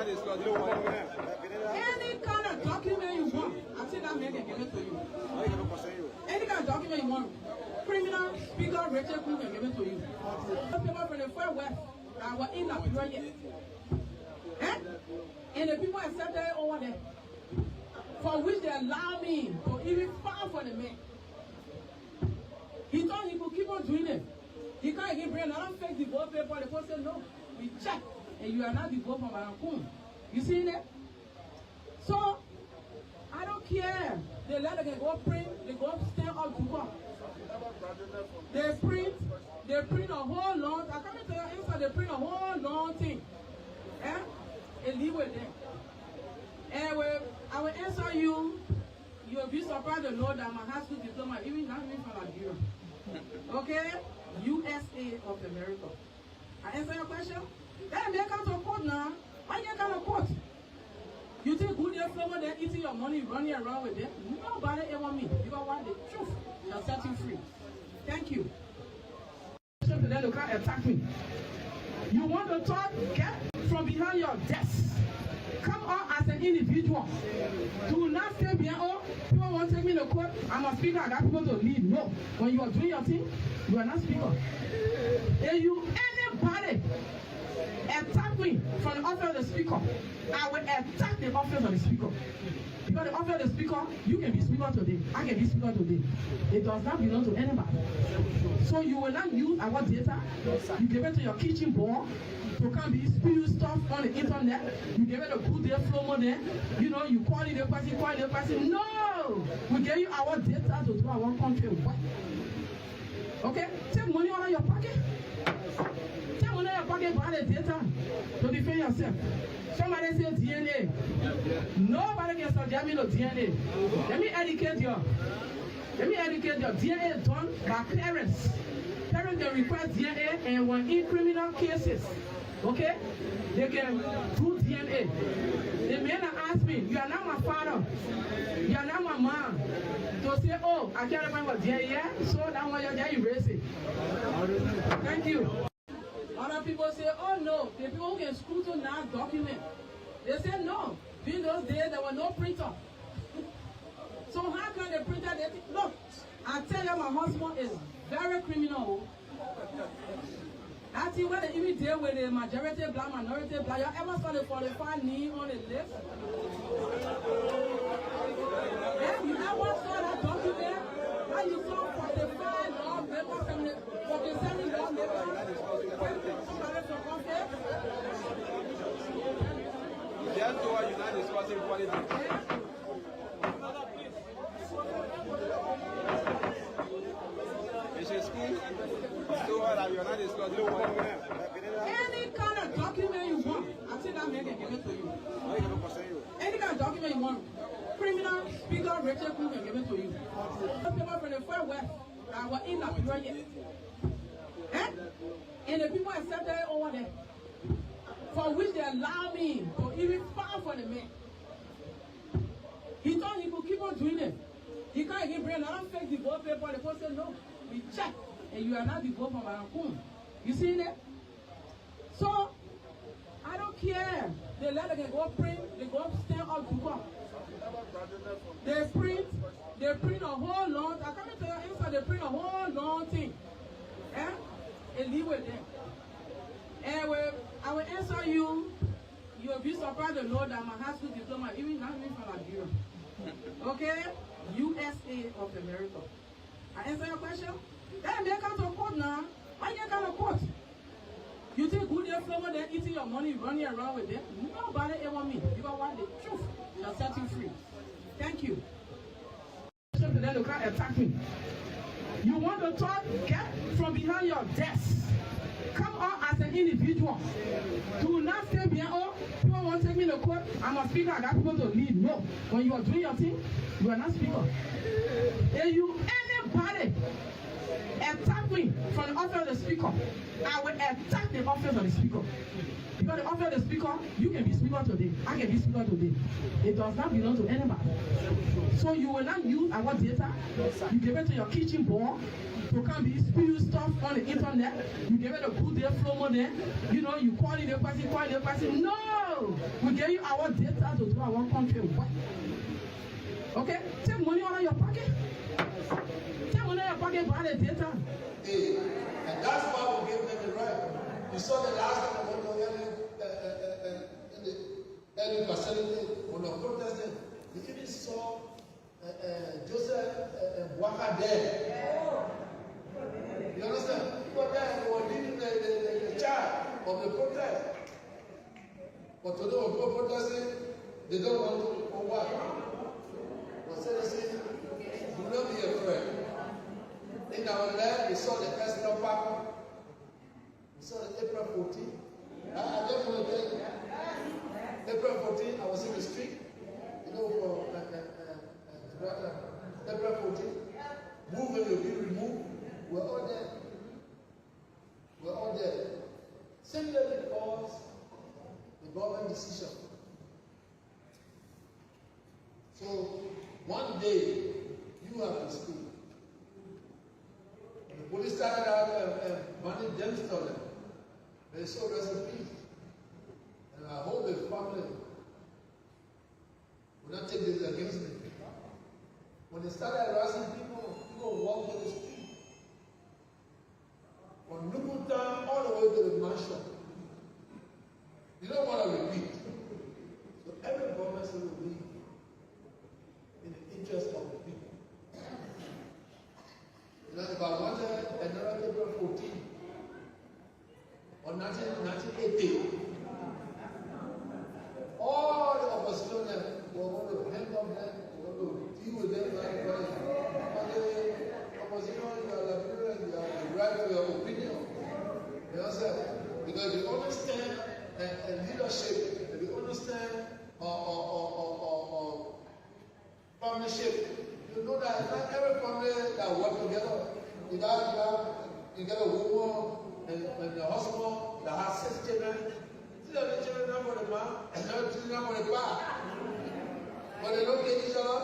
Any kind of document you want, I think that man can give it to you. Any kind of document you want, criminal, speaker, Rachel Kool can give it to you. People from the Far West that were in that period. And the people accepted it over there, for which they allow me to even file for the man. He thought he could keep on doing it. He can't even bring another fake divorce paper. The person said, no, we check, and you are not divorced from our Kool. You see that? So, I don't care. They let them go print, they go stand up to court. They print a whole long, I can't tell you inside, they print a whole long thing. And leave with them. And I will answer you, you'll be surprised to know that my high school diploma, even not even from Nigeria. Okay? USA of America. I answer your question? Then they come to court now. Why they come to court? You think good day flower, they're eating your money, running around with them? Nobody ever me. You don't want the truth. They'll set you free. Thank you. To them to come attack me. You want to talk? Get from behind your desk. Come on as an individual. Do not stay behind. Oh, people want to take me to court. I'm a speaker. I got people to lead. No. When you are doing your thing, you are not speaker. If you anybody attack me from the office of the speaker, I will attack the office of the speaker. Because the office of the speaker, you can be speaker today. I can be speaker today. It does not belong to anybody. So you will not use our data. You give it to your kitchen boy to come be spill stuff on the internet. You give it a good day flow there. You know, you call it a person, No! We give you our data to do our country work. Okay? Take money out of your pocket. Take money out of your pocket, buy the data to defend yourself. Somebody say DNA. Nobody can subject me to DNA. Let me educate you. DNA is done by parents. Parents can request DNA, and when in criminal cases, okay, they can do DNA. The man ask me, you are not my father, you are not my mom. To say, oh, I can't remember DNA, yeah? So that one you erase it. Thank you. Other people say, oh no, the people who can scrutinize document. They say no. In those days there was no printer. So how can the printer look? I tell you, my husband is very criminal. I think when they even deal with the majority black, minority black, you ever saw the 45 knee on the list? You ever saw that document? How you saw 45 law members, 47 law members? Somebody from office? Just so you're not discussing politics. Any kind of document you want, I think that man can give it to you. Any kind of document you want, criminal, speaker, Rachel Kool can give it to you. People from the Far West that were in that period. And the people accepted it over there, for which they allow me to even file for the man. He thought he could keep on doing it. He can't even bring another fake divorce paper. The person said, no, we check, and you are not divorced from our Kool. You see that? So, I don't care. They let them go print, they go stand up to court. They print a whole long, I can't tell you inside, they print a whole long thing. And leave with them. And I will answer you, you'll be surprised to know that my high school diploma, even not even from Nigeria. Okay? USA of America. I answer your question? Then they come to court now. Why they come to court? You think good day flower, they're eating your money, running around with them? Nobody ever me. You don't want the truth. They'll set you free. Thank you. To them to come attack me. You want to talk? Get from behind your desk. Come on as an individual. Do not stay behind. Oh, people want to take me to court. I'm a speaker. I got people to lead. No. When you are doing your thing, you are not speaker. If you anybody attack me from the office of the speaker, I will attack the office of the speaker. Because the office of the speaker, you can be speaker today. I can be speaker today. It does not belong to anybody. So you will not use our data. You give it to your kitchen boy to come be spill stuff on the internet. You give it a good day flow there. You know, you call it a person, No! oh, we gave you our data to do our country. What? Okay? Take money out of your pocket. Take money out of your pocket for the data. Hey, and that's why we give them the right. You saw the last time I went in the early facility when I protested. You even saw Joseph Waka there. You understand? People there who were leading the charge of the protest. But today when people protesting, they don't want to go what? But say, do not be afraid. In our land, we saw the personal park. We saw the April 14th. I definitely tell you. April 14th, I was in the street. You know, for April 14th. Moving will be removed. We're all there. We're all there. Simply because the government decision. So, one day, you have to speak. The police started out money against them. They saw recipes. And I hope the family will not take this against me. When they started harassing people, people walked to the street. From Nukuta all the way to the mansion. You don't want to repeat. So every government will be in the interest of the people. You know, if I wanted another April 14 or 1980, all the opposition were going to hand on them, were going to deal with them like that. The opposition, you are Liberian, you have the right to your opinion. You understand? Because if you understand leadership, if you understand partnership, you know that not every family that work together. You get a woman and a husband that has 6 children. These are the children not for the man and the children not for the pa. But they don't get each other.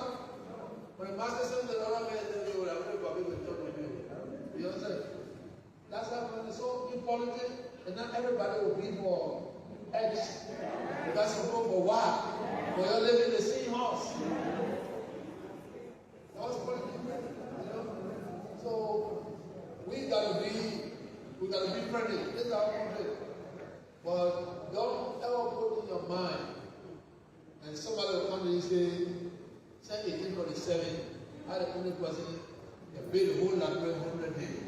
When the master says the other man, they will have to talk with you. You understand? That's how it's so in politics, and not everybody will be for X. Because some people for Y. But you're living in the same house. That's politics, you know. So we gotta be friendly. This is our country. But don't ever put in your mind, and somebody will come to you and say 1847, I the only person that paid the whole Liberia 100 days.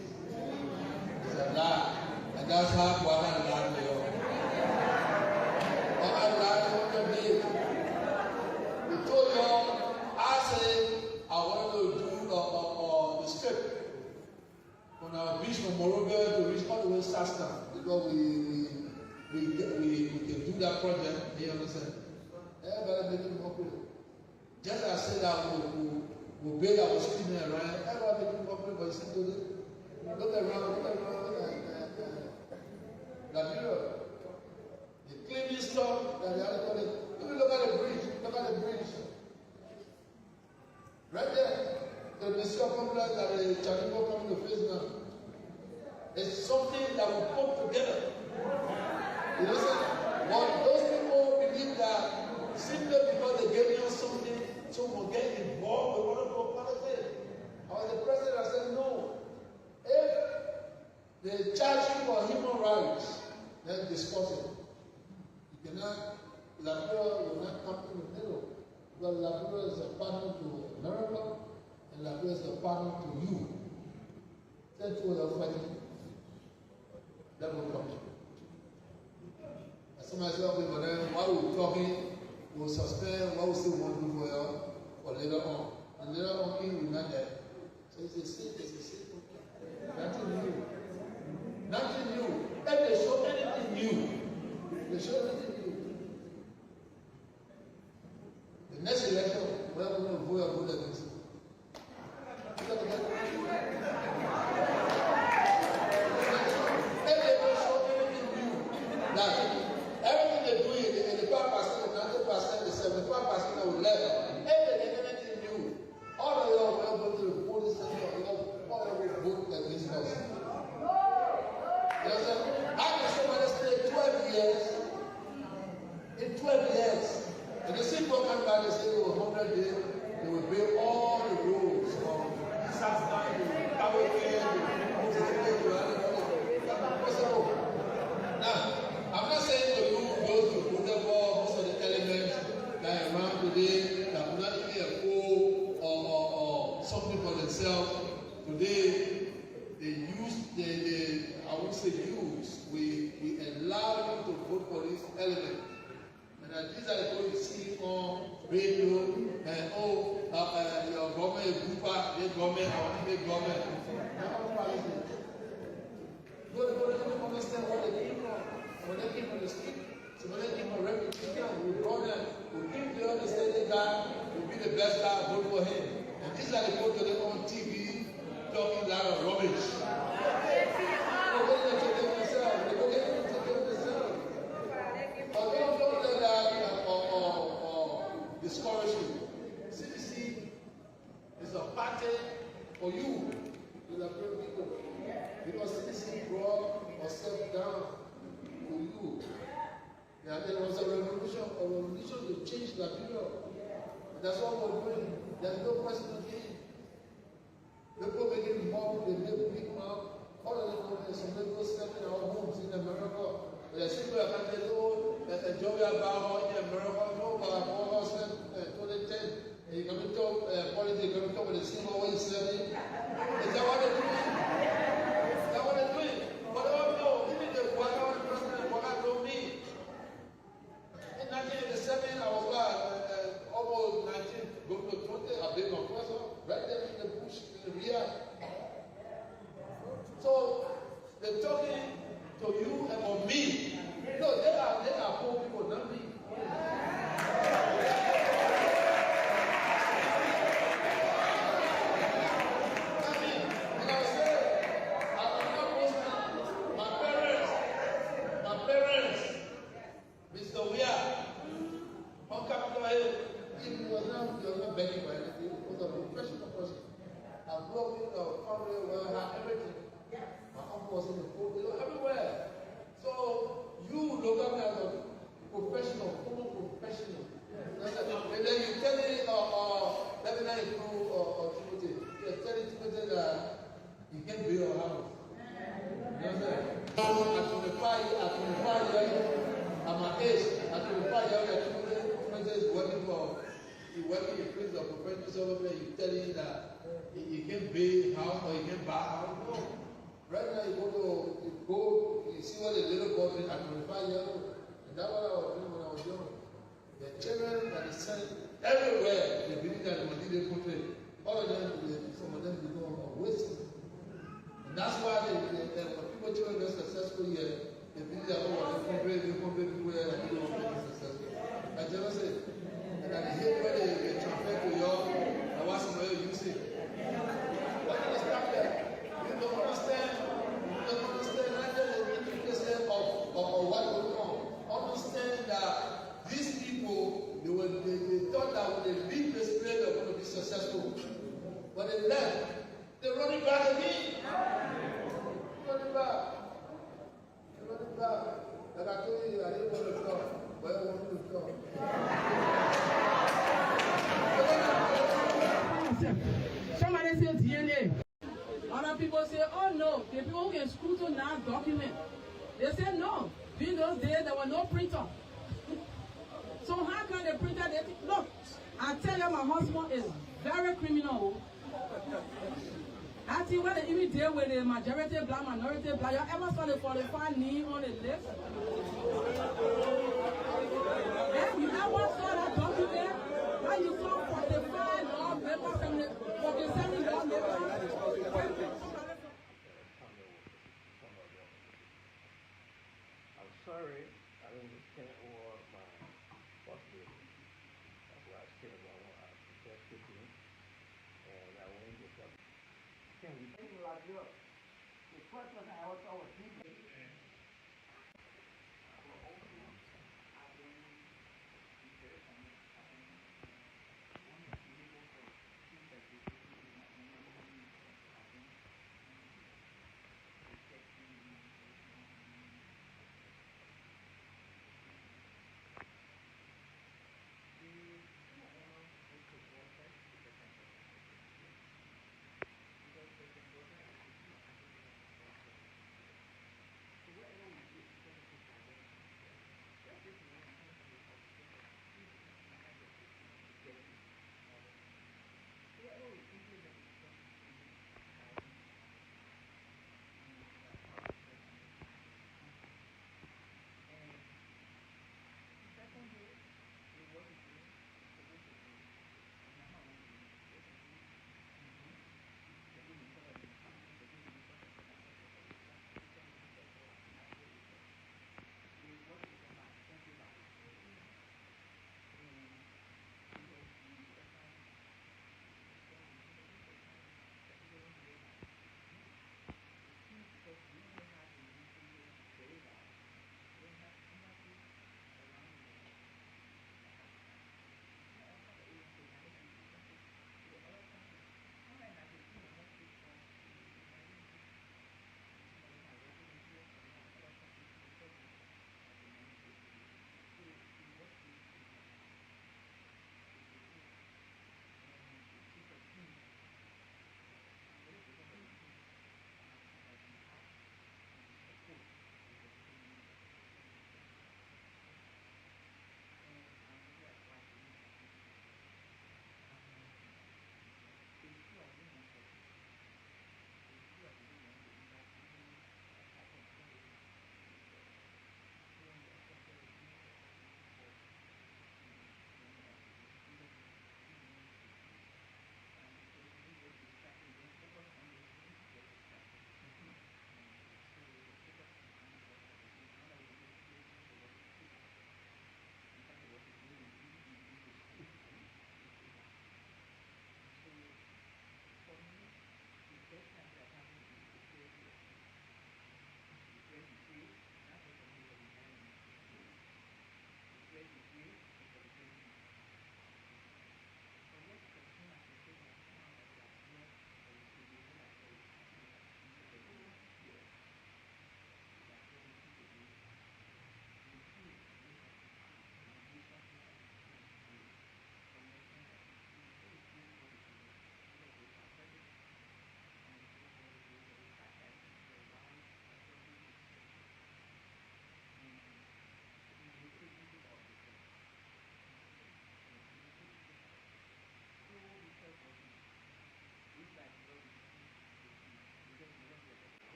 It's a lie. And that's how Buhari lied to you. Buhari lied 100 days. He told you, I said, I wanted to do the strip. On our beach from Morovia to reach all the way to Sasna. Because we can do that project, you understand? Everybody making popular. Just as I said that we'll build our street around, everybody making popular, but you see today, look around, Liberia. The cleaning stuff that they are calling, look at the bridge, Right there, the municipal complex that the Chanibo coming to face now. It's something that will come together. You know, but those people believe that simply because they gave you something, so we'll get involved with one of politics. I was the president, I said, no. If they charge you for human rights, then discuss it. You cannot, Liberia will not come in the middle. Because Liberia is a partner to America, and Liberia is a partner to you. Then two are fighting. That will come. Somebody said, okay, but then while we're talking, we'll suspend what we still want to do for you for later on. And later on, we're not there. So it's a sin. Nothing new. Nothing new. If they show anything new, the next election, we're going to vote against it. Everything they do in the 5%, the 90%, the 75% that will left. Everything new. All of y'all will go to the police station, all of you will vote against us. You understand? I can say when I stay 12 years, in 12 12 years. And the same people come back and say it was 100 days. They will build all the roads from Southtown to Cowicare to Mississippi to Alabama. That's not possible. Now, I'm not saying to you those who put up all most of the elements that are around today that will not even a fool or something for themselves. Today, they use, I won't say use, we allow you to vote for this element. And these are the people you see on radio, and your government is Bupa, your government, or your government. They don't understand what they came from. When they came from the street, so when they came from refugee camp, we brought them, we give the understanding guy, will be the best guy, vote for him. And these are the people that are on TV talking a lot of rubbish. Discourage you. CDC is a party for you to the people. Because CDC brought herself down to you. Yeah, there was a revolution to change Liberia. That's what we're doing. There's no question again. People making mob, they make big mouth. All of them, some people slept in our homes in America. The people are coming to enjoy about in America. No, but our slept 2010. And you're going to talk politics, you're going to talk with the same way you said it. Is that what they're doing? Is that what they're doing? But no, even the Waka president, Waka told me. In 1987, I was almost 19, going to 20, I've been a professor, right there in the bush, in the rear. So, they're talking to you and for me. No, they are poor people, not me. Begging for anything, was a professional person. I grew up in a family where I had everything. My uncle was in the food, everywhere. So you look at me as a professional, former professional. And then you tell me, let me not improve Timothy. You tell Timothy that you can't build a house. You understand? At 25 years, at my age, at 25 years, Timothy is working for. You working in prison or professional somewhere, you tell him that you can build a house or you can buy a house. No. Right now you see what the little boy did at 25 years old. And that's what I was doing when I was young. The children and the son, everywhere, they believe that when they put it, all of them, some of them become wasted. And that's why when people children get successful here, they believe that they compare people here and they don't get successful. Like Jenna said, and I hate where they transfer to your and what somebody you say. Why did they stop there? You don't understand the implication of what goes on. Understand that these people, they thought that when they leave this place, they're going to be successful. But they left. They're running back again. Running back. Like I told you, I didn't want to come, but I wanted to come. Somebody says DNA. Other people say, oh no, the people who can scrutinize document. They say no. In those days there was no printer. So how can the printer look? I tell you, my husband is very criminal. I think when they even deal with the majority black, minority black, you ever saw the 45 knee on the list? Yeah, you ever saw that document? When you saw 45 law papers and 47 law papers? I'm sorry, I don't understand all my possibilities. That's why I said I just put in, and I won't get up. Can we take it like this? The question I was always thinking.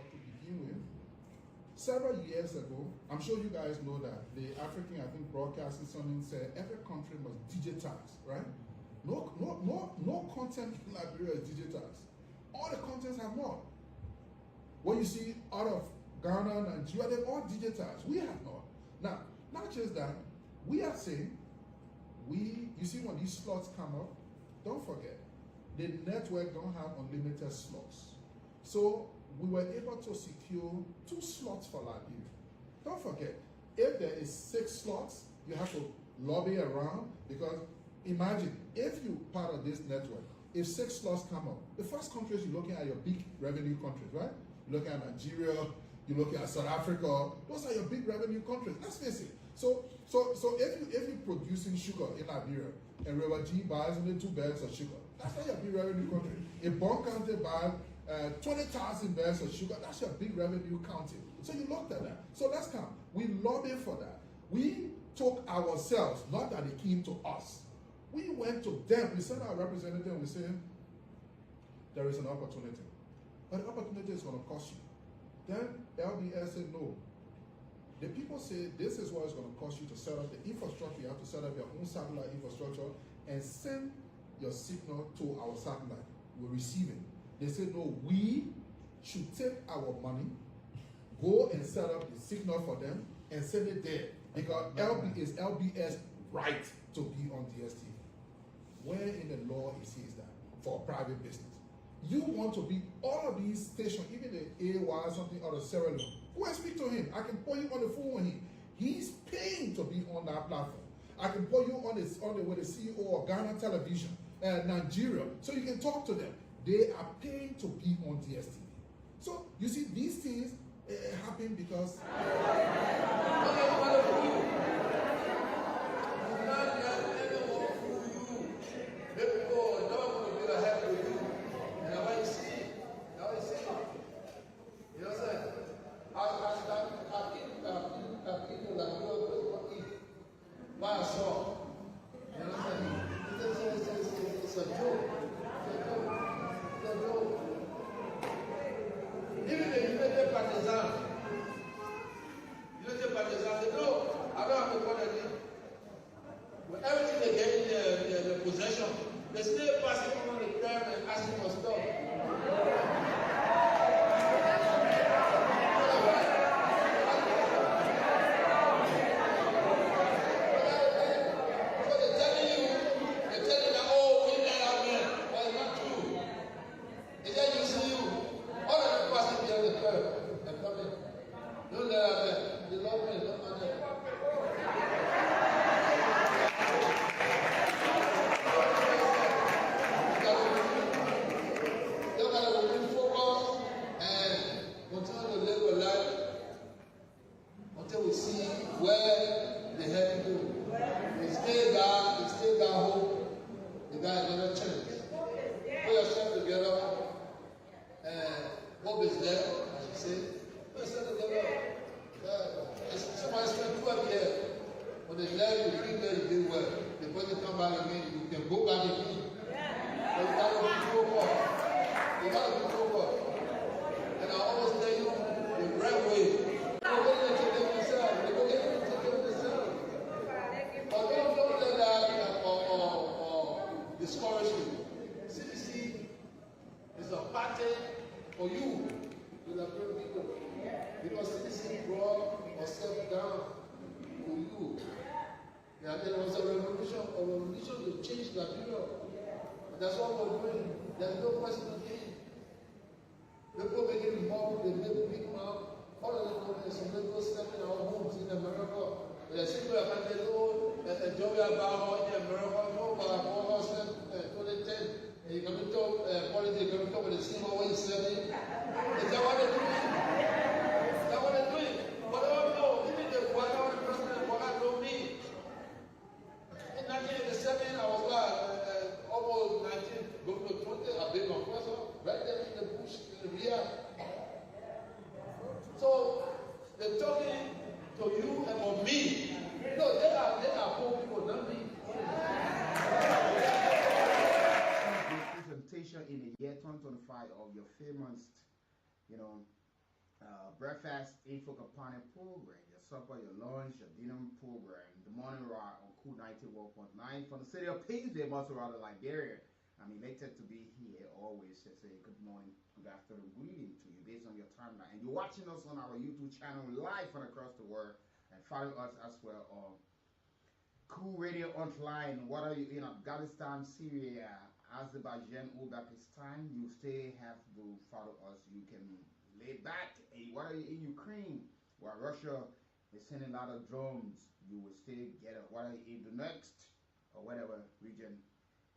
or to begin with. Several years ago, I'm sure you guys know that the African, I think, Broadcasting something said every country must digitize, right? No content in Liberia is digitized. All the contents have not. What you see out of Ghana, Nigeria, they're all digitized. We have not. Now, not just that, we are saying, you see when these slots come up, don't forget, the network don't have unlimited slots. So we were able to secure 2 slots for Liberia. Don't forget, if there is 6 slots, you have to lobby around, because imagine if you're part of this network, if 6 slots come up, the first countries you're looking at your big revenue countries, right? You're looking at Nigeria, you're looking at South Africa, those are your big revenue countries. Let's face it. So if you're producing sugar in Liberia and River G buys only 2 bags of sugar, that's not your big revenue country. If Bon County buys 20,000 bags of sugar, that's your big revenue county. So you looked at that. So let's come. We lobbied for that. We took ourselves, not that they came to us. We went to them. We sent our representative and we said, there is an opportunity. But the opportunity is going to cost you. Then LBS said no. The people say this is what it's going to cost you to set up the infrastructure. You have to set up your own satellite infrastructure and send your signal to our satellite. We're receiving. They said no, we should take our money, go and set up the signal for them and send it there. Because is LBS right to be on DSTV? Where in the law it says that for a private business? You want to be all of these stations, even the AY something or the Sierra Leone. Go and speak to him. I can put you on the phone with him. He's paying to be on that platform. I can put you on the with the CEO of Ghana Television, Nigeria, so you can talk to them. They are paying to be on DSTV. So you see, these things happen because. In the year 2025 of your famous, breakfast, 8 component program, your supper, your lunch, your dinner program, the morning ride on Kool 91.9 from the city of Paisley, Maserati, Liberia. I'm elated to be here always to say good morning, good afternoon, good evening to you based on your timeline. And you're watching us on our YouTube channel live from across the world, and follow us as well on Kool Radio Online. What are you in Afghanistan, Syria, Azerbaijan, Uzbekistan? You still have to follow us. You can lay back. Hey, what are you in Ukraine? While Russia is sending a lot of drones, you will still get it. What are you in the next or whatever region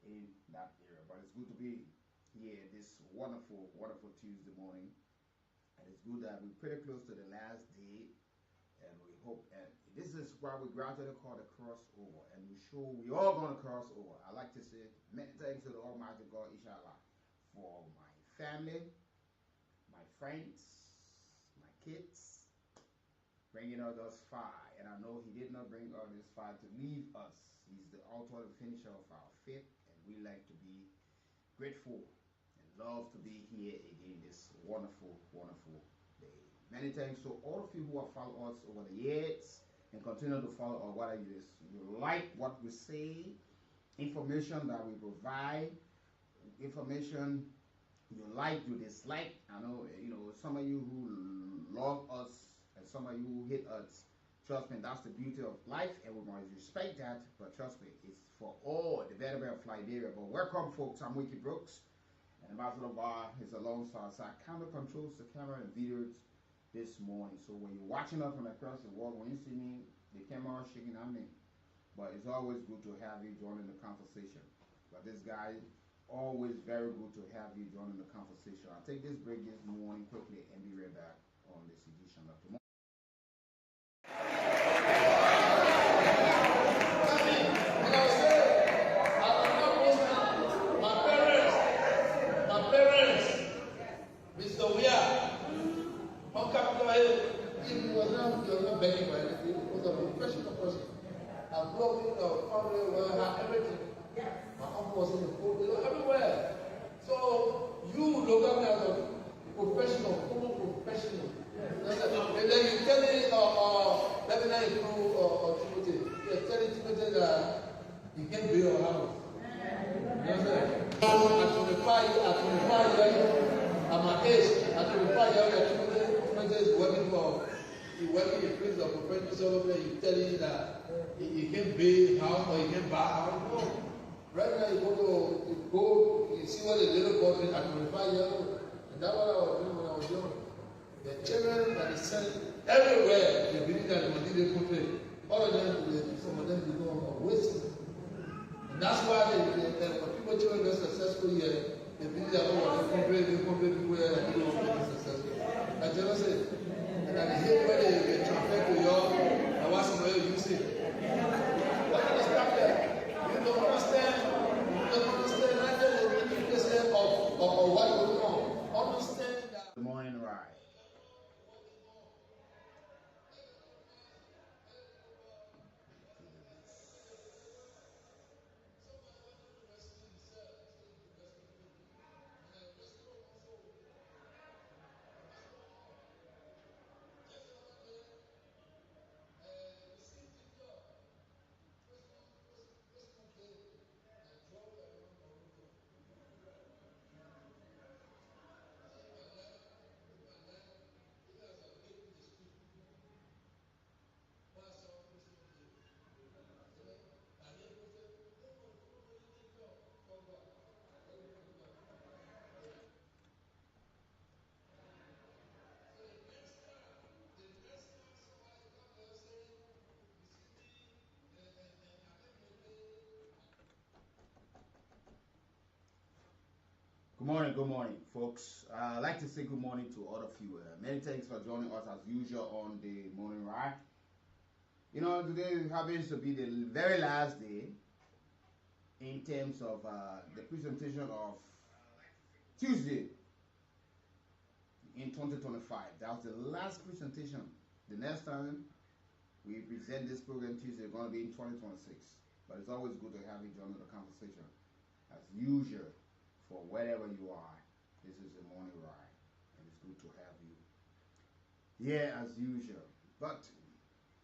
in that area? But it's good to be here this wonderful, wonderful Tuesday morning. And it's good that we're pretty close to the last day. And we hope, and this is why we gradually call the crossover. And we're sure we're all going to cross over. I like to say many thanks to the Almighty God, inshallah, for my family, my friends, my kids, bringing us thus far. And I know He did not bring us this far to leave us. He's the author and finisher of our faith. And we like to be grateful and love to be here again this wonderful, wonderful day. Many thanks to all of you who have followed us over the years and continue to follow us. What you like what we say, information that we provide, information you like, you dislike. I know, some of you who love us and some of you who hate us. Trust me, that's the beauty of life, and we must respect that. But trust me, it's for all the betterment of Liberia. But welcome, folks. I'm Wiki Brooks, and Ambassador Bar is alongside. So I camera controls the camera and videos this morning. So when you're watching us from across the world, when you see me, the camera is shaking at me. But it's always good to have you joining the conversation. But this guy, always very good to have you joining the conversation. I'll take this break this morning quickly and be right back on this edition of tomorrow. Begging for anything, was a professional person. I grew up in a family where I had everything. My uncle was in the pool, everywhere. So you look at me as a professional, former professional. And then you tell me, let me know Timothy. You're telling Timothy that you can't build your house. You know what I'm saying? At 25 years, at my age, at 25 years, Timothy is working for. You work in a place of professional software, you telling you that you can build house or you can buy house. No. Right now you see what the little boy did at 25 years old. And that's what I was doing when I was young. The children that they sell everywhere, they believe that the money they put in, all of them, some of them become wasted. And that's why when people children get successful here, they believe that they complain people here and they don't make successful. Like Jenna said, and I hate when they transfer to your and what's the way you say. What understand that? You don't understand. You don't understand that the implication of what goes on. Understand that. Good morning, Rye. Good morning, folks. I'd like to say good morning to all of you. Many thanks for joining us as usual on the morning ride. Today happens to be the very last day in terms of the presentation of Tuesday in 2025. That's the last presentation. The next time we present this program Tuesday is going to be in 2026. But it's always good to have you join the conversation. As usual, for wherever you are, this is the morning ride, and it's good to have you Yeah, as usual. But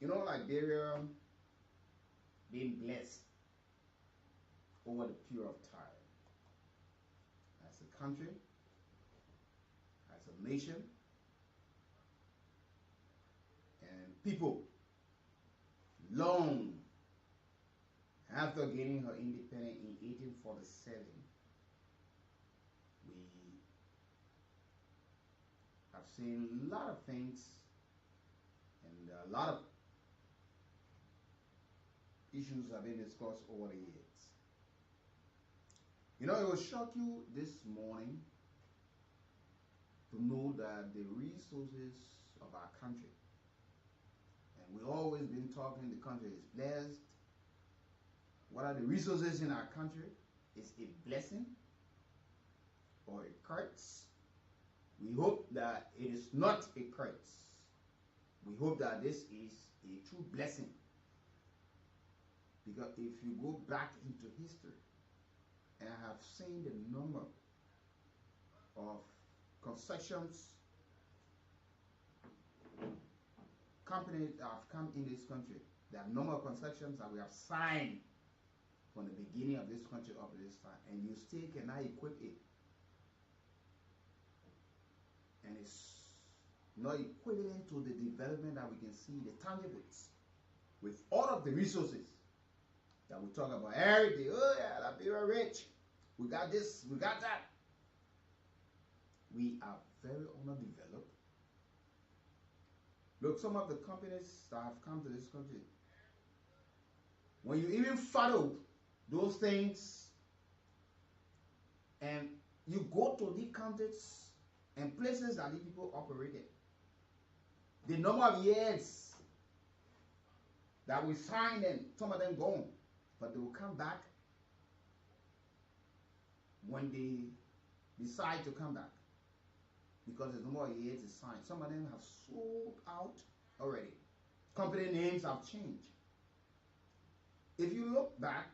you know, Liberia being blessed over the period of time as a country, as a nation, and people long after gaining her independence in 1847, we have seen a lot of things and a lot of issues have been discussed over the years. You know, it will shock you this morning to know that the resources of our country, and we've always been talking the country is blessed. What are the resources in our country? Is a blessing or a curse? We hope that it is not a curse. We hope that this is a true blessing. Because if you go back into history, and I have seen the number of concessions companies that have come in this country, there are number of concessions that we have signed from the beginning of this country up to this time, and you still cannot equip it. And it's not equivalent to the development that we can see, the tangibles, with all of the resources that we talk about every day. Oh yeah, Liberia rich. We got this, we got that. We are very underdeveloped. Look, some of the companies that have come to this country, when you even follow those things and you go to the countries and places that these people operated, the number of years that we signed and some of them gone, but they will come back when they decide to come back, because the number of years is signed. Some of them have sold out already. Company names have changed. If you look back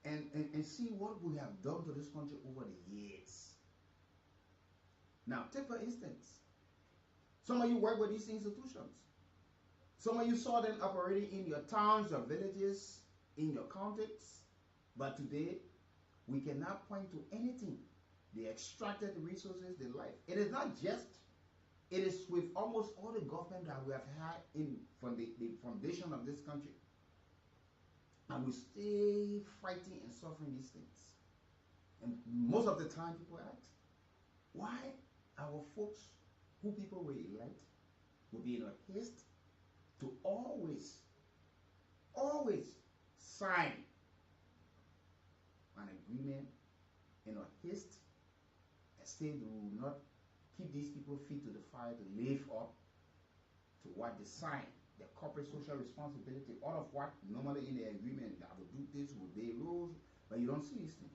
and see what we have done to this country over the years. Now, take for instance, some of you work with these institutions. Some of you saw them operating in your towns, your villages, in your counties. But today, we cannot point to anything. They extracted the resources, the life. It is not just, it is with almost all the government that we have had from the foundation of this country. And we stay fighting and suffering these things. And most of the time people ask, why our folks, who people will elect, will be in a haste to always sign an agreement in a haste and say they will not keep these people feet to the fire to live up to what they signed. The corporate social responsibility, all of what normally in the agreement, that will do this, will obey rules, but you don't see these things.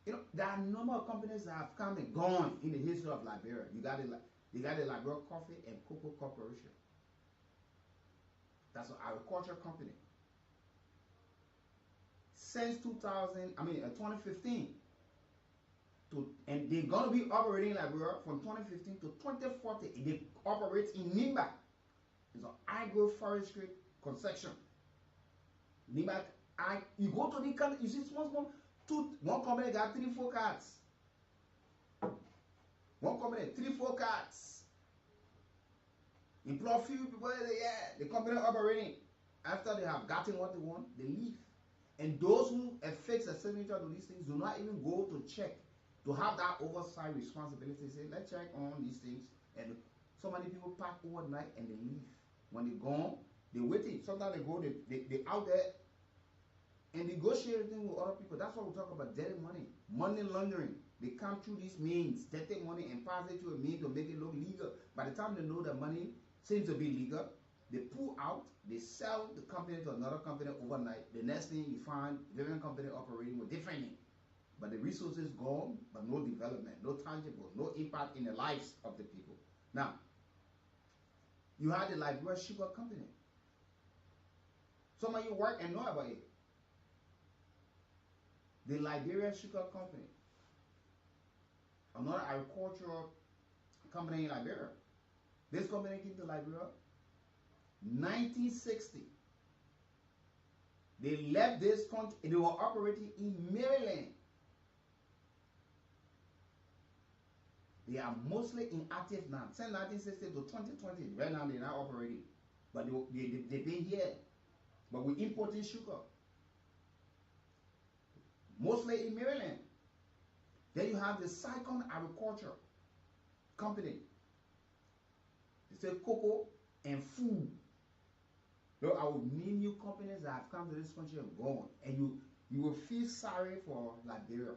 You know, there are a number of companies that have come and gone in the history of Liberia. You got the Liberia Coffee and Cocoa Corporation. That's an agriculture company. Since 2015, and they're going to be operating in Liberia from 2015 to 2040. They operate in Nimba. It's an agroforestry concession. Nimba, you go to the country, you see one company got 3-4 cards. One company, 3-4 cards. Employ few people, the company operating. After they have gotten what they want, they leave. And those who affix a signature to these things do not even go to check, to have that oversight responsibility. Say, let's check on these things. And so many people pack overnight and they leave. When they gone, they waiting. Sometimes they go, they out there and negotiating with other people. That's what we talk about, dirty money, money laundering. They come through these means, they take money and pass it to a means to make it look legal. By the time they know that money seems to be legal, they pull out, they sell the company to another company overnight. The next thing you find, different company operating with different name. But the resources gone, but no development, no tangible, no impact in the lives of the people. Now, you had the Liberia Sugar Company. Some of you work and know about it. The Liberia Sugar Company, another agricultural company in Liberia. This company came to Liberia 1960. They left this country. They were operating in Maryland. They are mostly inactive now. Since 1960 to 2020, right now they're not operating. But they've been here. But we're importing sugar. Mostly in Maryland. Then you have the Cycon Agriculture Company. They say cocoa and food. Look, I will name you companies that have come to this country and gone. And you will feel sorry for Liberia.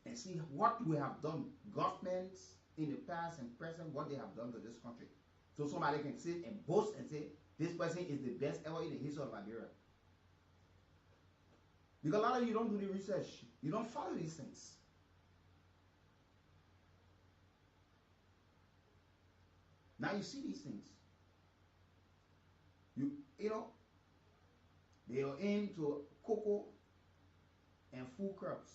And see what we have done. Governments in the past and present, what they have done to this country. So somebody can sit and boast and say, this person is the best ever in the history of Liberia. Because a lot of you don't do the research. You don't follow these things. Now you see these things. You know, they are into cocoa and food crops.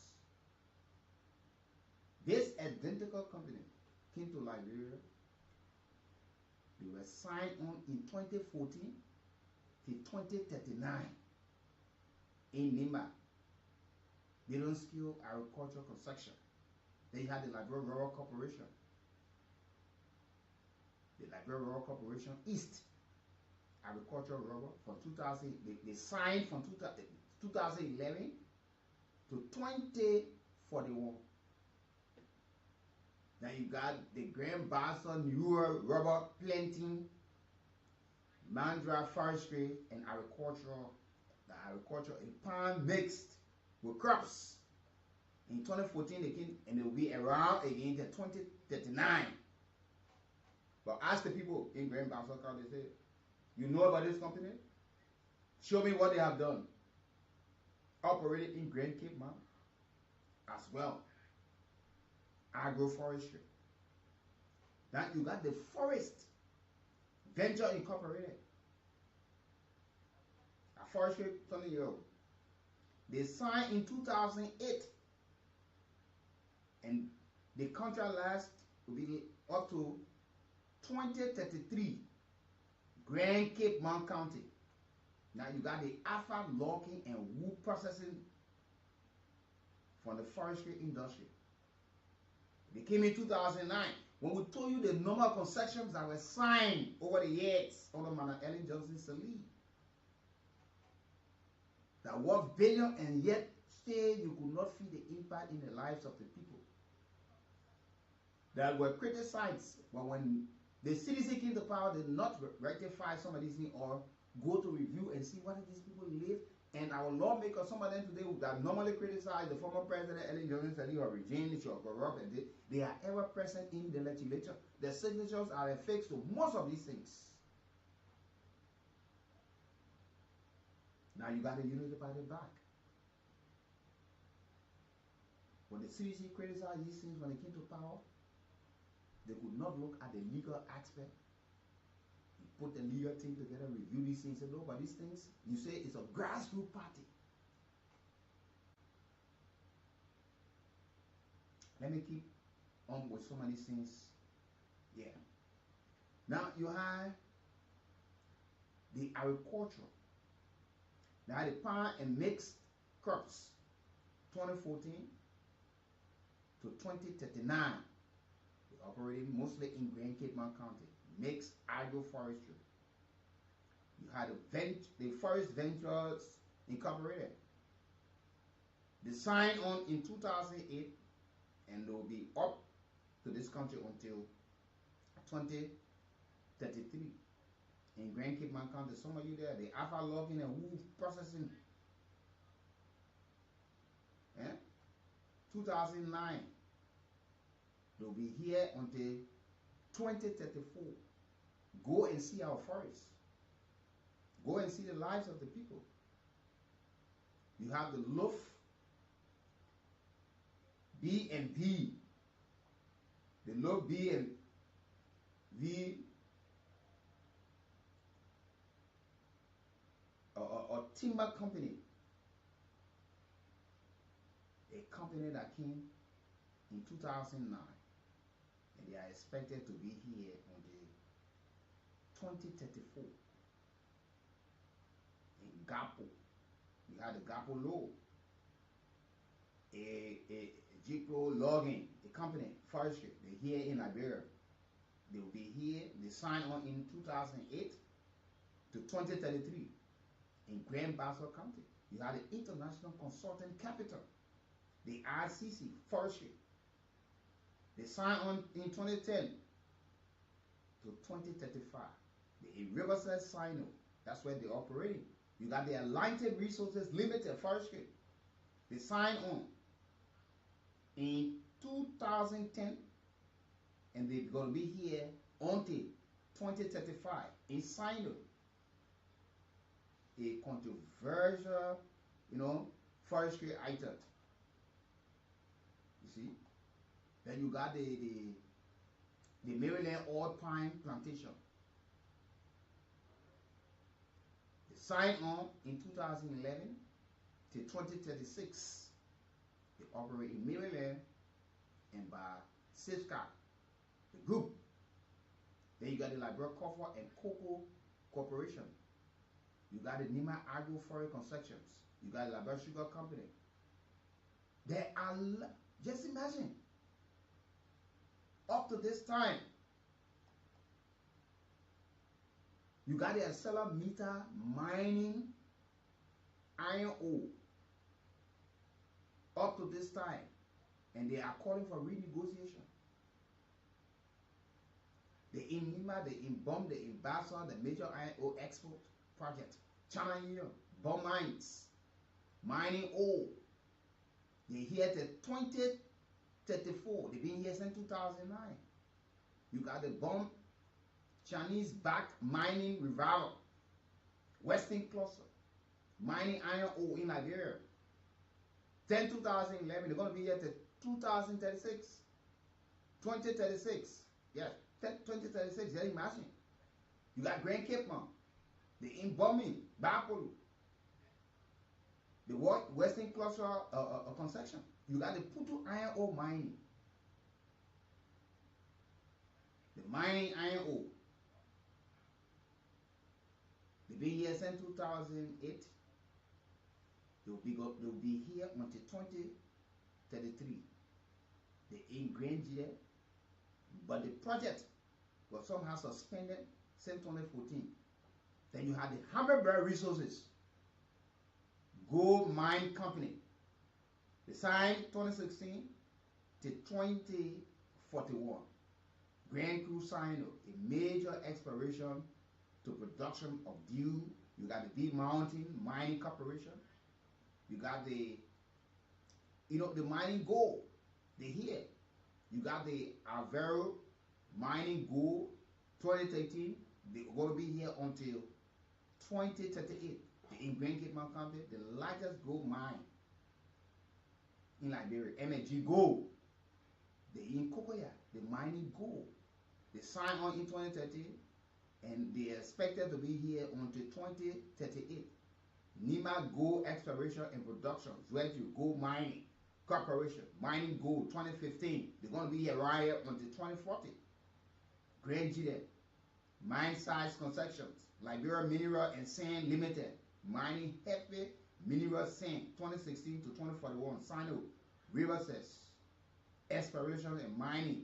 This identical company came to Liberia. They were signed on in 2014 to 2039 in Nima. They don't skill agricultural construction. Then you had the Liberia Rural Corporation. The Liberia Rural Corporation East Agricultural Rubber from 2000. They signed from 2011 to 2041. Then you got the Grand Boston Rural Rubber Planting, Mandra Forestry, and Agricultural. The agriculture, a palm mixed with crops. In 2014, they came and they will be around again to 2039. But ask the people in Grand Boston, they say, you know about this company? Show me what they have done. Operated in Grand Cape Mount as well. Agroforestry. Then you got the Forest Venture Incorporated. A forestry 20-year-old. They signed in 2008. And the contract lasts will be up to 2033. Grand Cape Mount County. Now you got the alpha logging and wood processing from the forestry industry. They came in 2009. When we told you the number of concessions that were signed over the years under Mana Ellen Johnson Salih, that worth billion, and yet still you could not feel the impact in the lives of the people that were criticized. But when the CDC came to power, they did not rectify some of these things or go to review and see what did these people live. And our lawmakers, some of them today that normally criticize the former president Ellen Johnson Salih or regime or corrupt, and they are ever present in the legislature. Their signatures are affixed to most of these things. Now you got the Unity Party back. When the CDC criticized these things when they came to power, they could not look at the legal aspect. Put the legal team together, review these things, say, no, but these things, you say it's a grassroots party. Let me keep on with some of these things. Yeah. Now you have the agriculture. Now the palm and mixed crops, 2014 to 2039. They operating mostly in Grand Cape Mount County. Mixed agroforestry. You had the Forest Ventures Incorporated. They signed on in 2008, and they will be up to this country until 2033. In Grand Cape Mount County, some of you there, the alpha logging and wood processing. 2009. They'll be here until 2034. Go and see our forests. Go and see the lives of the people. You have the Loof, B and B. The Loof, B and V, or timber company. A company that came in 2009. and they are expected to be here until 2034. In Gapo, we had the Gapo Low, a Jipro Logging, a company, forestry, they're here in Liberia. They will be here, they signed on in 2008 to 2033 in Grand Bassa County. You had the International Consulting Capital, the ICC, forestry. They signed on in 2010 to 2035. The Riverside Sino, that's where they're operating. You got the Atlantic Resources Limited Forestry. They signed on in 2010, and they're going to be here until 2035 in Sino. A controversial, forestry item. You see? Then you got the Maryland Oil Pine Plantation. They signed on in 2011 to 2036. They operate in Maryland and by Safeguard, the group. Then you got the Liberia Coffee and Cocoa Corporation. You got the Nima Agro Forest Concessions. You got the Liberia Sugar Company. There are, just imagine, up to this time, you got the ArcelorMittal mining iron ore up to this time, and they are calling for renegotiation. They in Nima, they in Bomb, they in Bassa, the major iron ore export project. China Union, Bomb Mines, mining ore. They here to 2034. They've been here since 2009. You got the Bomb Chinese backed mining revival. Western Cluster, mining iron ore in Liberia. 2011, they're going to be here to 2036. 2036. Yes, 2036. Just imagine. You got Grand Cape Mount. The Inbombing, Bapolu. The Western Cluster concession. You got the Putu iron ore mining. The mining iron ore. They've been here since 2008. They'll be here until 2033. They in Grand there. But the project was somehow suspended since 2014. Then you had the Hammerberg Resources Gold Mine Company. They signed 2016 to 2041. Grand Cru Sino, a major exploration to production of dew. You got the Big Mountain Mining Corporation. You got the mining gold. They here. You got the Alvaro Mining Gold 2013. They're going to be here until 2038. The Grand Cape Mount County, the largest gold mine in Liberia. MSG Gold. They in Kokoya, the mining gold. They signed on in 2013 and they are expected to be here until 2038. Nima Gold Exploration and Production, Zwedju Gold Mining Corporation, Mining Gold 2015. They're going to be here right here until 2040. Grand Gide, Mine Size Concessions, Liberia Mineral and Sand Limited, Mining Heavy Mineral Sand 2016 to 2041. Sino, Riverside, Exploration and Mining,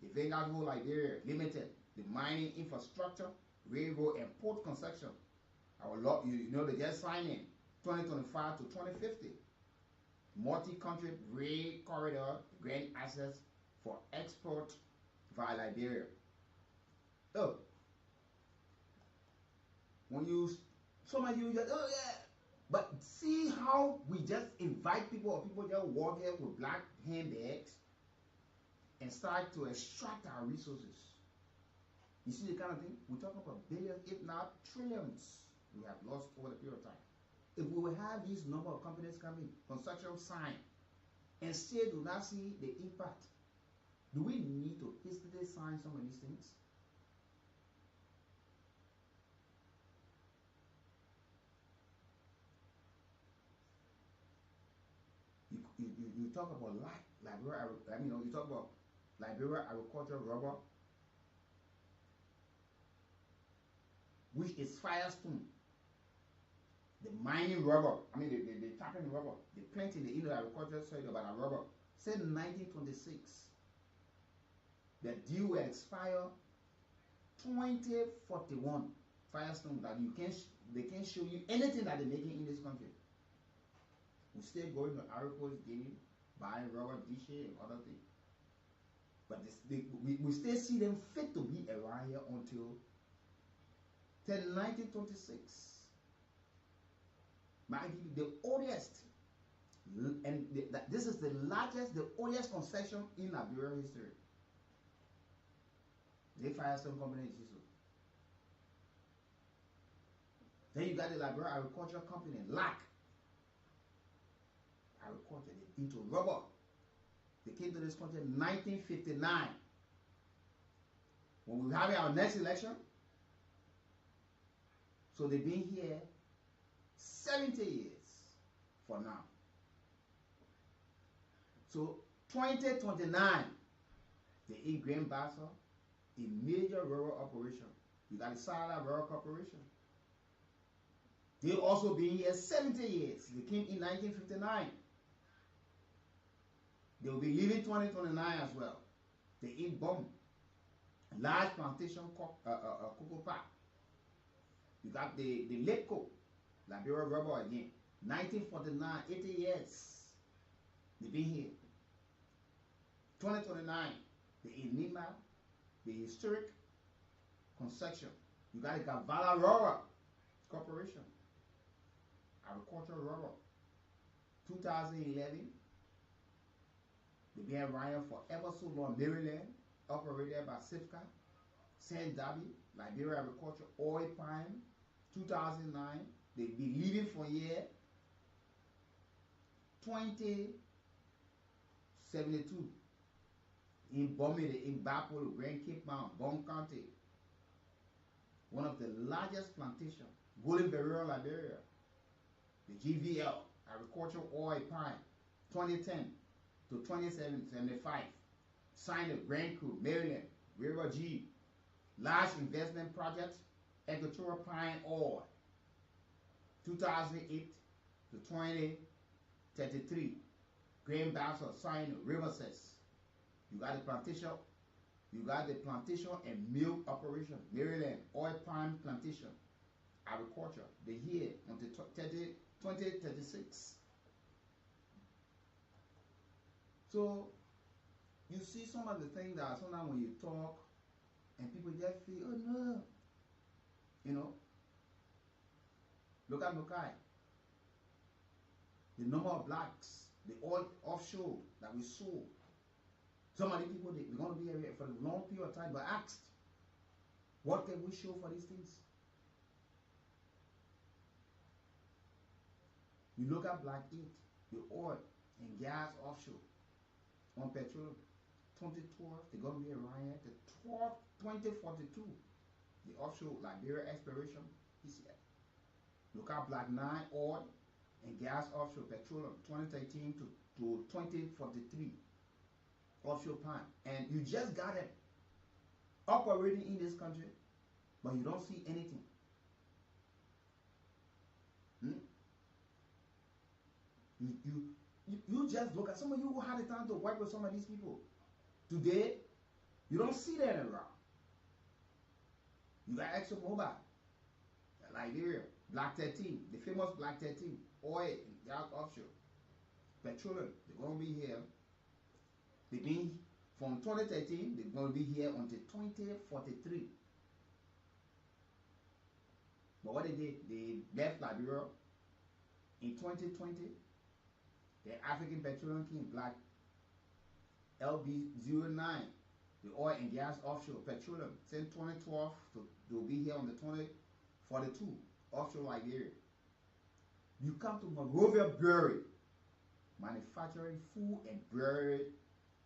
Evangelical Liberia Limited, the Mining Infrastructure, Railroad and Port Concession. They just signed in 2025 to 2050. Multi-country rail corridor, grand access for export via Liberia. Oh, some of you just, oh yeah, but see how we just invite people, or people just walk here with black handbags and start to extract our resources. You see the kind of thing? We're talking about billions, if not trillions, we have lost over the period of time. If we will have these number of companies coming, construction sign, and still do not see the impact, do we need to hastily sign some of these things? You talk about Liberia, you talk about Liberia agriculture rubber, which is Firestone. The mining rubber, I mean the tapping rubber, the planting the agriculture soil about a rubber. Said in 1926, the deal will expire 2041. Firestone, that they can show you anything that they're making in this country. We still going to Ivory Coast, Guinea, buying rubber dishes and other things. But we still see them fit to be around here until 1926. Mind you, the oldest, and this is the largest, the oldest concession in Liberian history. The Firestone Company in Chiso. Then you got the Liberia Agriculture Company, LAC. Agriculture, they into rubber. They came to this country in 1959. When we were having our next election, so they've been here 70 years for now. So 2029, the Ingrain Basel, a major rural operation. You got the Sala Rural Corporation. They've also been here 70 years. They came in 1959. They will be leaving 2029 as well. The in-bomb, large plantation cocoa park. You got the Leco, Liberia rubber again. 1949, 80 years. They've been here. 2029, the Enima, the historic concession. You got the Kavala Rubber Corporation. Agricultural rubber. 2011. They've been around for ever so long. Maryland, operated by Sifka. St. Darby, Liberia Agriculture, Oil Palm. 2009. They'll be leaving for here. 2072. In Bomide, in Bapolo, Grand Cape Mount, Bon County. One of the largest plantations. Golden Barrier, Liberia. The GVL, Agricultural Oil Palm. 2010 to 2075. Signed of Grand Kool, Maryland, River G. Large investment project, Agricultural Pine Oil. 2008 to 2033. Grand Basel, signed Riverses. You got the plantation. You got the plantation and milk operation. Maryland, oil palm plantation. Agriculture. They here until 2036. So you see some of the things that sometimes when you talk and people just feel, oh no. You know. Look at Mukai. The number of blacks, the oil offshore that we saw. Some of the people, they're going to be here for a long period of time, but asked, what can we show for these things? You look at Black Ink, the oil and gas offshore on petroleum. 2012, they're going to be around here. The 2042, the offshore Liberia exploration is here. Look at Black 9 oil and gas offshore petroleum 2013 to 2043 offshore plant, and you just got it operating in this country, but you don't see anything. You just look at some of you who had the time to work with some of these people. Today, you don't see them around. You got ExxonMobil, Liberia, Black 13, the famous Black 13, oil, gas offshore, petroleum. They're going to be here. They've been from 2013. They're going to be here until 2043. But what they did, they left Liberia in 2020. The African Petroleum King, Black LB09, the oil and gas offshore petroleum, since 2012 to be here on the 2042 offshore Liberia. You come to Monrovia Brewery, manufacturing food and brewery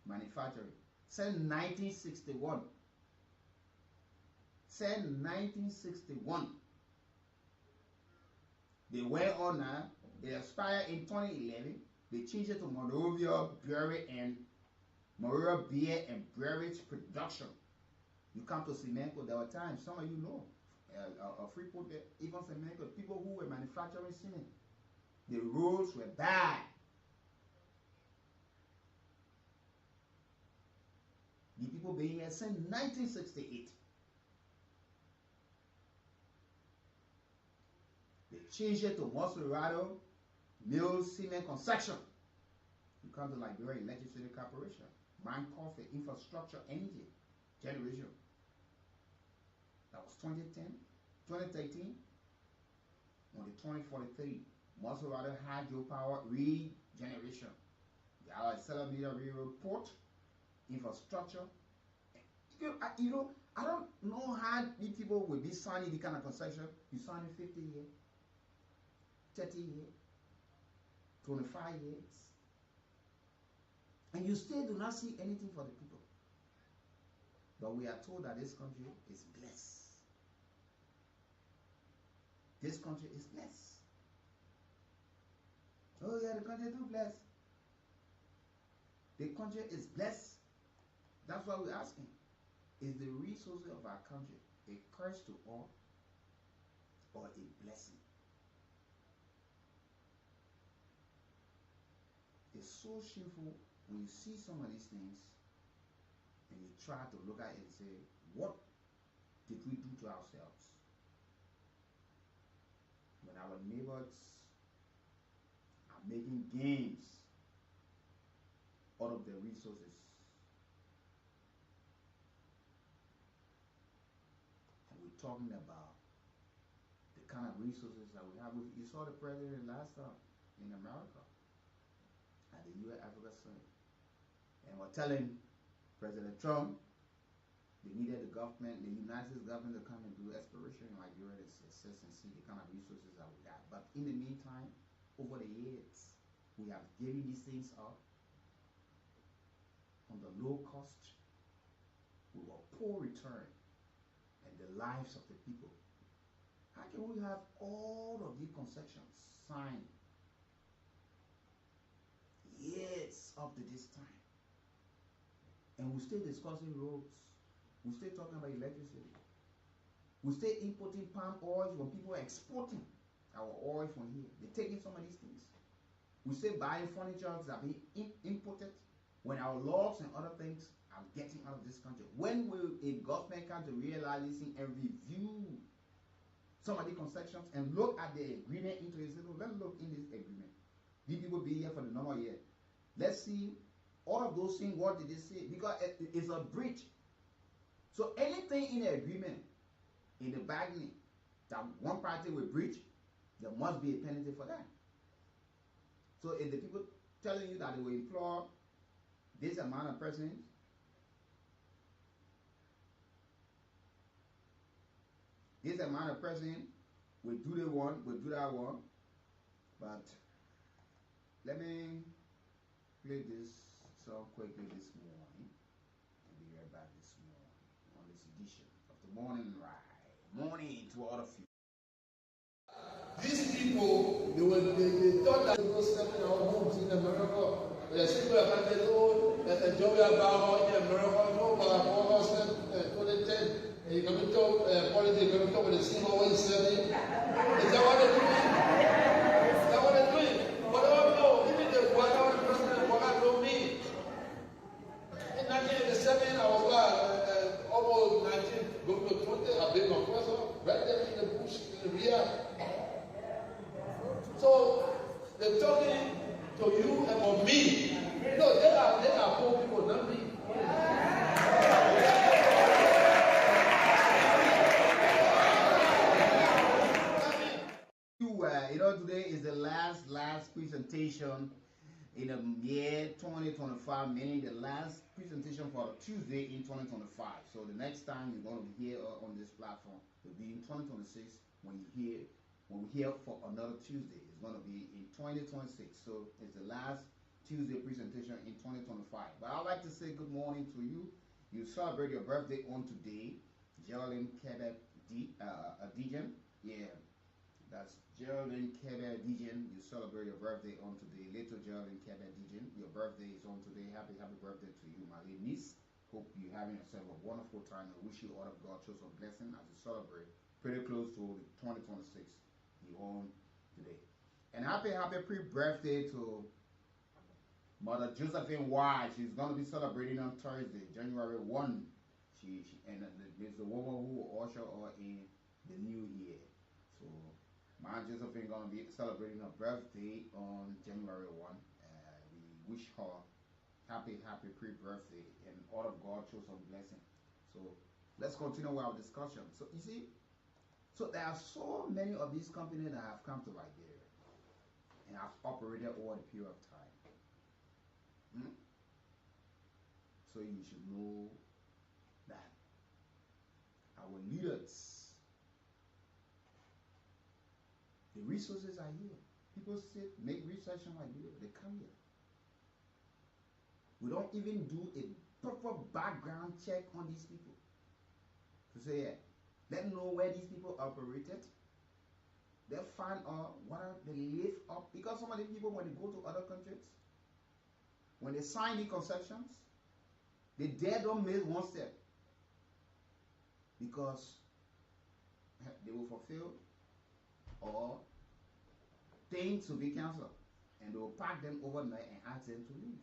manufacturing, since 1961. Since 1961. They went on now. It expired in 2011. They changed it to Monrovia Brewery and Maria beer and beverage production. You come to Semenko, there were times, some of you know, Freeport, even Semenko, people who were manufacturing cement, the roads were bad. The people being here since 1968. They changed it to Monserrato Mill Cement Construction. You come to Liberia Legislative Corporation, Mine Coffee, Infrastructure, Energy, Generation. That was 2010, 2013. On the 2043, Monserrato Hydropower Regeneration. The Alexander Media Railroad Port, Infrastructure. I don't know how many people will be signing the kind of concession. You sign it 50 years, 30 years, 25 years. And you still do not see anything for the people. But we are told that this country is blessed. This country is blessed. Oh yeah, the country is too blessed. The country is blessed. That's why we're asking. Is the resources of our country a curse to all or a blessing? It's so shameful when you see some of these things and you try to look at it and say, what did we do to ourselves? When our neighbors are making gains out of their resources, and we're talking about the kind of resources that we have. You saw the president last time in America at the U.S. Africa Summit, and we're telling President Trump they needed the government, the United States government, to come and do exploration in Liberia to assess and see the kind of resources that we got. But in the meantime, over the years, we have given these things up on the low cost, with a poor return, and the lives of the people. How can we have all of these concessions signed years up to this time, and we're still discussing roads? We're still talking about electricity. We're still importing palm oil when people are exporting our oil from here. They're taking some of these things. We're still buying furniture that are being imported when our logs and other things are getting out of this country. When will a government come to realize this thing and review some of the concessions and look at the agreement into it? Let's look in this agreement. These people be here for the normal year. Let's see all of those things. What did they say? Because it's a breach. So anything in the agreement, in the bargaining, that one party will breach, there must be a penalty for that. So if the people telling you that they will employ this amount of persons, this amount of persons will do the one, will do that one. But let me play this song quickly this morning and be right back this morning on this edition of the Morning Ride. Morning to all of you. These people, they thought that they were stepping in our homes in America. The people are going to go and Joey Abajo in America. No, but I'm almost 2010. And you're going to talk politics, you're going to talk with the same way he said it. Is that what they're doing? Is that what they're doing? But I don't know. Even the Guatemala president, what I told me. In 1987, I was almost 19, going to 20. I've been my professor right there in the bush, in the rear. So they're talking to you about me. No, they are poor people, not me. Today is the last presentation in the year 2025, meaning the last presentation for Tuesday in 2025. So the next time you're going to hear on this platform will be in 2026 when we hear for another Tuesday. It's going to be in 2026. So it's the last Tuesday presentation in 2025. But I'd like to say good morning to you. You celebrate your birthday on today, Geraldine Quebec Dijan. Yeah. That's Geraldine Kebe Dijen. You celebrate your birthday on today. Little Geraldine Kebe Dijen. Your birthday is on today. Happy birthday to you, my little niece. Hope you're having yourself a wonderful time. I wish you all of God shows some blessing as you celebrate. Pretty close to 2026. You on today. And happy pre-birthday to Mother Josephine White. She's gonna be celebrating on Thursday, January 1. She and there's the woman who will usher her in the new year. So my Josephine gonna be celebrating her birthday on January 1. We wish her happy pre-birthday and all of God show some blessing. So let's continue with our discussion. So you see, so there are so many of these companies that have come to Liberia and have operated over the period of time. So you should know that our leaders, the resources are here. People sit, make research on Liberia, they come here. We don't even do a proper background check on these people. To say, yeah, let them know where these people operated. They'll find out what they live up. Because some of the people, when they go to other countries, when they sign the concessions, they dare don't miss one step. Because they will fulfill or things to be cancelled. And they will pack them overnight and ask them to leave.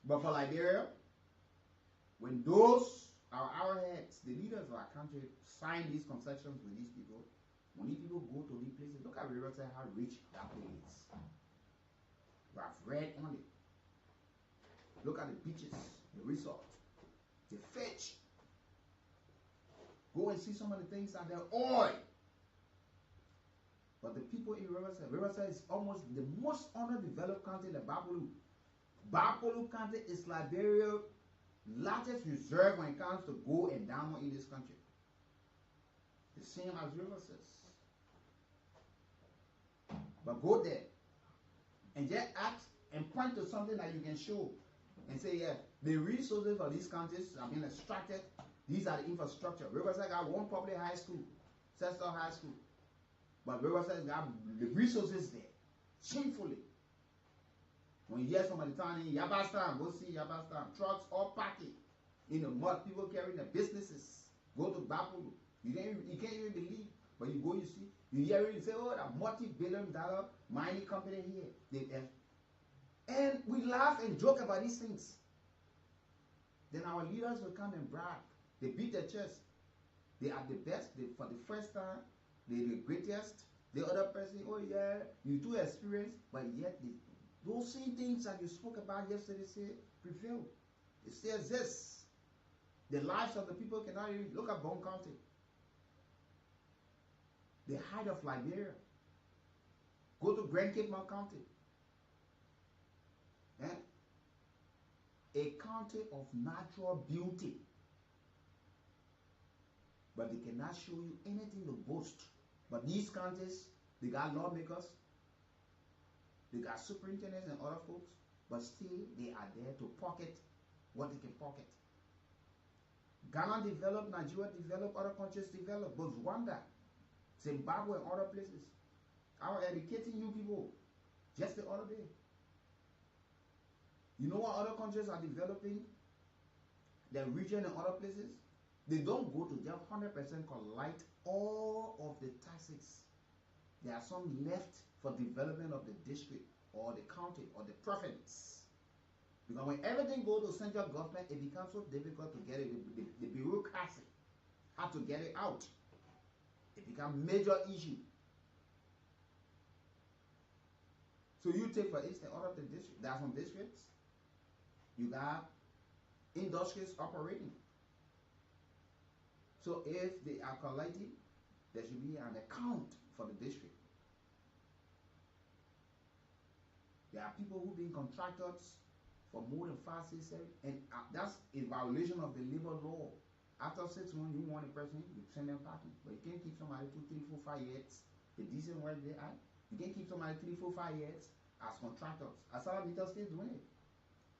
But for Liberia, when those are our heads, the leaders of our country, sign these concessions with these people, when these people go to these places, look at Riverside, how rich that place is. We have read on it. Look at the beaches, the resort, the fish. Go and see some of the things that they're oil. But the people in Riverside is almost the most underdeveloped county in the Bapolu. Bapolu County is Liberia's largest reserve when it comes to gold and diamond in this country. The same as Riverside. But go there and just ask and point to something that you can show and say, yeah, the resources for these counties are being extracted. These are the infrastructure. Riverside got one public high school, Cecil High School. But Riverside got the resources there, shamefully. When you hear somebody telling you, Yabastan, go see Yabastan. Trucks all packing in the mud, people carrying their businesses. Go to Bapolu. You can't even believe. But you go, you see, you hear it, you say, oh, that multi-billion-dollar mining company here. And we laugh and joke about these things. Then our leaders will come and brag. They beat their chest. They are the best. For the first time, they're the greatest. The other person, oh yeah, you too experienced, but yet those same things that you spoke about yesterday say prevail. It still exists. The lives of the people cannot even look at Bone County. The height of Liberia. Go to Grand Cape Mount County. A county of natural beauty. But they cannot show you anything to boast. But these counties, they got lawmakers, they got superintendents and other folks, but still they are there to pocket what they can pocket. Ghana developed, Nigeria developed, other countries developed, but Rwanda, Zimbabwe and other places. I was educating you people just the other day. You know what other countries are developing? Their region and other places? They don't go to just 100% collect all of the taxes. There are some left for development of the district or the county or the province. Because when everything goes to central government, it becomes so difficult to get it. The bureaucracy, how to get it out. It becomes a major issue. So you take, for instance, all of the districts. There are some districts. You got industries operating. So if they are collecting, there should be an account for the district. There are people who being contractors for more than 5, 6, 7, and that's a violation of the labor law. After 6 months, you want a person, you send them packing. But you can't keep somebody 2, 3, 4, 5 years. The decent work they are. You can't keep somebody 3, 4, 5 years as contractors. As Salamita still doing it.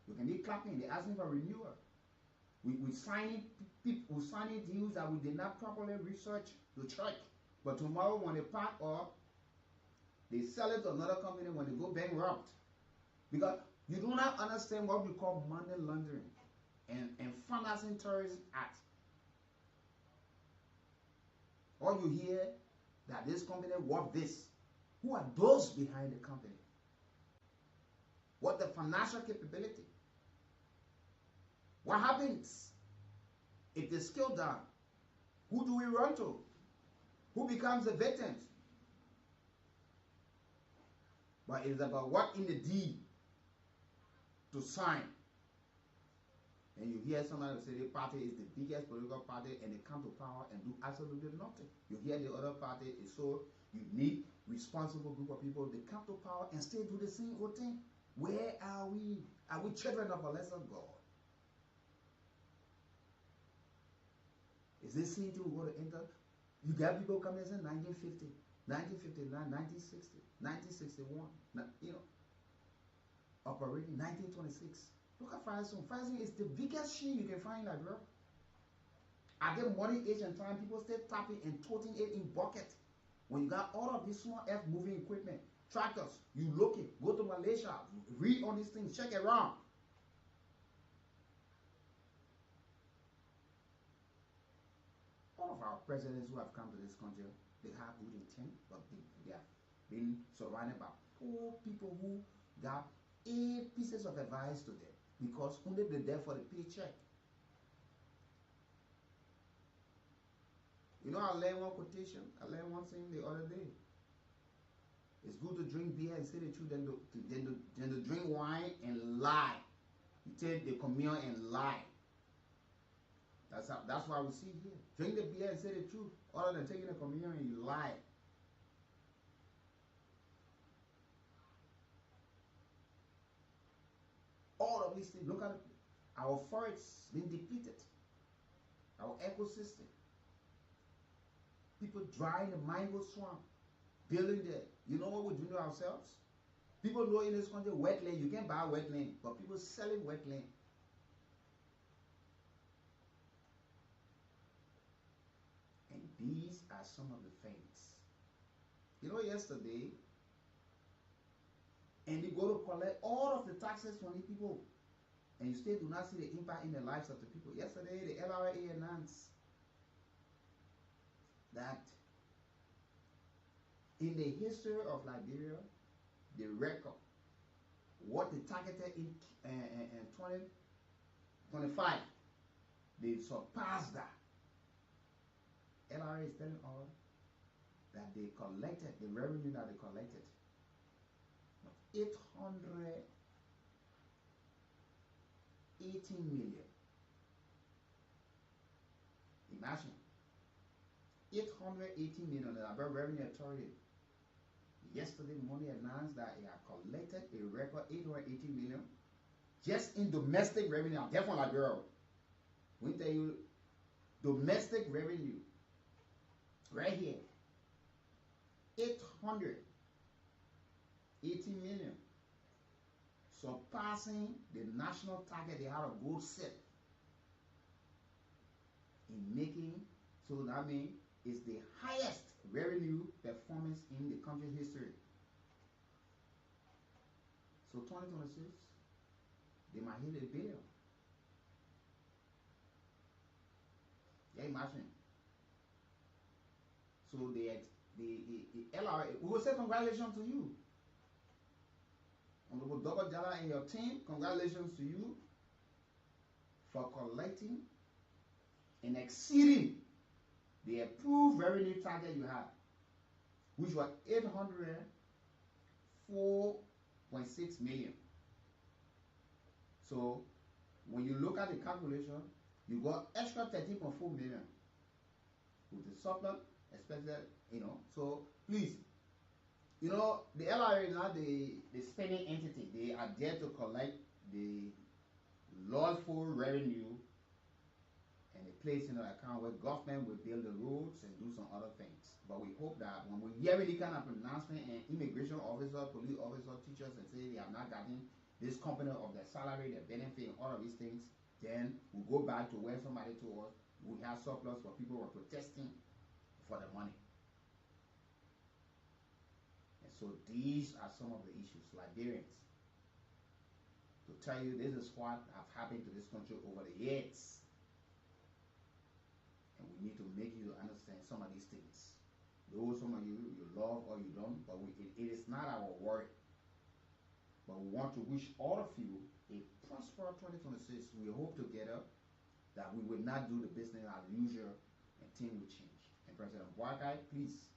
You can be clapping. They're asking for renewal. We signing deals that we did not properly research to check But tomorrow when they pack up, they sell it to another company when they go bankrupt. Because you do not understand what we call money laundering and financing terrorist acts. Or you hear that this company worth this. Who are those behind the company? What the financial capability? What happens if they scale down? Who do we run to? Who becomes the victims? But it's about what in the deed to sign. And you hear somebody say the party is the biggest political party and they come to power and do absolutely nothing. You hear the other party is so unique, responsible group of people. They come to power and still do the same old thing. Where are we? Are we children of a lesser God? Is this same thing we want to enter? You got people coming and say 1950, 1959, 1960, 1961, you know, operating 1926. Look at Fire Zone. Fire Zone is the biggest shit you can find in Liberia. At the modern age and time, people still tapping and toting it in bucket. When you got all of this small F moving equipment, tractors, you look it, go to Malaysia, read on these things, check it around. All of our presidents who have come to this country, they have good intent, but they have been surrounded by poor people who got 8 pieces of advice to them because only they're there for the paycheck. You know, I learned one quotation. I learned one thing the other day. It's good to drink beer and say the truth than to drink wine and lie. You take the communion and lie. That's why we see here. Drink the beer and say the truth, other than taking the communion and you lie. All of these things. Look at it. Our forests being depleted. Our ecosystem. People drying the mango swamp, building the. You know what we're doing to ourselves? People know in this country wetland. You can't buy wetland, but people selling wetland. And these are some of the things. You know, yesterday, and you go to collect all of the taxes from the people, and you still do not see the impact in the lives of the people. Yesterday, the LRA announced that in the history of Liberia, the record, what they targeted in 2025, they surpassed that. LRA is telling all that they collected, the revenue that they collected, 818 million. Imagine. 818 million. The Liberia Revenue Authority yesterday morning announced that it had collected a record 818 million just in domestic revenue. I'm there from Liberia. We tell you domestic revenue right here. 818 million. Surpassing the national target they had a goal set in making, so that means it's the highest revenue performance in the country's history. So 2026, they might hit $1 billion. Yeah, imagine. So the LRA, we will say congratulations to you. Honorable Dr. Jala and your team, congratulations to you for collecting and exceeding the approved revenue target you had, which was 804.6 million. So when you look at the calculation, you got extra 13.4 million with the surplus, especially, you know. So please, you know, the LRA is not the spending entity. They are there to collect the lawful revenue and they place in an account where government will build the roads and do some other things. But we hope that when we hear any kind of announcement and immigration officer, police officer, teachers and say they have not gotten this company of their salary, their benefit, and all of these things, then we go back to where somebody told us we have surplus for people who are protesting for the money. So these are some of the issues. Liberians, to tell you this is what have happened to this country over the years. And we need to make you understand some of these things. Though some of you love or you don't, but it is not our worry. But we want to wish all of you a prosperous 2026. We hope together that we will not do the business as usual and things will change. And President Boakai, please,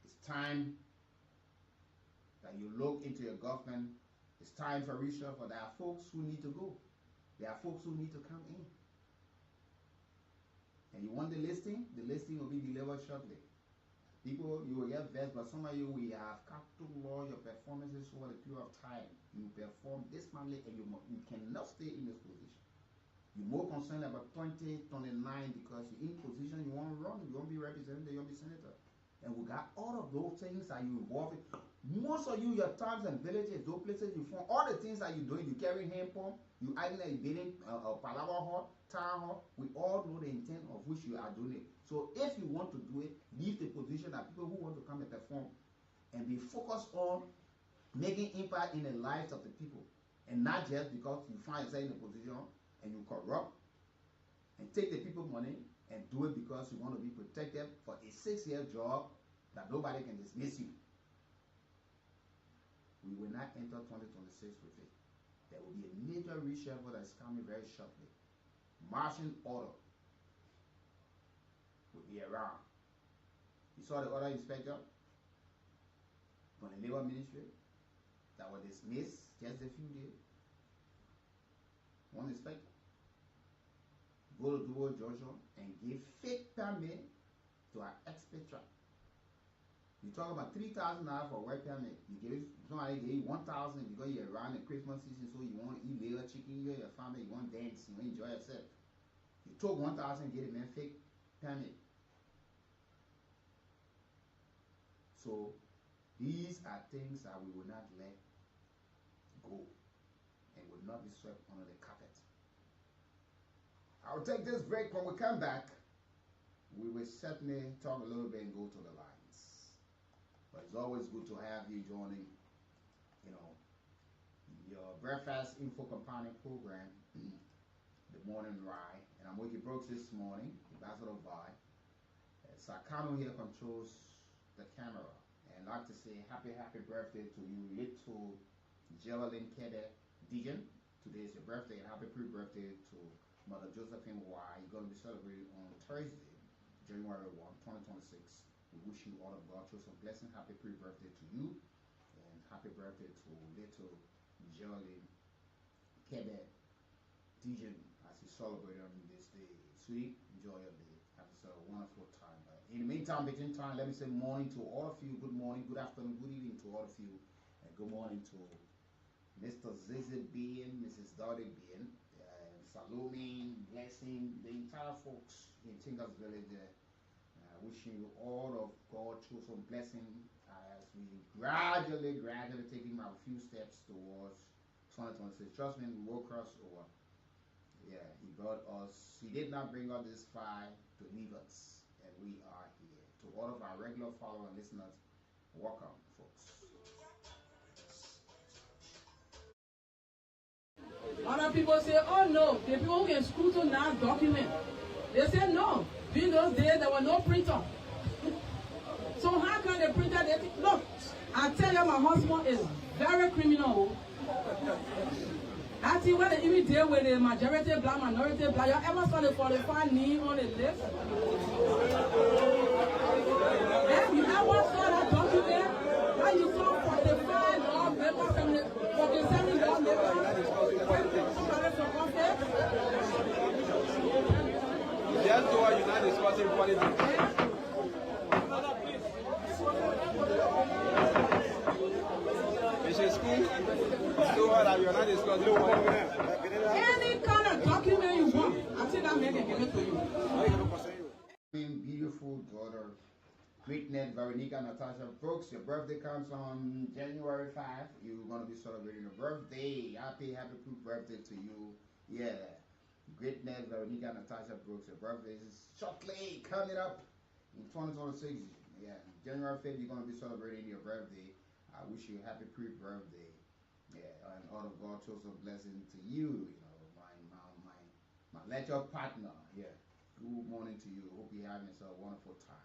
it's time that you look into your government. It's time for reshuffle. There are folks who need to go. There are folks who need to come in. And you want the listing will be delivered shortly. People, you will get vexed, but some of you, we have cataloged your performances over the period of time. You perform this monthly and you cannot stay in this position. You're more concerned about 2029 because you're in position, you want to run, you want to be representative, you want to be senator. And we got all of those things that you involved in. Most of you, your towns and villages, those places you form, all the things that you're doing, you carry hand pump, you either building a Palawa hall, town hall, we all know the intent of which you are doing it. So if you want to do it, leave the position that people who want to come and perform and be focused on making impact in the lives of the people. And not just because you find yourself in a position and you corrupt and take the people's money and do it because you want to be protected for a 6-year job that nobody can dismiss you. We will not enter 2026 with it. There will be a major reshuffle that is coming very shortly. Marching order will be around. You saw the other inspector from the labor ministry that was dismissed just a few days. One inspector go to Dual Junction and give fake permit to an expatriate. You talk about $3,000 for work permit. You give somebody gave you $1,000 because you're around the Christmas season, so you want to eat little chicken, you and your family, you want to dance, you want to enjoy yourself. You took $1,000 and get a man fake permit. So these are things that we will not let go and will not be swept under the carpet. I'll take this break. When we come back, we will certainly talk a little bit and go to the lines. But it's always good to have you joining, your breakfast info compounding program, the morning ride. And I'm Wiki Brooks this morning, Ambassador Vi. Sakano here controls the camera. And I'd like to say happy birthday to you, little Geraldine Kede Dijon. Today is your birthday, and happy pre-birthday to Mother Josephine Y. You're going to be celebrating on Thursday, January 1, 2026. We wish you all of God through some blessing. Happy pre-birthday to you, and happy birthday to little Geraldine Kede Dijon as you celebrate on this day. Sweet, enjoy your day. Have a wonderful time. In the meantime, between time, let me say morning to all of you. Good morning, good afternoon, good evening to all of you, and good morning to Mr. Zizi Bien, Mrs. Dottie Bien, Salome, Blessing, the entire folks in Tinker's Village. Wishing you all of God through some blessing as we gradually taking a few steps towards 2026. Trust me, we will cross over. Yeah, He brought us. He did not bring us this far to leave us, and we are here. To all of our regular followers and listeners, welcome, folks. Other people say, oh no, the people who can scrutinize document. They say no. During those days, there was no printer. So how can the printer, look, I tell you, my husband is very criminal. I think when they even deal with the majority black, minority black, you ever saw the 45 knee on the list? And you ever saw that document? How you saw 45 lawmakers and 47 lawmakers? Somebody from office? Just do what you're not discussing politics. Mrs. Kool, do what you're not discussing politics. Any kind of document you want, I think that man can give it to you. Beautiful daughter, great net Veronica Natasha Brooks. Your birthday comes on January 5. You're going to be celebrating your birthday. Happy birthday to you. Yeah. Great net Veronica Natasha Brooks. Your birthday is shortly coming up in 2026. Yeah, January 5th, you're going to be celebrating your birthday. I wish you a happy pre-birthday. Yeah, and all of God chose a blessing to you. You know, my lecture partner. Yeah, good morning to you. Hope you're having yourself a wonderful time.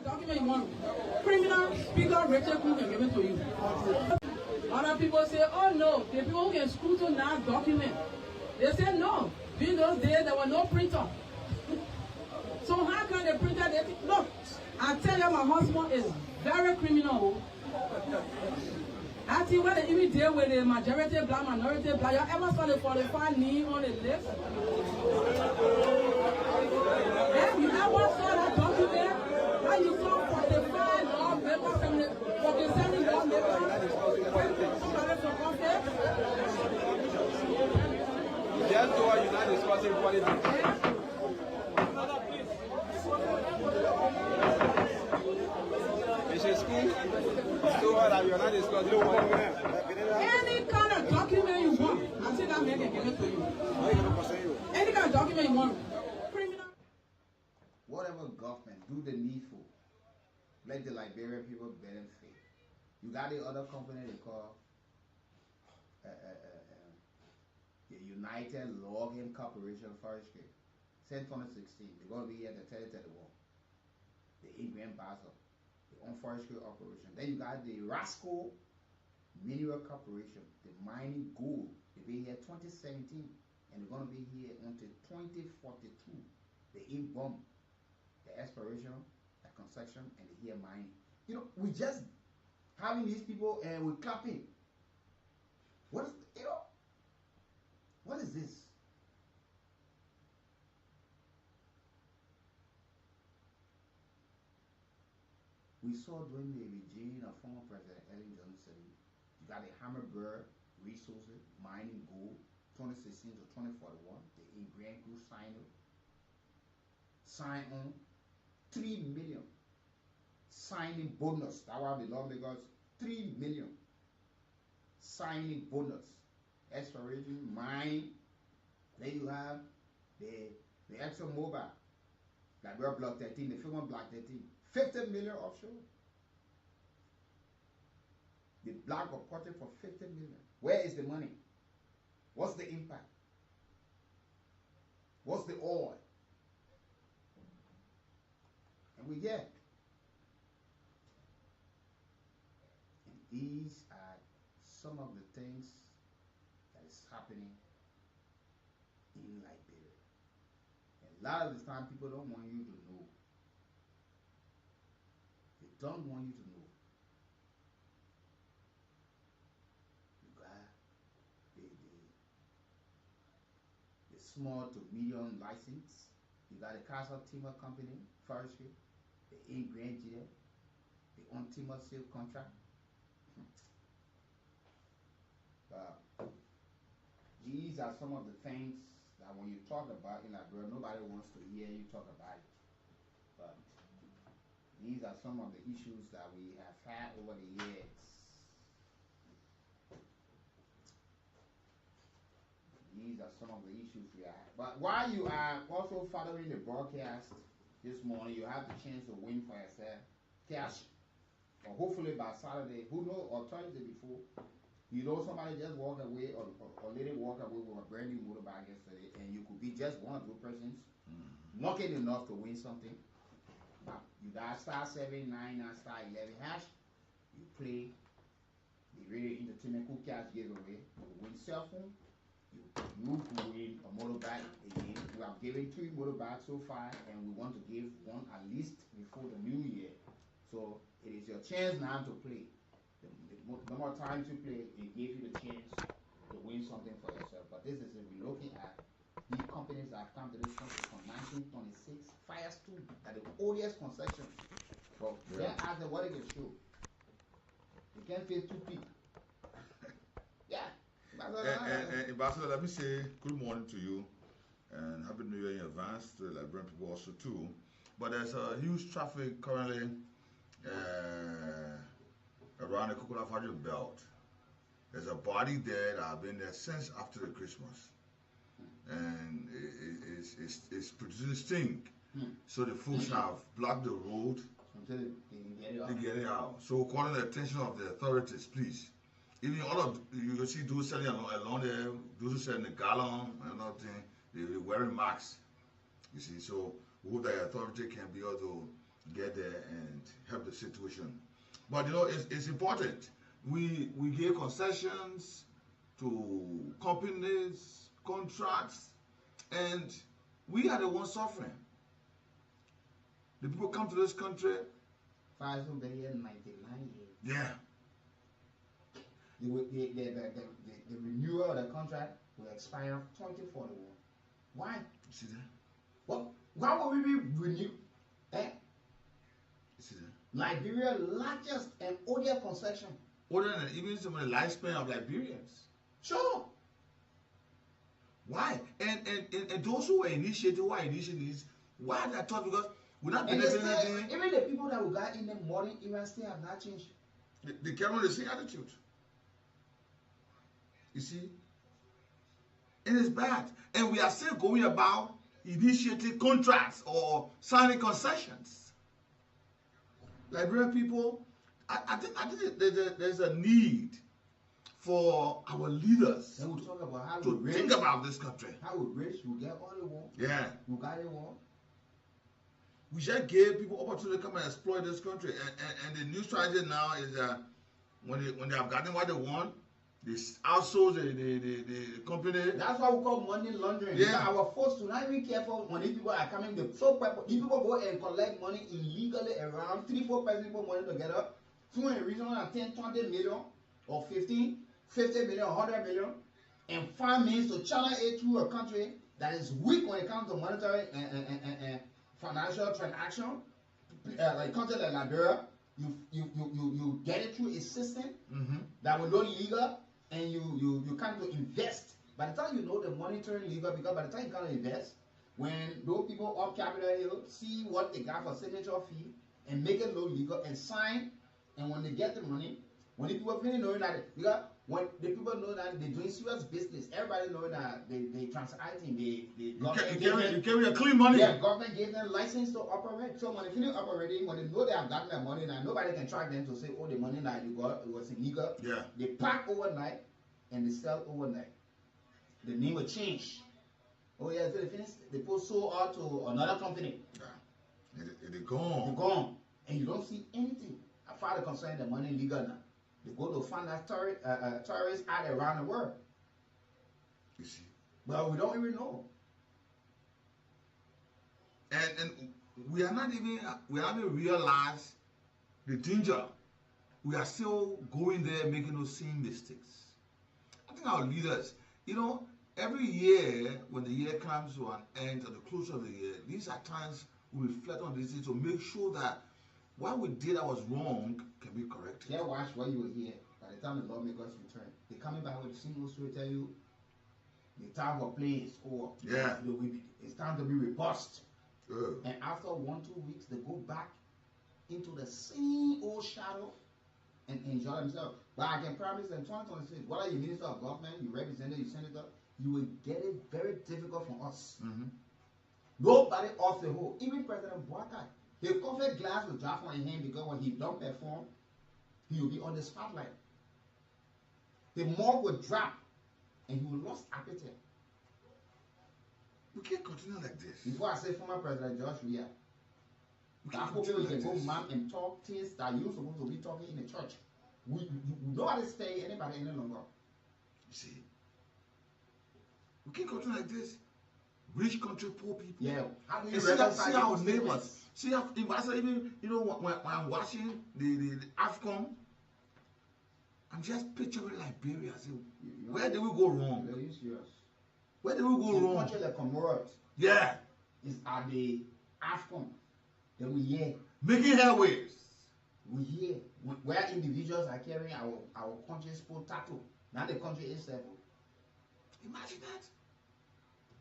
Document you want. Criminal speaker Rachel Kool can give it to you. Other people say, oh no, the people who can scrutinize document. They say no. In those days there was no printer. So how can the printer look? I tell you, my husband is very criminal. I think when they even deal with the majority black, minority black, you ever saw the 45 knee on the list? Have you ever saw that document? How you saw 45 lawmakers from the 47 lawmakers? Somebody from office? Just do what you're not discussing politics. Mrs. Kool, do what you're not discussing politics. Any kind of document you want, I see that man can give it to you. Any kind of document you want. Criminal. Whatever government, do the needful. Let the Liberian people benefit. You got the other company they call the United Logging Corporation Forestry. Since 2016, they're going to be here to tell it to the world. The Indian Basel, the own forestry operation. Then you got the Rascal Mineral Corporation, the mining gold. They've been here 2017, and they're going to be here until 2042. The in-bomb, the exploration, the construction, and the here mining. You know, we just having these people and we're clapping. What is, you know, what is this? We saw during the regime of former President Ellen Johnson, you got the Hammerberg Resources, mining gold, 2016 to 2041, the Ingrain Group sign on 3 million. Signing bonus. That's why the lawmakers 3 million. Signing bonus. Exploration, mining. Then you have the Exxon Mobil, Liberia Block 13, the Fremont Block 13, 50 million offshore. The black reported for 50 million. Where is the money? What's the impact? What's the oil? And we get. And these are some of the things that is happening in Liberia. And a lot of the time people don't want you to know. They don't want you to know. You got the small to medium license. You got the Castle Timber Company, Forestry, the Ingredient, the on timber sale contract. These are some of the things that when you talk about in Liberia, nobody wants to hear you talk about it. But these are some of the issues that we have had over the years. These are some of the issues we have. But while you are also following the broadcast this morning, you have the chance to win for yourself cash. Or hopefully by Saturday, who knows, or Thursday before. You know, somebody just walked away, or lady walked away with a brand new motorbike yesterday, and you could be just one of those persons lucky enough to win something. You got star 799 star 11 hash. You play the radio entertainment cool cash giveaway. You win cell phone. You could win a motorbike again. We have given 3 motorbikes so far, and we want to give one at least before the new year. So it is your chance now to play. The more times you play, it gives you the chance to win something for yourself. But this is if we're looking at these companies that have come to this country from 1926, Firestone, that the oldest concession But Yeah. can't ask them what they can show. They can't face 2 people. Yeah. And Ambassador, let me say good morning to you and Happy New Year in advance to the Liberian people also too. But there's a huge traffic currently around the Kool belt. There's a body there that have been there since after the Christmas, and it's producing stink. So the folks have blocked the road. Until They get it out. So calling the attention of the authorities, please. Even all of you see those selling along there, those who selling the gallon and other thing, they're wearing masks. You see, so we hope that the authority can be able to get there and help the situation. But you know, it's important. We gave concessions to companies, contracts, and we are the ones suffering. The people come to this country. 599 years. Yeah. The renewal of the contract will expire 2041. Why? You see that? What? Why would we be renewed? Eh? You see that? Liberia's largest and oldest concession. Older than even some of the lifespan of Liberians. Sure. Why? And those who were initiated, this, why are they taught? Because we're not benefiting anything. Even the people that we got in the modern era still have not changed. They carry on the same attitude. You see? And it's bad. And we are still going about initiating contracts or signing concessions. Liberian people, I think there's a need for our leaders Then we'll talk about how to think about this country. How we rich, we get all they want. Yeah. We got it want. We just gave people opportunity to come and exploit this country. And the new strategy now is that when they have gotten what they want, they outsource the company. That's why we call money laundering. Yeah. Because our folks do not even care for when these people are coming. These people go and collect money illegally around 3-4 people money together. For a reason of 10, 20 million or 15, 50 million, 100 million, and find means to channel it through a country that is weak when it comes to monetary and financial transaction. Like country like Liberia, you get it through a system that will not legal, and you come to invest. By the time you know the monitoring legal, because by the time you come to invest, when those people up Capitol Hill see what they got for signature fee and make it low legal and sign, and when they get the money, when the people really know that, because when the people know that they're doing serious business, everybody know that they transacting, You carry a clean money. yeah, government gave them license to operate. So when they finish operating, when they know they have gotten their money now, nobody can track them to say, oh, the money that you got, it was illegal. Yeah. They pack overnight and they sell overnight. The name will change. Oh yeah, so they finish, they put sold out to another company. Yeah. They're gone. They're gone. And you don't see anything. As far as concerned, the money legal now. They go to find that tourists out around the world. You see. But we don't even know. And we haven't even realized the danger. We are still going there making those same mistakes. I think our leaders, you know, every year when the year comes to an end or the close of the year, these are times we reflect on these things to make sure that what we did that was wrong can be corrected. Yeah, watch what you will hear by the time the lawmakers return. They're coming back with a single story, tell you the time for playing is over. Yeah. It's time to be robust. Good. And after 1-2 weeks, they go back into the same old shadow and enjoy themselves. But I can promise in 2026, whether you're minister of government, you representative, you senator, you will get it very difficult for us. Nobody off the hook. Even President Boakai, the coffee glass will drop on his hand because when he don't perform, he will be on the spotlight. The mug will drop and he will lose appetite. We can't continue like this. Before I say former President George Weah, We I can't hope continue you can like go this. mad and talk things that you're supposed to be talking in the church. Nobody stay anybody any longer. You see, we can't continue like this. Rich country, poor people. Yeah. How do you And see reconcile our these neighbors. statements? See how, if I say even, you know, when I'm watching the AFCON, I'm just picturing Liberia. I say, where did we go wrong? Are you serious? Where did we go The wrong? country like Comoros Yeah. is at the AFCON. Then we hear making headways. We hear where individuals are carrying our country's potato. Now the country is settled. Imagine that.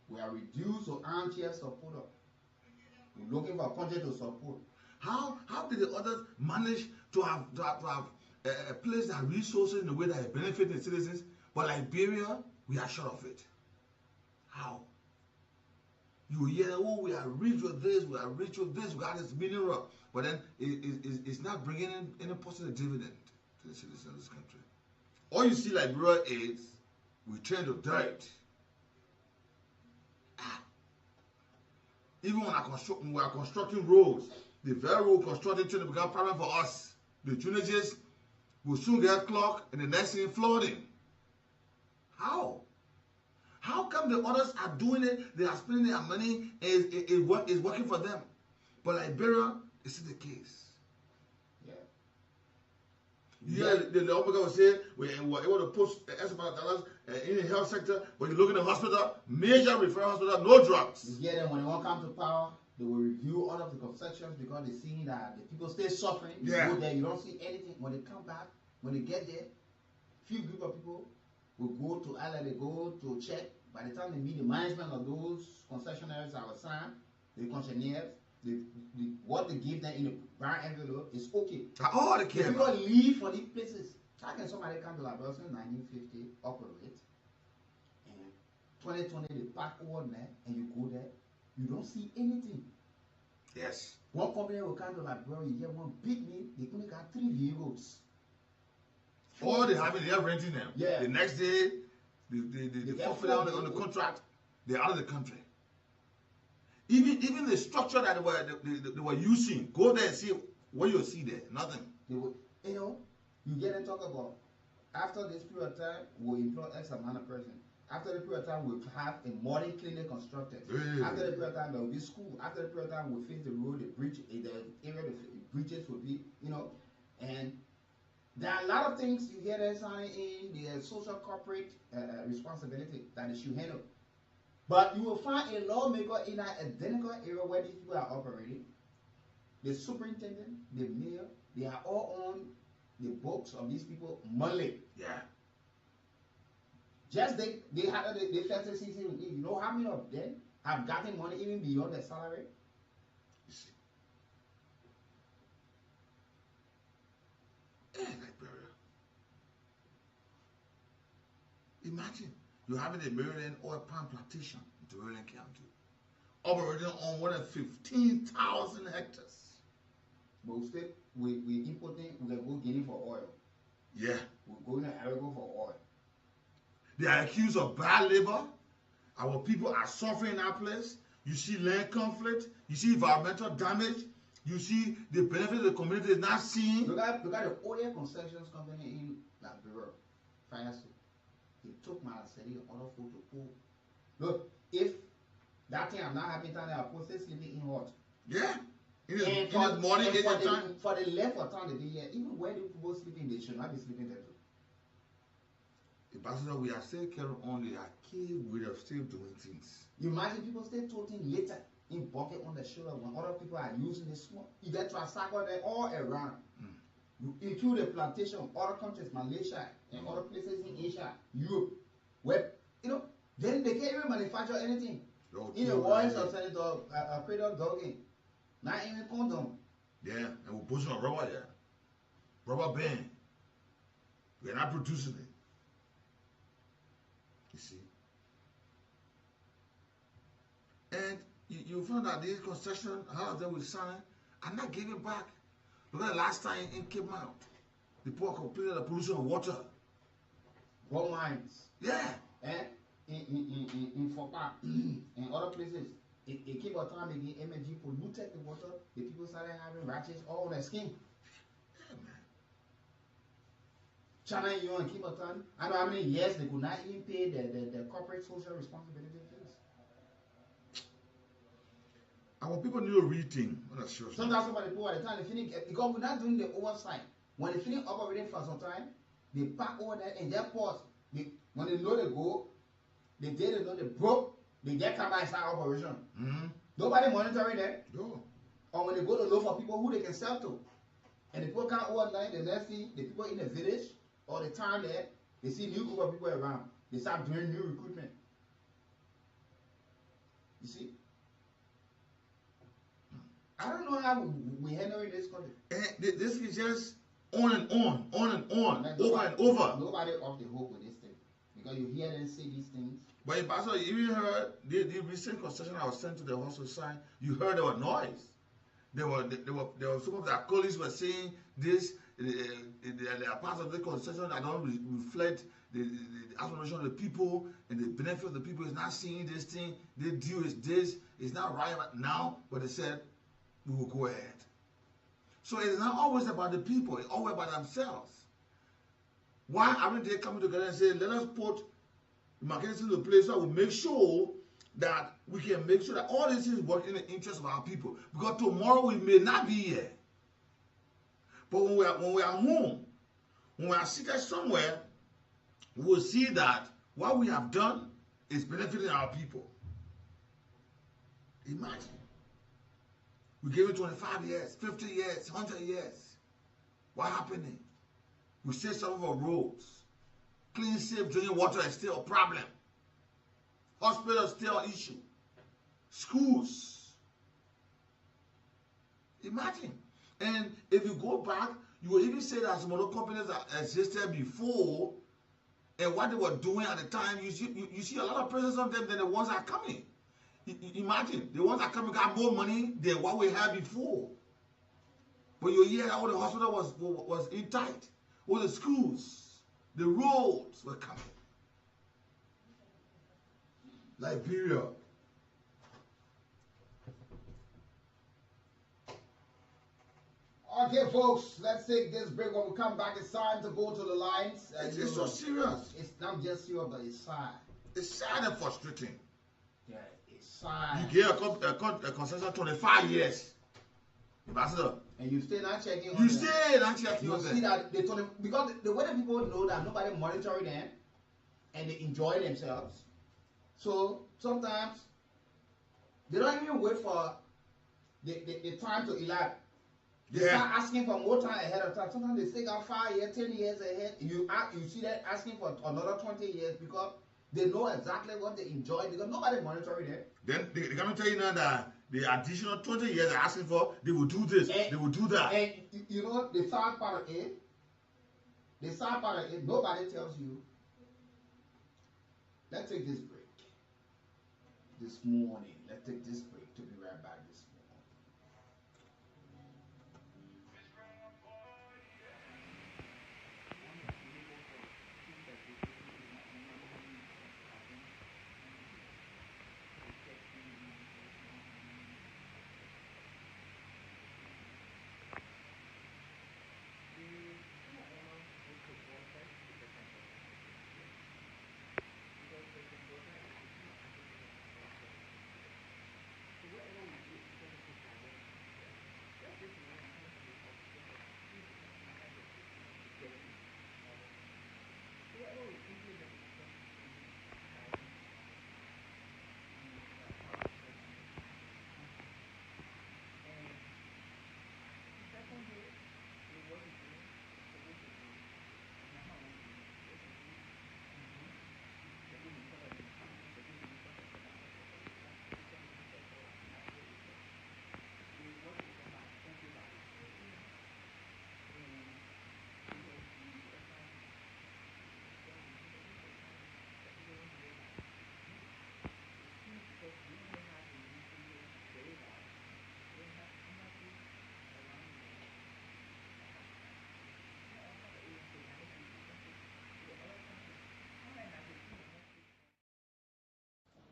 We are reduced to armchair supporter. We're looking for a country to support. How did the others manage to have placed their resources in a way that it benefits the citizens? But Liberia, we are short of it. How? You hear, oh, we are rich with this, we are rich with this, we got this mineral. But then it's not bringing in any positive dividend to the citizens of this country. All you see Liberia is, we turn to dirt. Even when we are constructing roads, the very road constructed to become a problem for us. The drainages will soon get clogged and the next thing flooding. How? How come the others are doing it, they are spending their money, and it's working for them? But Liberia, is it the case? Yeah, the Omega was saying we were able to push X amount of dollars in the health sector, but you look in the hospital, major referral hospital, no drugs. You get them when they won't come to power, they will review all of the concessions because they see that the people stay suffering. You go there, you don't see anything. When they come back, when they get there, few group of people will go to Ireland, they go to check. By the time they meet the management of those concessionaires that were signed, the concessionaires, what they give them in the brown envelope is okay. All the care. People leave for these places. How can somebody come to Liberia in 1950, operate, and 2020 they pack over there, and you go there, you don't see anything. Yes. One company will come to Liberia, you get one big meal, they only got 3 vehicles. All they have is they're renting them. Yeah. The next day, they forfeit on the contract, they're out of the country. Even the structure that they were using, go there and see what you'll see there. Nothing. They will, you get and talk about after this period of time, we'll employ X amount of person. After the period of time, we'll have a modern clinic constructed. After the period of time, there will be school. After the period of time, we'll fix the road, the bridge, the area the bridges will be, and there are a lot of things you hear them signing in the social corporate responsibility that they should handle. But you will find a lawmaker in an identical area where these people are operating. The superintendent, the mayor, they are all on the books of these people monthly. Yeah. Just they had the festive season. You know how many of them have gotten money even beyond their salary? You see. Liberia. Imagine you're having a Maryland oil palm plantation in Maryland County, operating on more than 15,000 hectares. But we importing, we go Guinea for oil. Yeah. We're going to Arago for oil. They are accused of bad labor. Our people are suffering in that place. You see land conflict. You see environmental damage. You see the benefit of the community is not seen. Look at the oil concessions company in Liberia, Firesu. They took my city in order for to pull. Look, if that thing I'm not having time, I put sleeping in hot. Yeah. In the For the left of town, they be here. Even where the people sleeping, they should not be sleeping there too. Ambassador, we are still carrying on. They are key. We are still doing things. You imagine people still toting later in bucket on the shoulder when other people are using the small. You get transaction there all around. You include the plantation of other countries, Malaysia and other places in Asia, Europe, where then they can't even manufacture anything. In the voice of Senator Cradle Dogging, not even condom. Yeah, and we're pushing on rubber there. Rubber band. We're not producing it. You see? And you find out these concession houses we sign are not giving back. Look at the last time in Cape Mount, the poor completed the pollution of water. Gold mines. Yeah. And in Fopa and other places, it came a time again, MNG polluted the water, the people started having rashes all on their skin. Yeah, man. China, and keep a time. I know how many years they could not even pay the corporate social responsibility fees. Our people need to read things. Sometimes somebody put at the time they finish because we're not doing the oversight. When they finish operating for some time, they pack over there and just pause. When they know they go, the day they know they broke, they just come back and start operation. Nobody monitoring that. No. Or when they go to look for people who they can sell to. And the people come overnight, they next see the people in the village or the town there, they see new group of people around. They start doing new recruitment. You see? I don't know how we handle in this country. This is just on and on, over and over. Nobody off the hook with this thing. Because you hear them say these things. But Pastor, you even heard the recent concession I was sent to the hospital sign, you heard there was noise. There were some of their colleagues were saying this, they are part of the concession that don't reflect the aspiration of the people and the benefit of the people is not seeing this thing. They deal with this, it's not right now, but they said, we will go ahead. So it is not always about the people, it's always about themselves. Why aren't they coming together and say, let us put the mechanism in place so we make sure that we can make sure that all these things work in the interest of our people. Because tomorrow we may not be here. But when we are home, when we are seated somewhere, we will see that what we have done is benefiting our people. Imagine. We gave it 25 years, 50 years, 100 years. What happening? We still some of our roads. Clean, safe drinking water is still a problem. Hospitals still an issue. Schools. Imagine. And if you go back, you will even say that some other companies that existed before and what they were doing at the time, you see a lot of presence of them than the ones that are coming. Imagine, the ones that come got more money than what we had before. But you hear how the hospital was in tight. All the schools, the roads were coming. Liberia. Okay, folks, let's take this break. When we come back, it's time to go to the lines. It's so serious. It's not just serious, but it's sad. It's sad and frustrating. Yeah, it's sad. You gave a concession 25 years. Ambassador. And you still not checking on You them. still not checking on You them. see that they told them, because the way the people know that nobody monitoring them and they enjoy themselves. So sometimes they don't even wait for the time to elapse. They start asking for more time ahead of time. Sometimes they stick out 5 years, 10 years ahead. You see that asking for another 20 years because they know exactly what they enjoy because nobody monitoring them. Then they come to tell you now that the additional 20 years they're asking for, they will do this, they will do that. And you know the sad part of it, nobody tells you. Let's take this break. This morning, let's take this break to be right back this morning.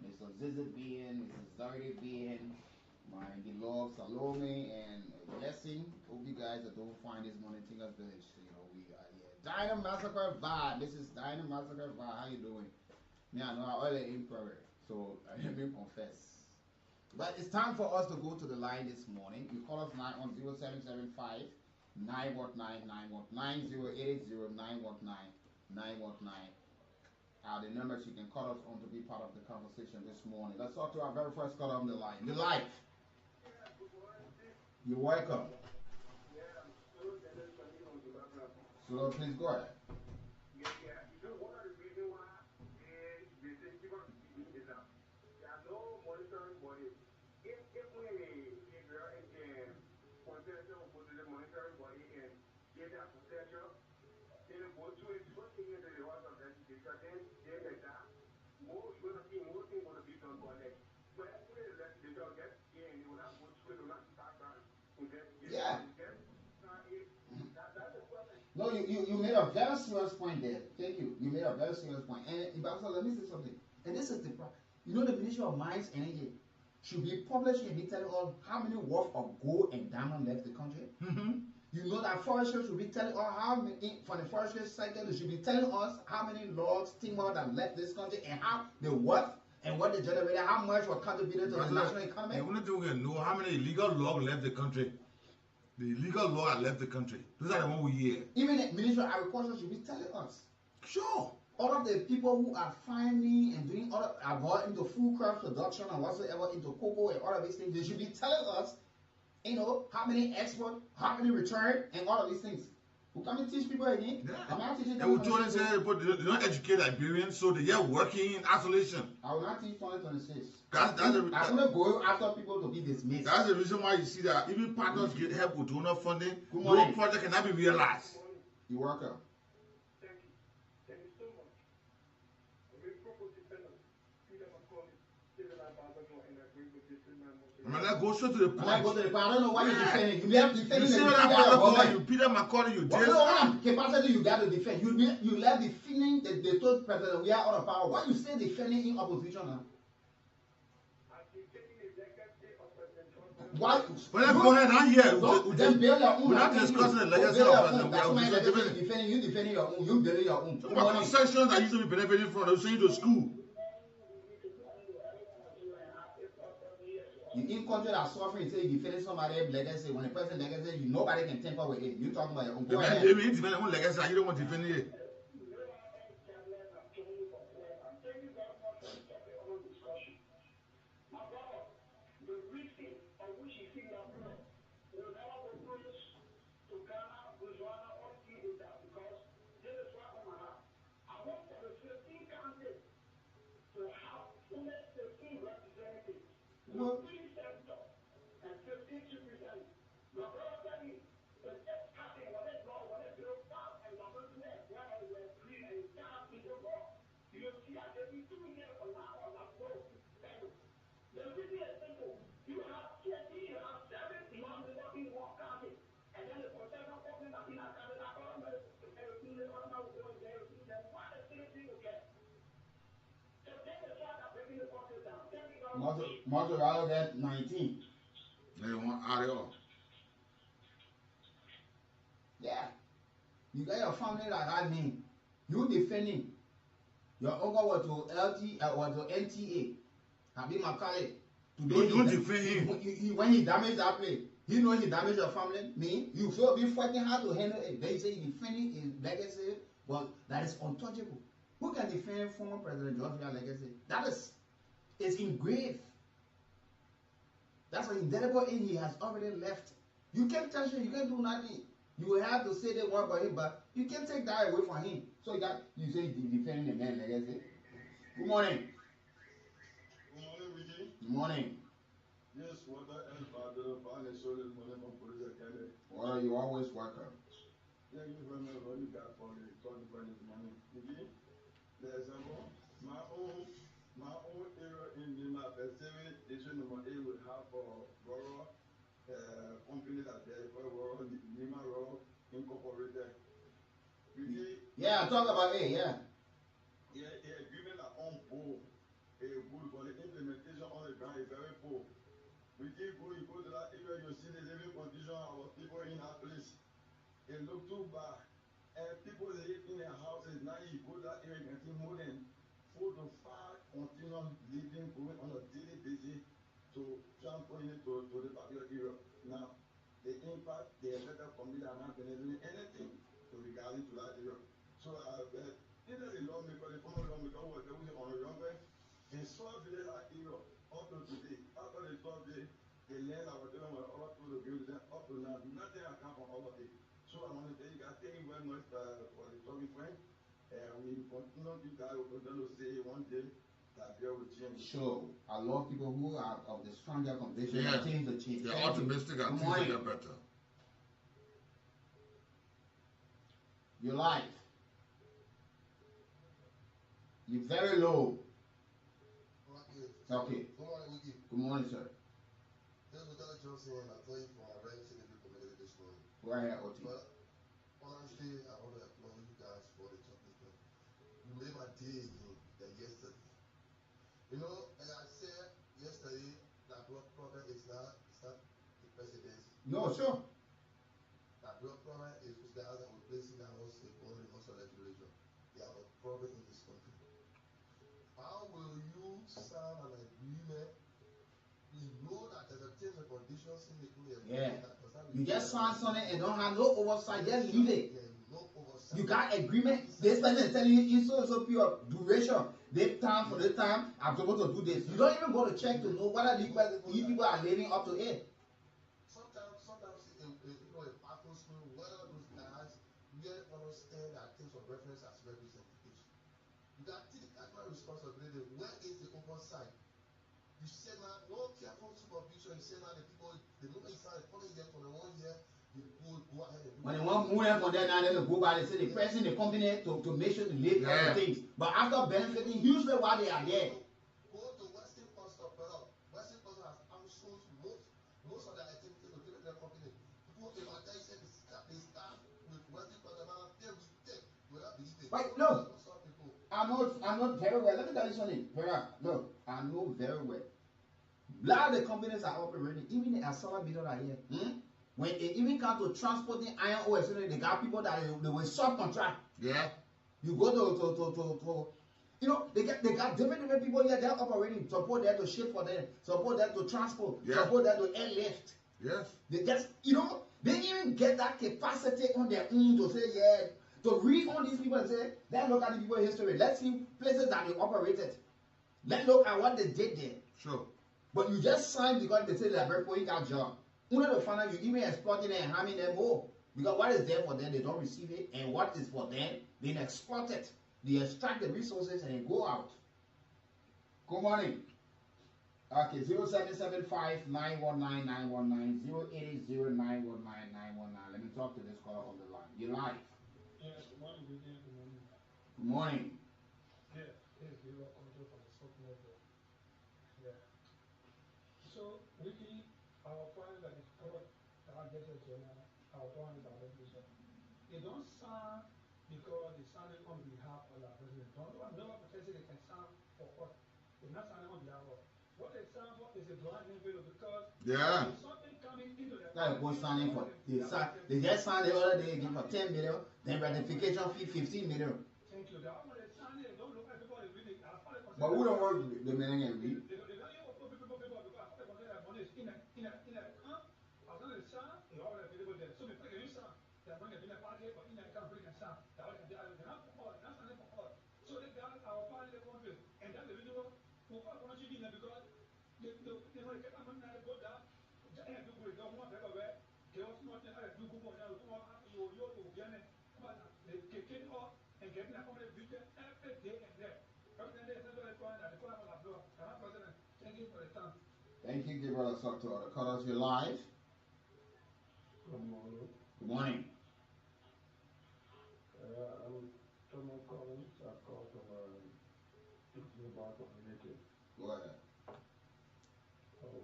Mr. Zizit being, Mrs. Zardy being, my beloved Salome and Blessing. Hope you guys are doing fine this morning. Think us village. You know, we are here. Dinah Massacre Vibe. This is Dinah Massacre Vibe. How you doing? Me, I know I already in prayer. So let me confess. But it's time for us to go to the line this morning. You call us 910-775 919 919 0880 919 919. The numbers you can call us on to be part of the conversation this morning. Let's talk to our very first caller on the line. The light. You're welcome. So please go ahead. Yeah. No, you made a very serious point there. Thank you. You made a very serious point. And but let me say something. And this is the problem. You know the Ministry of Mines and Energy should be publishing and be telling all how many worth of gold and diamond left the country. You know that forestry should be telling us how many for the forestry sector. They should be telling us how many logs, timber that left this country and how the worth and what they generated, how much was contributed to the national economy. And we don't know how many illegal logs left the country. The illegal law left the country. Those are the one we hear. Even the Ministry of Agriculture should be telling us. Sure. All of the people who are farming and doing other are going into food crop production and whatsoever into cocoa and all of these things, they should be telling us, you know, how many export, how many return, and all of these things. We come and teach people again. Yeah. I'm not teaching and we told them say they don't educate Liberians, so they are working in isolation. I will not teach 2026. I'm gonna go after people to be dismissed. That's the reason why you see that even partners get help with donor funding. Good No morning. project cannot be realized. You're welcome. I'm gonna go straight to the point. I go to the point. I don't know why you're defending. You left defending. You see the what I'm defender of calling government. you? Peter McCauley, you What did. kind of capacity you got to defend? You left defending the third president. We are out of power. Why you still defending in opposition now? Why? Well, go ahead. I'm here. Then build your own. We're not discussing the legacy of President. That's why We are you're defending. You defending your own. You building your own. What about concessions that used to be benefiting from? They were sending you to school. You in country that suffering, say you defending somebody legacy. When the president legacy, nobody can tamper with it. You talking about your own. The man they may defend their own legacy, and you don't want to defend it. Mozzarella get 19. They want out of all. Yeah. You got your family like that name. You defending. Your uncle was to was to NTA. Habi Makale. Today don't defend him. When he damaged that place, he know he damaged your family. Me, you feel be fighting hard to handle it. They say he defending his legacy, but that is untouchable. Who can defend former President George's legacy? That is engraved. That's an indelible ink he has already left. You can't touch him, you can't do nothing. You will have to say they want for him, but you can't take that away from him. So you say you defending the man legacy. Good morning. Good morning, Ricky. Good morning. Yes, what the hell about the finance showed money from police academy? Well, you always welcome. Thank you very much for you got for the talking finance money. Ricky, there's a my own area in the map. Issue number 8 will have for rural company that there for rural Lima Rural Incorporated. Ricky, Yeah, talk about it, yeah. Yeah, agreement are on board. Good, but the implementation on the ground is very poor. We keep going, you go to that area, you see the living condition of our people in that place. It look too bad. And people live in their houses. Now you go to that area, you can see more than 4 to 5 continuous living going on a daily basis to transport it to the particular area. Now, the impact, the better community are not doing anything regarding to that area. So, either the lawmaker, the former lawmaker, was there on a younger, in 12 days that area, up to today, after the 12 days, the land that was given was all to the building, you guys will continue to say one day that there will change. Sure. I love people who are of the stronger conviction Yeah. and change the change. They're optimistic and things will get better. Your life. You're very low. Okay. Good morning, sir. This is Dr. Johnson, and I tell you from my right city community this morning. Go ahead, OT. But honestly, I want to applaud you guys for the topic. You made my day again than yesterday. You know, as I said yesterday, that blood problem is not the presidency. No, sure. That blood problem is the guys that were placing that was a body also legislation. They have a problem in this country. How will you sign an agreement? You know that there's a terms and conditions in the Yeah. You just sign something and don't have no oversight, just leave it. Yeah, no oversight. You got agreement. This person is telling you in so pure duration. This time for this time, I'm supposed to do this. You don't even go to check to know whether these people are living up to it. Sometimes it baffles me whether those guys really understand that terms of reference as representation. You got to take that responsibility. Where is the oversight? You said now, no careful supervision. You said now the people, the moment you start 20 years, 21 years, you go ahead and do When they want to move them from there now, then they go by, they say the person, the company to make sure they live all the things. But after benefiting, usually while they are there. Go to Western Constable. Western Constable has outsourced most of their activities to different company. People advertise and they start with Western Constable. They take without believing. But look, I know very well. Let me tell you something. Look, I know very well. A lot of the companies are operating, even the Asala Middle are here. When it even comes to transporting iron ore, they got people that they will subcontract. Yeah. You go to you know, they got different people here. They're operating. Support them to ship for them. Support them to transport. Yeah. Support them to airlift. Yes. They just, you know, they even get that capacity on their own to say, yeah, to read on these people and say, let's look at the people's history. Let's see places that they operated. Let's look at what they did there. Sure. But you just sign because they say they're very poor, you got job. Only to find out you even exploiting them and harming them more. Because what is there for them, they don't receive it. And what is for them, they exploit it. They extract the resources and go out. Good morning. Okay, 0775 919 919 080 919 919. Let me talk to this caller on the line. You're live. Yes, good morning, good morning. Good morning. Yeah, yes, we will control for the supplement there. Yeah. So, wiki, our point that is called our data journal, our point about revolution. They don't sound because they sounded on behalf of our president. No one pretends they can sound for us. They're not sounding on behalf of. What they sound for is a blind envelope because Yeah. there's something coming into the That's what signing for. They just signed the other day again for 10 million, then ratification fee 15 million. Thank you. That one they signed it, don't look at everybody reading. But who don't work the million and read? They don't even put people because I thought that money is in a account. I was going to sign, they all available there. So we put a new sign. They're going to be in a pocket, but in a account, we can sign. They're not for all, they're not signing for all. So they got our party, they want to, and that's the reason why we want to be there because they want to get our money now, they go down. And people don't want everywhere. They also want to do good for them. They kick it off and get that money every day and there. Thank you for the time. Thank you, give brother Soctor. The callers, you're live. Good morning. Good morning. I'm Thomas Collins. I call from about community. Go ahead.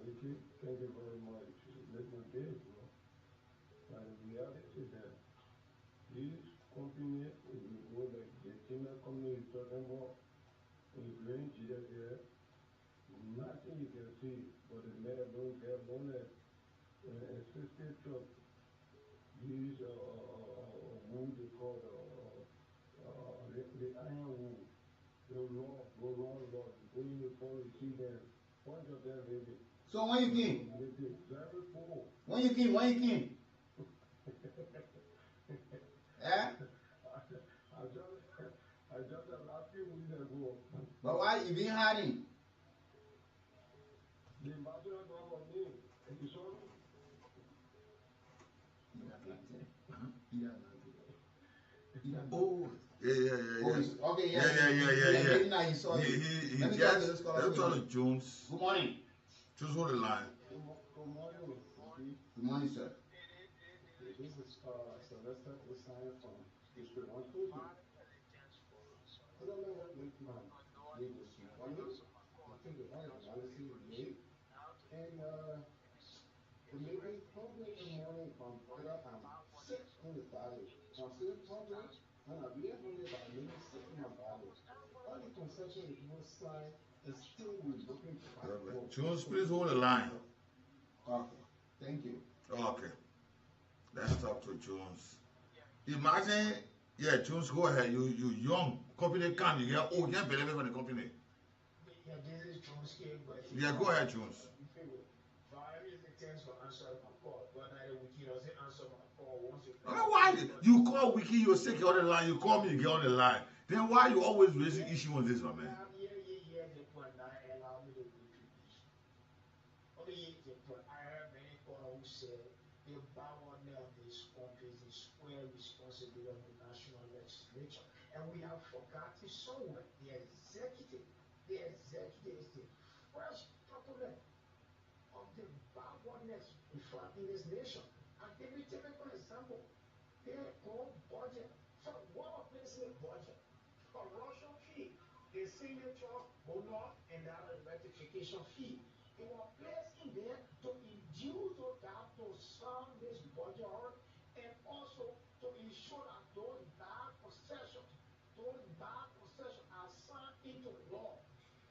Wiki, thank you very much. You made my day, bro. And the reality that this company, if you go like the China company is talking about, is going to get there, nothing you can see, but the mayor don't get one assisted truck. These wood they call the iron wood. Go long, go in the phone, you see them, bunch of them maybe. So when you came? Very poor. When you came? Yeah? I just last few weeks ago. But why you been hiding? The ambassador not for me. You saw me? Oh, Okay, Yeah. He saw you. He Let me just, talk to this scholar. let's talk to Jones. Good morning. Jones, hold the line. Good morning. Good morning, sir. This is Sylvester Osai from District 120. I don't know what make my name this morning. I think the right analysis is made. And the main problem in the morning that I'm sick in the body. I'm still problem and I'm really hungry but I'm really sick in my body. All the concession is no sign and still we're looking for Jones, please hold the line. Okay. Thank you. Okay. Let's talk to Jones. Imagine, yeah, Jones, go ahead. You young. Company can you hear? Oh, you can't believe it for the company. Yeah, this is Jones here. Yeah, go ahead, Jones. Thanks for answering my call. But I Wiki doesn't answer my call once you Why you call Wiki, you're sick on the line, you call me, you get on the line. Then why you always raising issue on this one, man? Yeah, the point I allow me to go to this. Okay, the point I have many people who say the power of this country is square responsibility of the national legislature. And we have forgotten somewhere the executive is the first document of the backwardness in this nation. And let me take an example. They call budget. So what a place in budget? A Russian fee, the signature honor and that rectification fee. It was placed in there to induce that to serve this budget and also to ensure that those bad possessions are signed into law.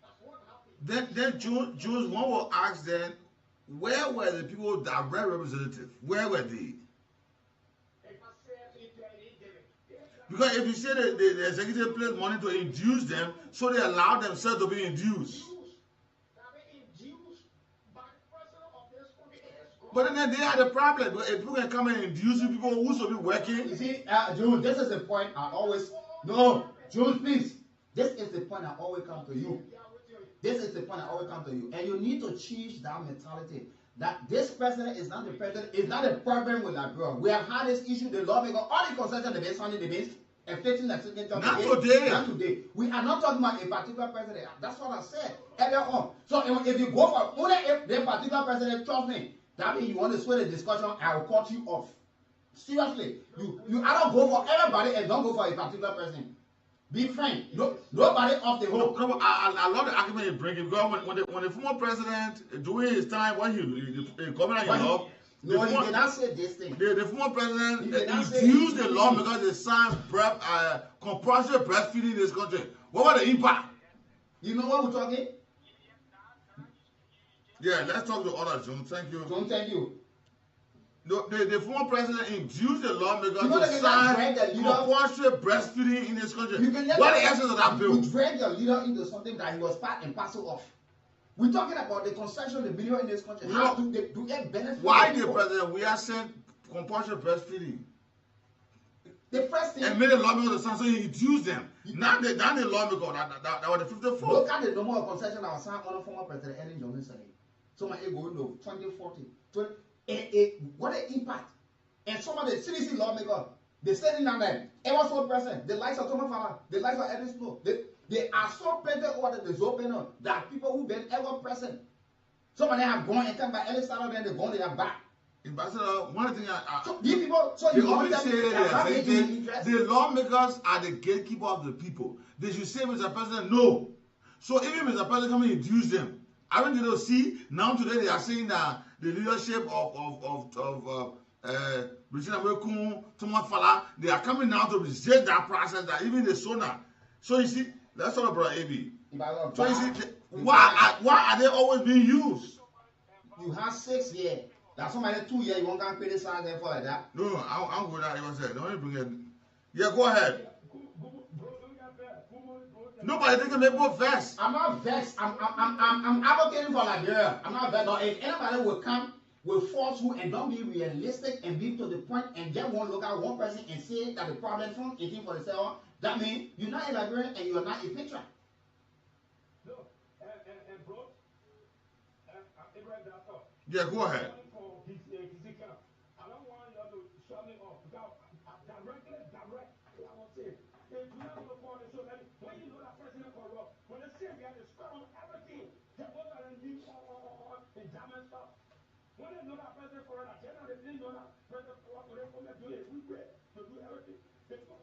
That's what happened. Then Jones, one will ask then, where were the people that were representative? Where were they? Because if you say that the executive placed money to induce them, so they allow themselves to be induced. But then they had a problem. If people can come and induce people who should be working. You see, Jones, this is the point I always. No, Jones, please. This is the point I always come to you. This is the point I always come to you. And you need to change that mentality. That this president is not the president, it's not a problem with Liberia. We have had this issue, the lawmaker, all the concessions the base, funding the base, and fitting the signature. Not today. Not today. We are not talking about a particular president. That's what I said earlier on. So if you go for only if the particular president, trust me, that means you want to sway the discussion, I will cut you off. Seriously. You either go for everybody and don't go for a particular president. Be frank. Nobody off the hook. No, I love the argument you bring because when the former president during his time when the governor you love. No, he did not say this thing. The former president used the law because they signed compulsory breastfeeding in this country. What was the impact? You know what we're talking? Yeah, let's talk to others, John. Thank you. John, thank you. The former president induced the law because they signed compulsory breastfeeding in this country. What the essence of that bill? You drag your leader into something that he was part and parcel of. We're talking about the concession, the billion in this country. How do they benefit? Why the president? We are saying compulsory breastfeeding. The first thing. And made a lawmaker to sign, so he induced them. Now the lawmaker that was the 54th. Look at the number of concessions that was signed under former president Ellen Johnson. So my ego window 2040. What an impact. And some of the CDC lawmakers, they standing down there. Ever so present. The likes of Thomas Fala, the likes of Edwin Snow. They are so present over the open that people who been ever present. Some of them have gone and come by early start then they gone, they are back. Ambassador, one thing so these people, so you want them the lawmakers are the gatekeeper of the people. They should say, Mr. President, no. So even Mr. President come and induce them. I mean, they don't see now today they are saying that the leadership of Regina Wekun, Thomas Fala, they are coming now to reject that process that even the SONA. So you see, let's talk about AB. So you see, why are they always being used? You have 6 years. That's somebody 2 years. You won't come criticize them for like that. No, I'm going to say. Don't bring it. Yeah, go ahead. Nobody thinking they both vexed. I'm not vexed. I'm advocating for Liberia. I'm not vexed. No, if anybody will come with falsehood and don't be realistic and be to the point and just one look at one person and say that the problem from 1847, that means you're not a Liberian and you're not a patriot. No, and bro, yeah, go ahead. I don't want you to shut me off because I'm direct. I want to say, if you swear on everything. They both are in German stuff. When they know that president foreigner, generally they didn't know that president foreigner come and do it. We pray to do everything.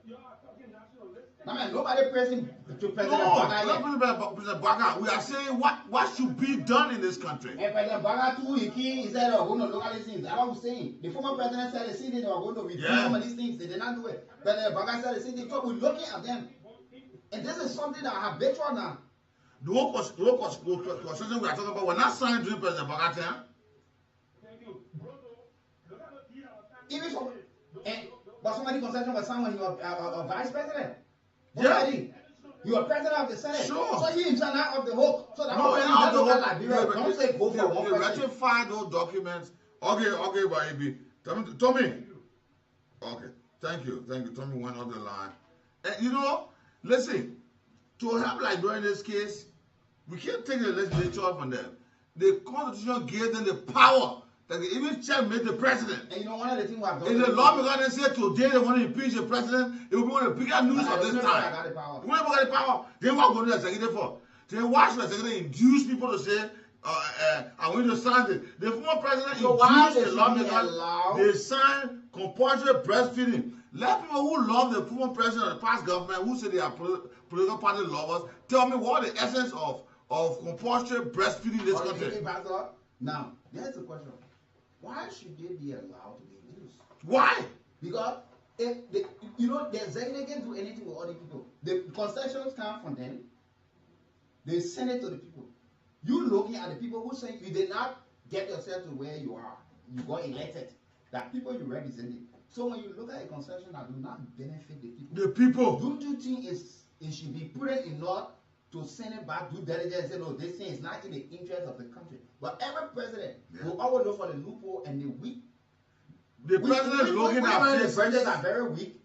You are talking nationalistic. No man, nobody praising to President Baga yet. No, President Baga. We are saying what should be done in this country. And President Baga too, he said they were going to look at these things. That's what I'm saying. The former president said the same thing, they were going to review some of these things. They did not do it. President Baga said the same thing. So we're looking at them. And this is something that I habitual now. The whole constitution we are talking about, we're not signed during President Baga time. Even for, but somebody concession was someone he was a vice president. Yeah. You are president of the Senate. Sure. So he himself not of the hook. So that's No, why not you the don't like Liberia. Don't say go for one person. Ratify those documents. Okay, baby. Tommy. Okay, thank you. Tommy went on the line. And you know, listen, to help Liberia in this case, we can't take the legislature from them. The Constitution gave them the power that they even checkmate the president. And you know, one of the things we have done. If the lawmakers say today they want to impeach the president, it will be one of the bigger news of this time. Whenever got the power, then what going to the executive for? Then why should the executive induce people to say, I want to sign it? The former president induced the lawmakers, they signed compulsory breastfeeding. Let people who love the former president of the past government, who say they are political party lovers, tell me what the essence of compulsory breastfeeding in this country. Now, here's the question. Why should they be allowed to be used? Why? Because if they, you know, the executive can do anything with other people. The concessions come from them. They send it to the people. You looking at the people who say you did not get yourself to where you are. You got elected. That people you represented. So when you look at a concession that do not benefit the people. The people. Don't you think it should be prudent enough to send it back, do diligence, and say, no, this thing is not in the interest of the country. But every president will always look for the loophole and the weak. The president looking at the presidents are very weak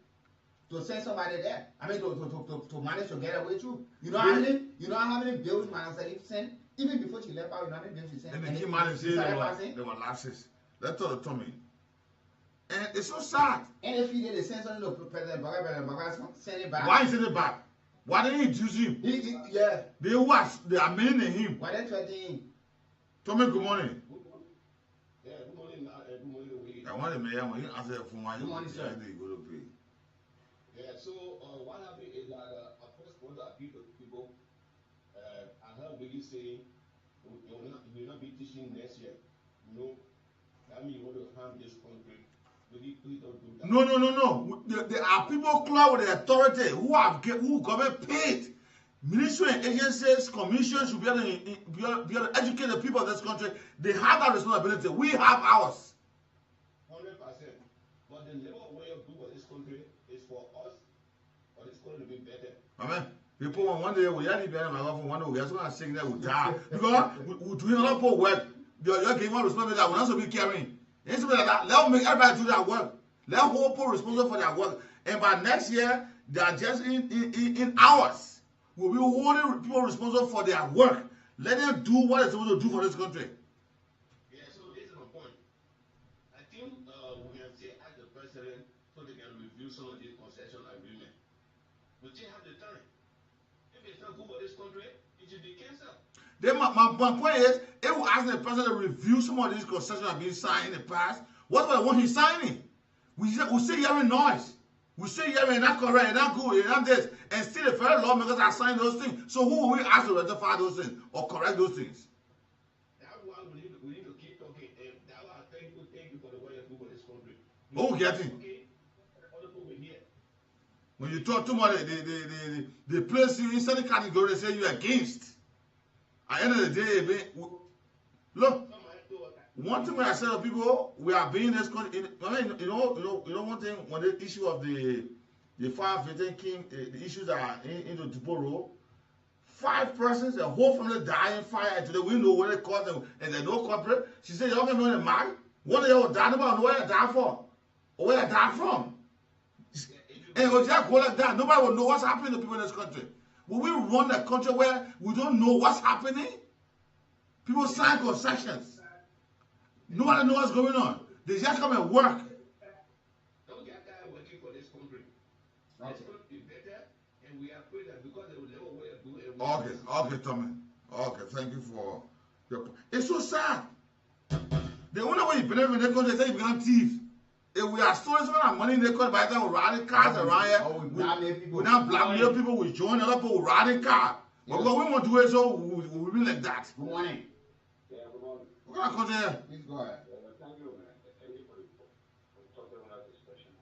to send somebody there. I mean, to manage to get away through. You know how many bills Madam Salif sent? Even before she left out, you know how many bills she sent? And they keep managing they were lapses. Let's talk to Tommy. And it's so sad. And if he did, they send something to President Baga, send it back. Why send it back? Why didn't he introduce him? Yeah. They watch. They are meaning him. Why they threatening him? Tommy, good morning. Good morning. Yeah, good morning. Good morning. I want to make when you answer the phone. Good morning, sir. Go to pay. Yeah. So what happened is that I first want to appeal to people. I heard Willie saying you will not be teaching next year. You know, that means you want to harm this country. Please don't do that. No. There are people close with the authority who government paid. Ministry and agencies, commissions should be able to educate the people of this country. They have that responsibility. We have ours. 100%. But the level way of doing for this country is for us, for this country to be better. Amen. People one day we are better my one day we are going to sing that we die because we doing a lot of work. You're giving one responsibility that we also be carrying. Like that. Let them make everybody do their work. Let whole people responsible for their work. And by next year, they are just in hours. We'll be holding people responsible for their work. Let them do what they're supposed to do for this country. Yeah, so this is my point. I think we can say ask the president so they can review some of these concession agreements. We still have the time. If it's not good for this country, it should be cancelled. Then my point is, if we ask the president to review some of these concessions that have been signed in the past, what do I want he's signing? We still hearing noise. We still hearing not correct, not good, not this. And still the federal lawmakers are signing those things. So who will we ask to rectify those things or correct those things? That's why we need to keep talking. And that's why I thank you for the way you do for this country. Who getting? Okay. Other people here. When you talk too much, they place you in certain category and say you're against. At the end of the day, look, one thing when I say to people, we are being this country. I mean, you know, one thing when the issue of the fire victim king, the issues that are into Diporo, 5 persons, the whole family died in fire, and today we know where they caught them, and there's no culprit. She said, y'all can be mad. One of y'all died about where they died for, or where they died from. And it was just go like that. Nobody will know what's happening to people in this country. Will we run a country where we don't know what's happening? People sign concessions. Nobody knows what's going on. They just come and work. Don't get tired working for this country. This country is better, and we are afraid that because they will never way of doing it. Okay, Tommy. Okay, thank you for your. It's so sad. The only way you benefit in the country is that you become thief. If we are storing so much money in the country, by the time we ride cars around here, we now blackmail people, we join other people, we ride car. But what we want to do is so we will be like that. Good morning. Yeah, good morning. What kind of country here? Please go ahead. Thank you, man. Thank you for the talk about this discussion.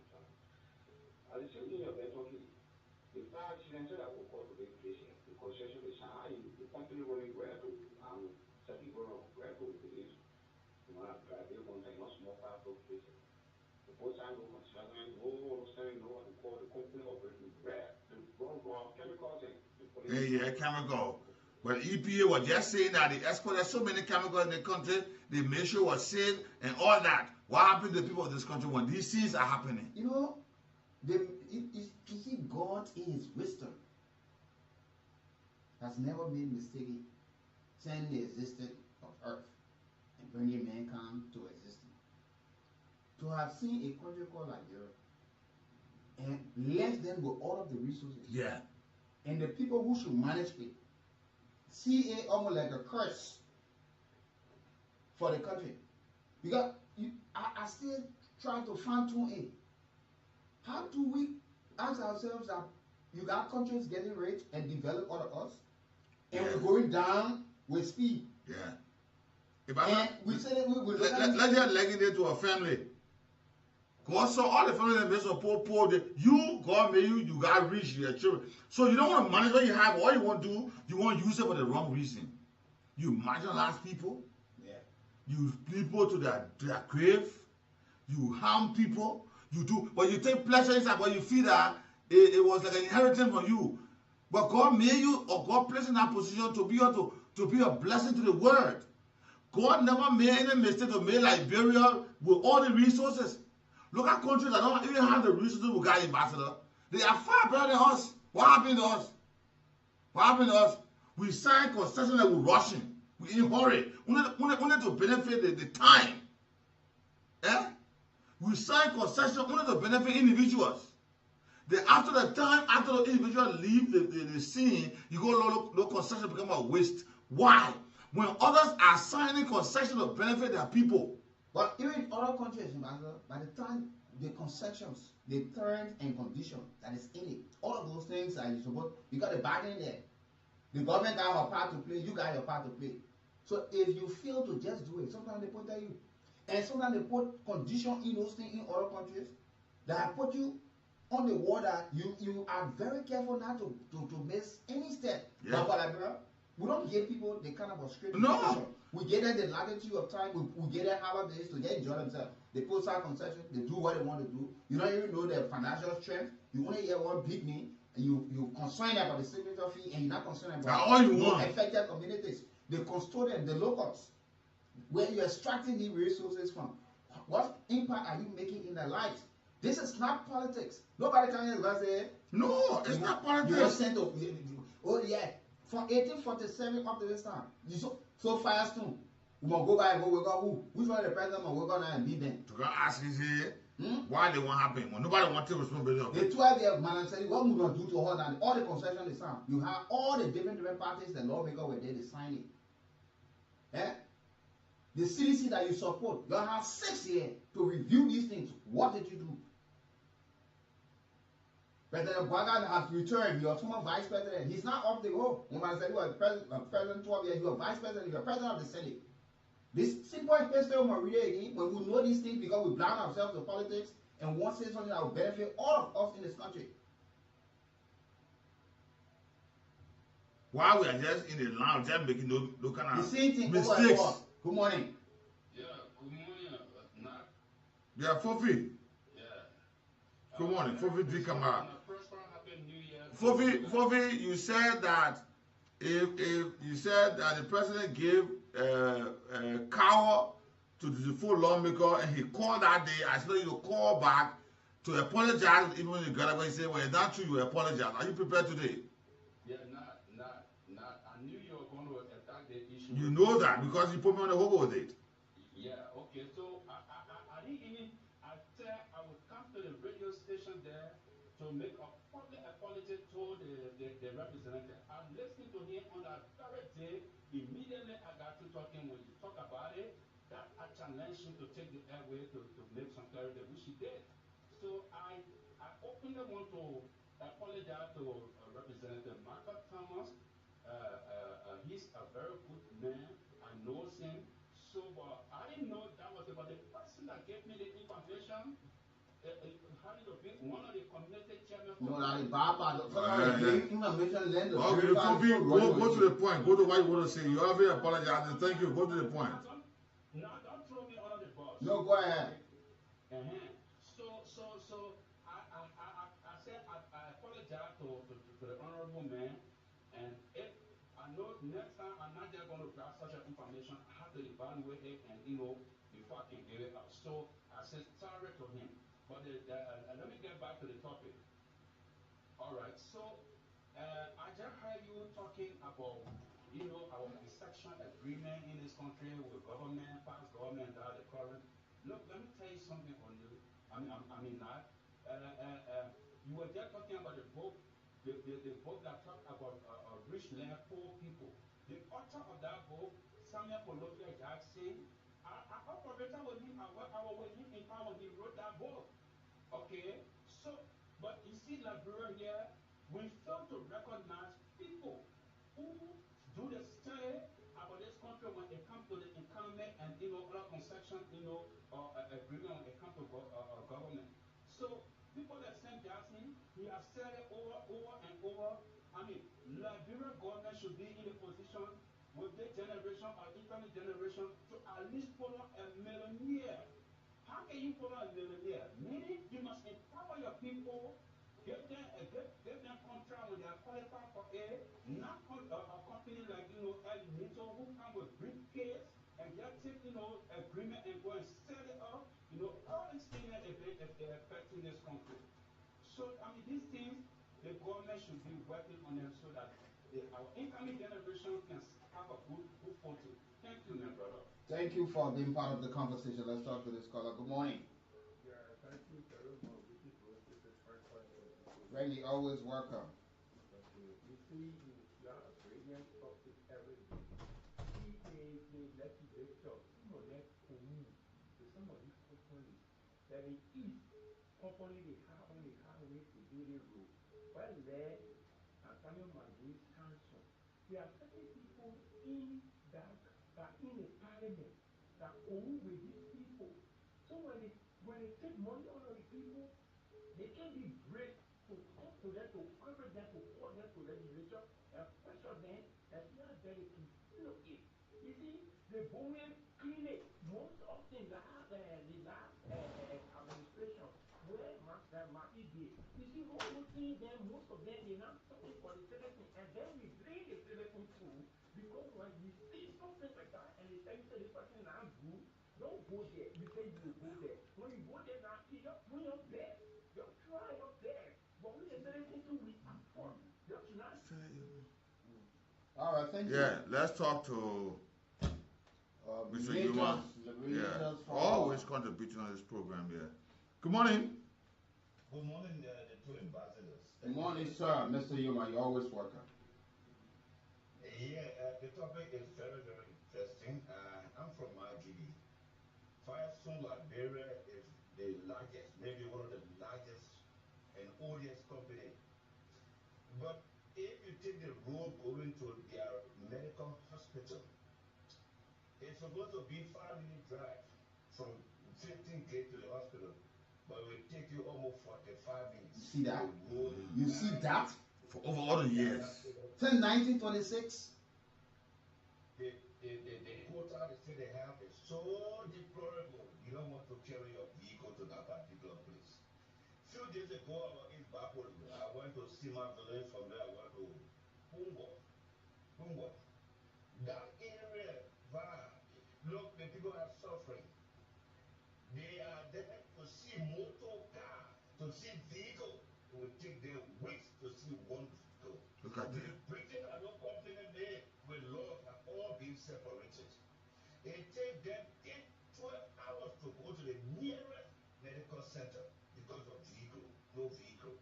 As you said in your talking, the fact that will call to the inflation, the concession is high, the company running where to, some people where to release, you know, drive their content, not small part of places. The both sides no concern, no saying no, and call the company operating where the wrong chemicals and the police. Yeah, chemical. But EPA was just saying that they exported so many chemicals in the country, they made sure it was safe and all that. What happened to the people of this country when these things are happening? You know, you see, God in His wisdom has never made mistake sending the existence of earth and bringing mankind to existence. To have seen a country called Liberia and left them with all of the resources. Yeah. And the people who should manage it see it almost like a curse for the country. Because I still try to fine-tune it. How do we ask ourselves that you got countries getting rich and develop out of us, and we're going down with speed? Yeah. And we say that let's just leg it to a family. God saw all the family members of poor. You, God made you got rich, your children. So you don't want to manage what you have. All you want to do, you want to use it for the wrong reason. You marginalize people. Yeah. You people to their grave. You harm people. You do, but you take pleasure inside, but you feel that it was like an inheritance from you. But God made you, or God placed in that position to be a blessing to the world. God never made any mistake to make Liberia with all the resources. Look at countries that don't even have the resources we got, Ambassador. They are far better than us. What happened to us? What happened to us? We signed concession that we're rushing. We in a hurry. We need to benefit the time. Eh? We sign concession only to benefit individuals. Then after the time, after the individual leave the scene, you go look concession become a waste. Why? When others are signing concession to benefit their people. But even in other countries, by the time the concessions, the terms and conditions that is in it, all of those things are you supposed, you got a bargain there. The government got her part to play, you got your part to play. So if you fail to just do it, sometimes they put that you. And sometimes they put conditions in those things in other countries that put you on the water. You are very careful not to miss any step. Yeah. But Liberia, we don't give people the kind of a straight No. position. We give them the latitude of time. We give them how long days to just enjoy themselves. They put aside concession. They do what they want to do. You don't even know their financial strength. You only hear one big name, and you concerned about the signature fee, and you're not concerned about all you want. affected communities, the custodians, the locals, where you're extracting the resources from. What impact are you making in their lives? This is not politics. Nobody can just say, no, it's not politics. You were sent to, oh yeah, from 1847 up to this time. So Firestone, we gonna go by and go, we got who? Which one of the president will go now and beat them? To go ask you here, why they won't happen when nobody wants to take responsibility of it. The 12-year man said, what we gonna do to hold on all the concessions they signed? You have all the different parties, the lawmakers were there, they sign it. Eh? The CDC that you support, you have 6 years to review these things. What did you do? President Bwaga has returned. You're former vice president. He's not off the road. When I said you are president 12 years, you're vice president, you're president of the Senate. This simple history of Maria again, when we know these things because we blind ourselves to politics and want to say something that will benefit all of us in this country. Why we are just in the lounge, just making no kind of the same thing mistakes. Good morning. Yeah, good morning. Yeah, Fofi. Yeah. Good morning, Fofi D. Kamara. Happy New Year. Fofi, you said that if you said that the president gave a cow to the full lawmaker and he called that day, I expect you to call back to apologize even when you got away. He said, well, it's not true, you apologize. Are you prepared today? Yeah, not. I knew you were going to attack the issue. You know that because you put me on the hobo date. Yeah, okay. So I didn't even, I said I would come to the radio station there to make a public apology to the representative. I'm listening to him on that very day immediately I got to talking when you talk about it, that I challenged him to take the airway to make some clarity, which he did. So I openly want to apologize to Representative Michael Thomas. He's a very good man. I know him. So, but I didn't know that was about the person that gave me the information. How did it be? One of the community chairman. No, that is Papa. Information lender. Okay, go to the point. Go to what you want to say. You have to apologize. Thank you. Go to the point. No, don't throw me under the bus. No, go ahead. So I said I apologize to the honorable man, and if I know next time I'm not just going to grab such an information, I have to evaluate it and before I can give it out. So I said sorry to him. But let me get back to the topic. All right. So I just heard you talking about our concession agreement in this country with government, past government, that the current. Look, let me tell you something on you. I mean not. You were just talking about the book, the book that talked about rich land, poor people. The author of that book, Samuel Colombia Jackson, I operated with him. I was with him in town when he wrote that book. Okay, so but you see, Liberia here, we fail to recognize people who do the study about this country when it comes to the economy and other concession, agreement when it comes to government. So people like Sam Jackson, he has said it over and over. I mean, Liberia government should be in a position with this generation or incoming generation to at least follow a millionaire. How can you follow a millionaire? Meaning you must empower your people, give them contract when they are qualified for it, not a company like El Nito who come with briefcase and just take agreement and go and set it up. All these things if they're affecting this country. So I mean these things the government should be working on them so that our incoming generation can have a good photo. Thank you, my brother. Thank you for being part of the conversation. Let's talk to this caller. Good morning. Yeah, thank you very much. This is Frank calling from Kool. Randy, always welcome. Okay. You see, you are a brilliant topic every day. See, the legislature, some of them Kool, some of these companies, that the East company they have on the highway to do the road. Well, there, Antonio Magui's council, they are certain people in that in the parliament that Kool with these people. So when they take money out of the people, they can be brave to come to them, to cover them, to call them to legislature, and pressure them, and not ready to look it. You see, the Bowman Clinic, most of the last administration, where Marty did, you see, most of them, they're not talking for the citizen, and then we blame the citizen too, because when you see something like that, and they tell you, say, this person not good, don't go there. You say you will go there. When you go there now, you just do your best. Just try your best. But when they say anything to we ask for, just not. All right, thank you. Yeah, let's talk to Mr. Yuma. Yeah, always contributing on this program. Yeah. Good morning. Good morning, the two ambassadors. Good morning, sir. Mr. Yuma, you're always welcome. Yeah, the topic is very, very interesting. I'm from Margidi. Firestone Liberia is the largest, maybe one of the largest and oldest company. But if you take the road going to their medical hospital, it's supposed to be 5-minute drive from 15 gate to the hospital, but it will take you almost 45 minutes. You see that? You see that? For over all the years. Since 1926. The quota they say they have is so deplorable. You don't want to carry your vehicle to that particular place. Few days ago, I was in Bapolo. I went to Sima Village. From there, I went to Pungo. That area, look, the people are suffering. They are there to see motor car, to see vehicle. It will take them weeks to see one vehicle. Look at that. Britain are not complaining there. With laws have all been separated. It takes them 12 hours to go to the nearest medical center because of vehicle, no vehicle.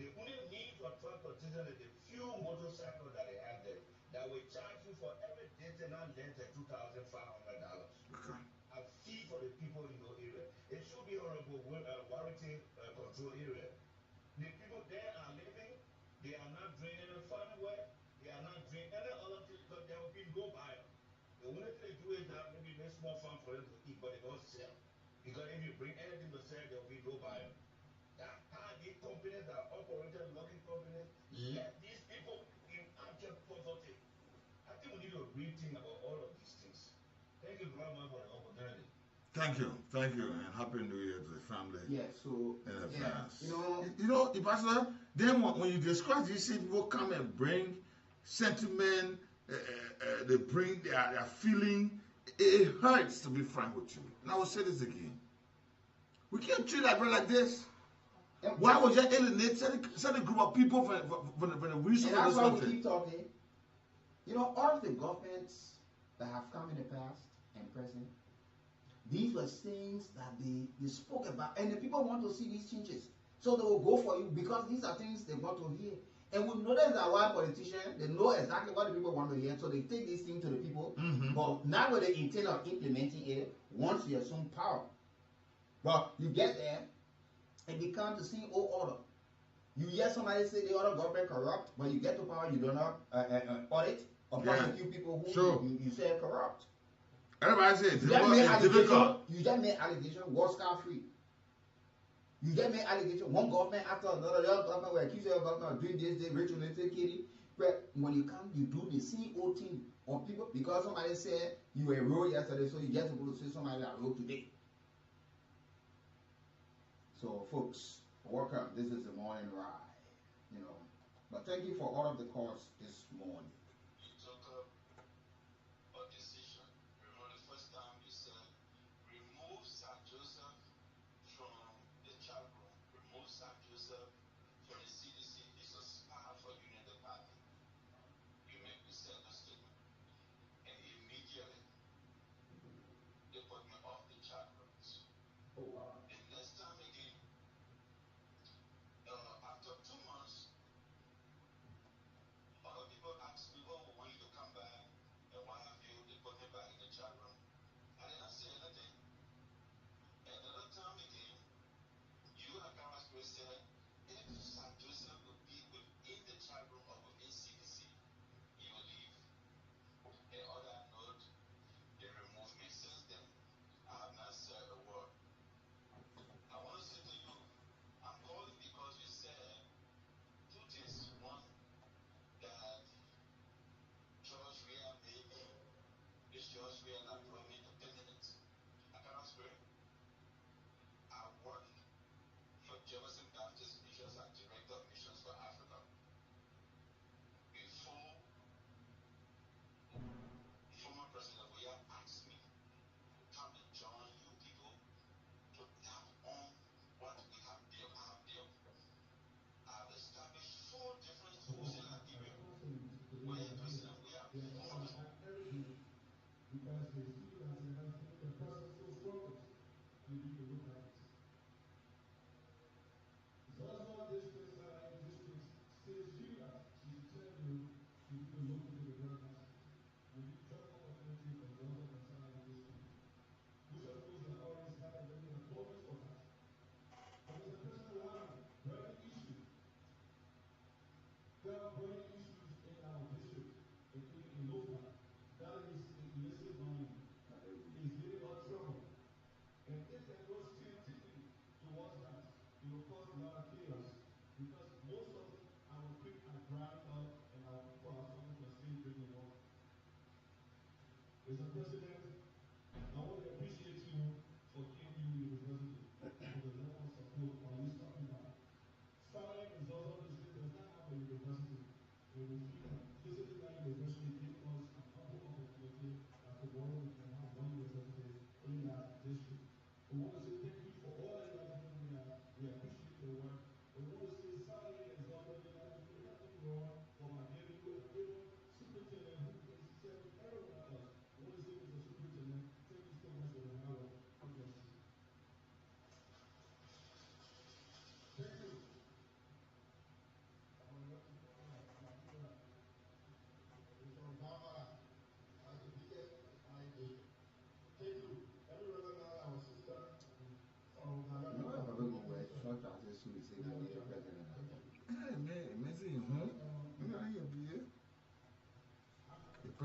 The only means of transportation is the few motorcycles that they have there. that will charge you for every data not less than $2,500. Okay. A fee for the people in your area. It should be honorable warranty control area. The people there are living, they are not doing any farm work, they are not doing any other thing because there will be no buyer. The only thing they do is that maybe make small farm for them to eat, but they don't sell. Because if you bring anything to sell, there will be no buyer. That's how these companies that are operating logging companies let these people in abject poverty. I think we need to rethink about all of these things. Thank you very much for the opportunity. Thank you, and happy New Year to the family. Yeah, so in advance. Pastor. Then when you discuss, you see people come and bring sentiment. They bring their feeling. It hurts, to be frank with you. And I will say this again: we can't treat our brother like this. Why would you alienate certain group of people for the reason of this country? And that's why we keep talking. All of the governments that have come in the past and present, these were things that they spoke about, and the people want to see these changes. So they will go for you because these are things they want to hear. And we notice that while politicians, they know exactly what the people want to hear, so they take these things to the people. But not with the intent of implementing it once you assume power. But you get there, and becomes the CEO order. You hear somebody say the other government corrupt, but you get to power, you do not audit or prosecute people who you say are corrupt. Everybody says it's difficult. You just made allegation, war free. You just made allegation, one government after another, the other government will accuse the other government of doing this, they rich and they kitty. But when you come, you do the CEO thing on people because somebody said you were enrolled yesterday, so you get to say somebody that enrolled today. So, folks, welcome. This is the morning ride, But thank you for all of the calls this morning. You took up a decision. Remember the first time you said, remove Sir Joseph from the chat room, remove Sir Joseph from the CDC. He's a spy for Union Department. You said the statement. And immediately, they put me off the chat rooms. Oh, wow. The next time again, after 2 months, other people asked me, oh, we want you to come back, and what have you, they put me back in the chat room. I did not say anything. And another time again, you and Kara Spirit said, if Sir Joseph would be within the chat room or within CDC, he will leave. And on that note, they removed me. Since then, I have not said a word. I want to say to you, I'm calling because you said two things. One, that George Weah made me. It's George Weah that brought me to permanent. I cannot swear. I work for Jefferson Baptist Missions as Director of Missions for Africa. Before former President Weah asked me to come and join you people to tap on what we have built. I have built. I have established 4 different schools in Liberia where President Weah funded. Because the student has enhanced the process of struggles. You need to look at it. Zaza district, district says you that she should tell you need to look into the very masses. We need job opportunity for Zaza and Sarai district. Which of those that always have any employment for that? Because the person will have burning issues. There are burning issues in our district, including in Lofa. That is illicit mining. It's giving us trouble. And if there goes creativity towards that, it will cause a lot of chaos. Because most of our creek are drying up and our people are suffering from safe drinking water. Mr. President, I want to appreciate you for KU University for the level of support on this talking about. Starting in Zozo District does not have a university. And if you visited that university, gave us an ample opportunity as to why we can have one university in that district. We want to say thank you for all that you are doing there. We appreciate your work. We want to say sorry and Zozo did not do nothing wrong for my giving you a good superintendent who is serving everyone else. We want to say Mr.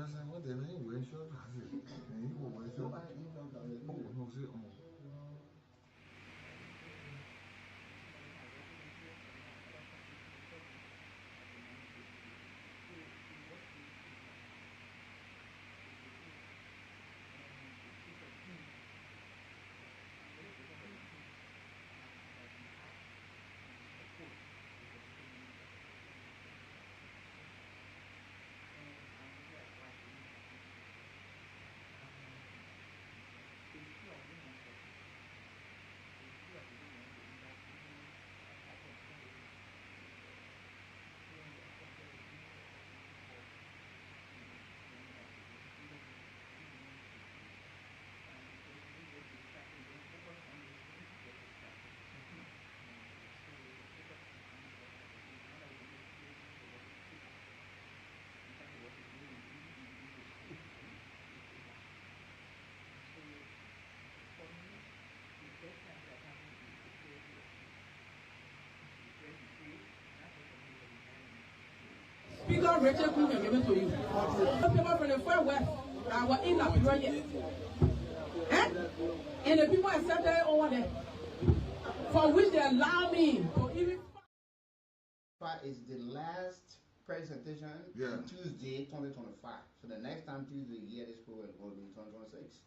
understand what they mean. Wear short. And you will wear short. Oh, no, see, oh. Speaker Rachel Kool can give it to you. People from the far west are in that period. And the people accepted over there, for which they allow me to even. Is the last presentation on Tuesday, 2025. So the next time Tuesday you hear this program will be 2026.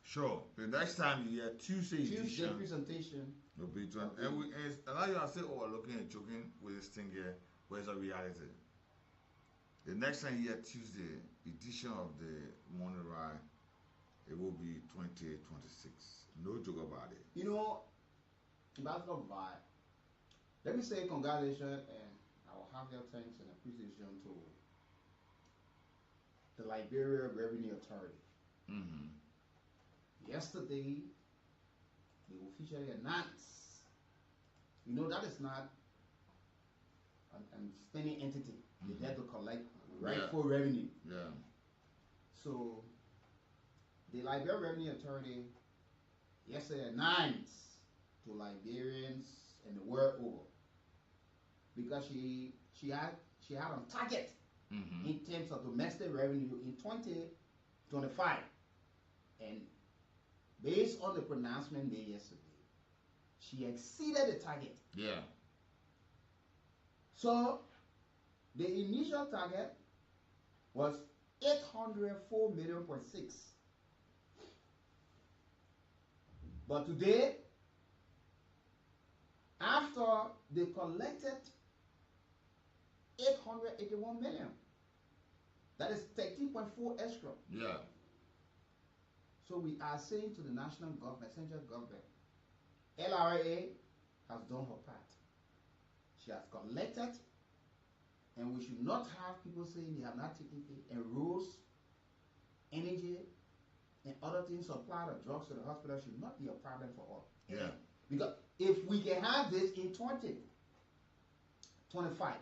Sure. The next time you hear Tuesday presentation will be 20. And a lot of you are saying, oh, looking and joking with this thing here, where's the reality? The next time you hear Tuesday edition of the Morning Ride, it will be 2026. No joke about it. You know, Ambassador Vi, let me say congratulations and I will have your thanks and appreciation to the Liberia Revenue Authority. Yesterday, they officially announced, you know, that is not an spending entity. They have to collect rightful revenue. Yeah. So, the Liberia Revenue Authority yesterday announced to Liberians and the world over, because she had on target in terms of domestic revenue in 2025, and based on the pronouncement made yesterday, she exceeded the target. Yeah. So the initial target was 804 million point 6. But today, after they collected 881 million, that is 13.4 extra. Yeah. So we are saying to the national government, central government, LRA has done her part. She has collected, and we should not have people saying they have not taken it, and roads, energy, and other things, supply of drugs to the hospital should not be a problem for all. Yeah. Because if we can have this in 2025,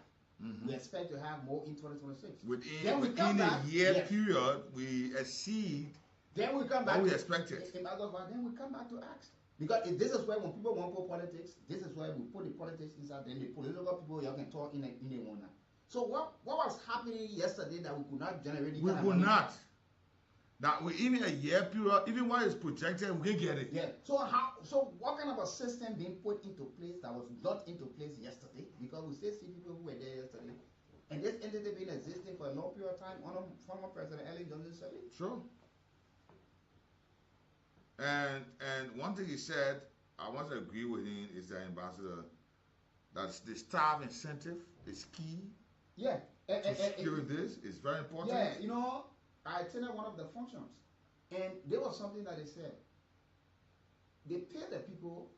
we expect to have more in 2026. Within a year period, we exceed then we come back what we expected. Then we come back to ask. Because this is where when people want to put politics, this is where we put the politics inside, then the political people you can talk in a one. So what was happening yesterday that we could not generate? We could not. That we even a year period, even while it's projected, we can get it. Yeah. So what kind of a system being put into place that was not into place yesterday? Because we still see people who were there yesterday, and this entity been existing for a long period of time under former President Ellen Johnson Sirleaf. Sure. And one thing he said, I want to agree with him, is that Ambassador, that the staff incentive is key. Yeah. To secure this is very important. Yeah, you know, I attended one of the functions, and there was something that they said. They pay the people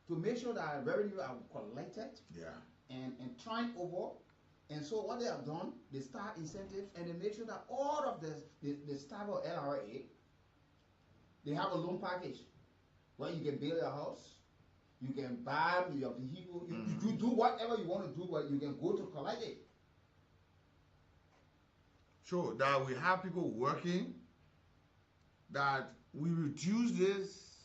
to make sure that revenue are collected. Yeah. And turned over. And so what they have done, they start incentives, and they make sure that all of the staff of LRA, they have a loan package where you can build a house, you can buy your vehicle, you do whatever you want to do, but you can go to collect it. Sure, that we have people working, that we reduce this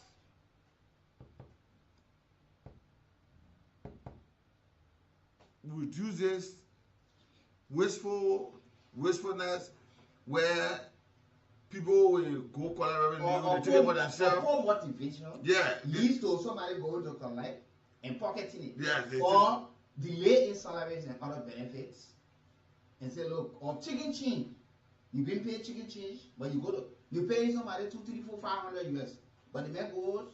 wastefulness, where people will go collect revenue, they take it for themselves. Or motivation leads to somebody going to collect and pocketing it. Yeah, or delay in salaries and other benefits and say, look, or chicken change. You've been paid chicken change, but you pay somebody 2, 3, 4, 500 US. But the man goes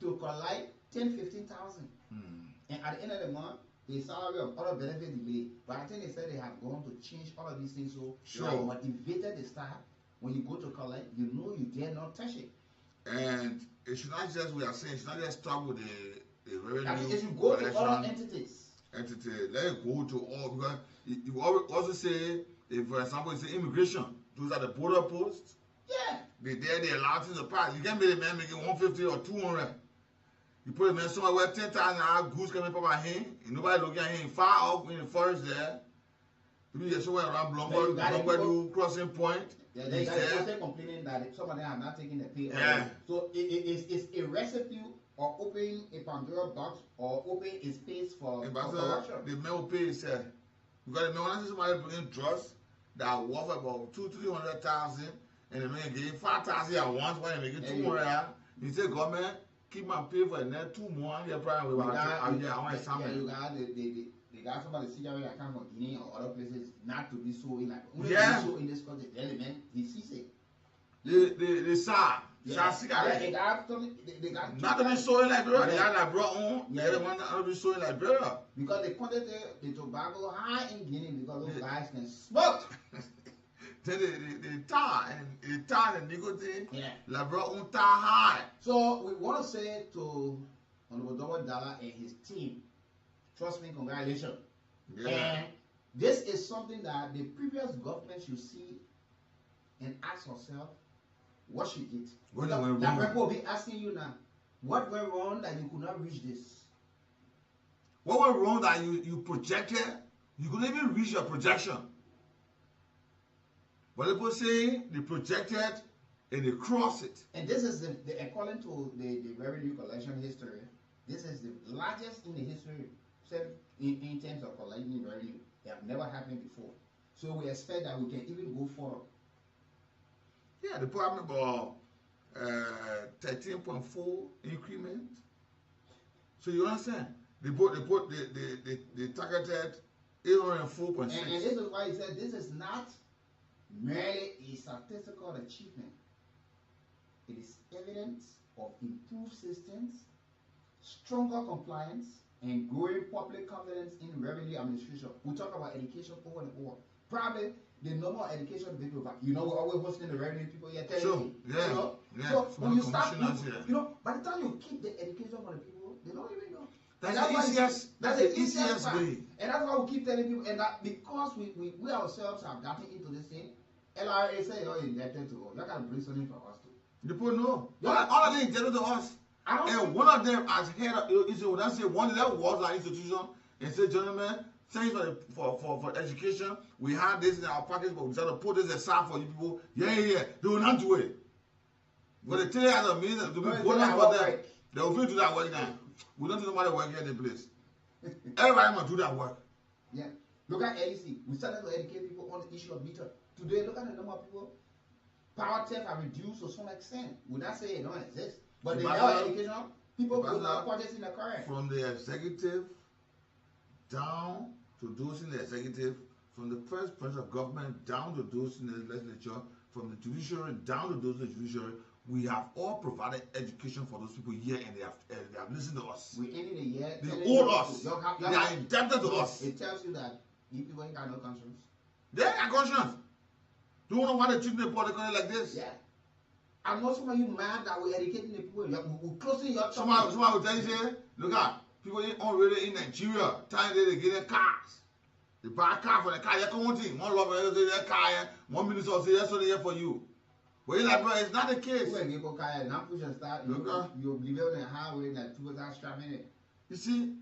to collect 10, 15,000. And at the end of the month, the salary of other benefits delay. But I think they said they have gone to change all of these things, so they have motivated the staff. When you go to collect, you know you dare not touch it. And it should not just, we are saying, it should not just stop with the revenue. It should go to other entities. Let it go to all, because you also say, if, for example, you say immigration, those are the border posts. Yeah. They allow things to pass. You can't be the man making 150 or 200. You put a man somewhere where 10,000 goods coming from him, and nobody looking at him far off in the forest there. Maybe you're somewhere around Blomberg crossing point. Yeah, they got a person complaining that some of them are not taking the pay. Yeah. So it's a recipe or opening a Pandora box or opening a space for corruption. The man will pay himself. Because the man, when I see somebody bringing drugs that are worth about 200,000-300,000, and the man gave 5,000 at once, when they make it 200, he said, government, keep my pay for the next 2 more, and you're probably they got somebody cigarette that come from Guinea or other places not to be so in like so in this country, the element, he sees it. The SAR. Cigarette. They got not to be sold in Liberia. They got like brought on. They're the one that not to be sold in Liberia. Because they quantity the tobacco high in Guinea because those guys can smoke. Then the tar and nicotine. Yeah. Liberia on tar high. So we want to say to Honorable Double Dollar and his team, trust me, congratulations. Yeah. And this is something that the previous government should see and ask herself, what she did. That people will be asking you now, what went wrong that you could not reach this? What went wrong that you projected? You couldn't even reach your projection. But people say they projected and they crossed it. And this is according to the revenue collection history, this is the largest in the history in terms of collecting revenue. They have never happened before. So we expect that we can even go further. Yeah, the problem about 13.4 increment. So you understand? They targeted 804.6. And this is why he said this is not merely a statistical achievement. It is evidence of improved systems, stronger compliance, and growing public confidence in revenue administration. We talk about education over and over. Probably the normal education people, we're always hosting the revenue people here. So when you start, by the time you keep the education for the people, they don't even know. That's the easiest way. And that's why we keep telling people, and that because we ourselves have gotten into this thing, LRA say you're indebted to us. You can bring something for us too. The people know. All of them indebted to us. And one of them as head of one of them was our institution and said, gentlemen, thanks for education. We had this in our package, but we decided to put this aside for you people. Yeah. They will not do it. But they tell you as a means to be bonus for them. They will do that work now. We don't do nobody work here in the place. Everybody must do that work. Yeah. Look at LEC. We started to educate people on the issue of meter. Today, look at the number of people. Power theft have reduced to some extent. Would not say it don't exist. But the level education, people go to purchasing the current. From the executive down to those in the executive, from the first branch of government down to those in the legislature, from the judiciary down to those in the judiciary, we have all provided education for those people here, and they have listened to us. We ended the year. They owe us. They are indebted to us. It tells you that you people ain't got no conscience. They ain't got conscience. Do you know why they treat the poor like this? Yeah. I know some of you mad that we're educating the people. We're closing your church. Somebody will tell you, look at people already in Nigeria, time they get their cars. They buy a car for the car. You come on, one love their car, 1 minute or say that's what they here for you. But you're like, bro, it's not the case. When you go car and now push and start, you'll be on the highway like 2 hours strapping it. You see,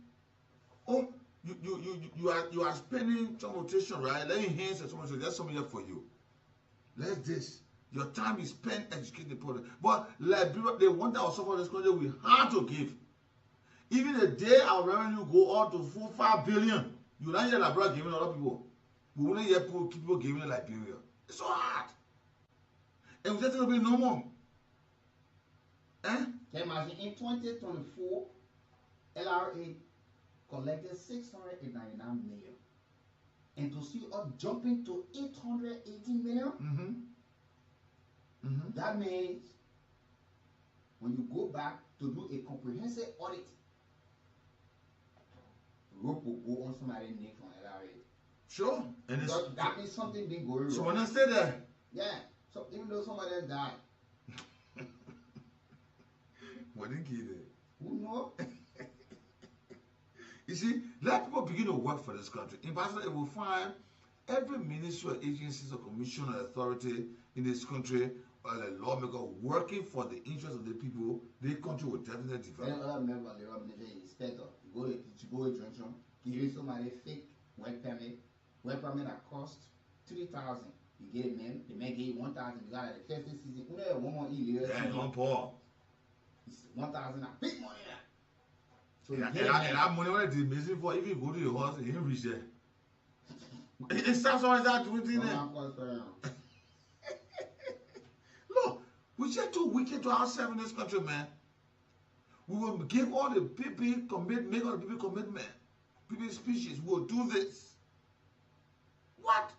you are spending some rotation, right? Laying hands at someone, so there's something here for you. Let this. Your time is spent educating the people. But Liberia, the one that was suffering this country, we had to give. Even the day our revenue go up to 4-5 billion, you don't hear Liberia giving other people. We won't hear people giving Liberia. It's so hard. And we just going to be no more. Eh? Can you imagine in 2024, LRA collected 699 million. And to see us jumping to 880 million, that means when you go back to do a comprehensive audit, rope will go on somebody's name from LRA. Sure. And it's, that means something been going wrong. So when I stay there. Yeah. So even though somebody else died. What did he do? Who knows? You see, let people begin to work for this country. In Barcelona, it will find every ministry or agency or commission or authority in this country or a lawmaker working for the interest of the people, the country will definitely develop. Then other member of the organization, inspector, you go to junction, give somebody fake work permit that costs 3,000. You get it, man. The man gave you 1,000. You got it the first season. You know, one more year. Yeah, one poor. It's 1,000. Big money now. So and that money, what it is missing for, if you go to your house, you didn't reach there. It starts always that doing there. Look, we just too wicked to ourselves in this country, man. We will give all the people make all the people commitment. People species will do this. What?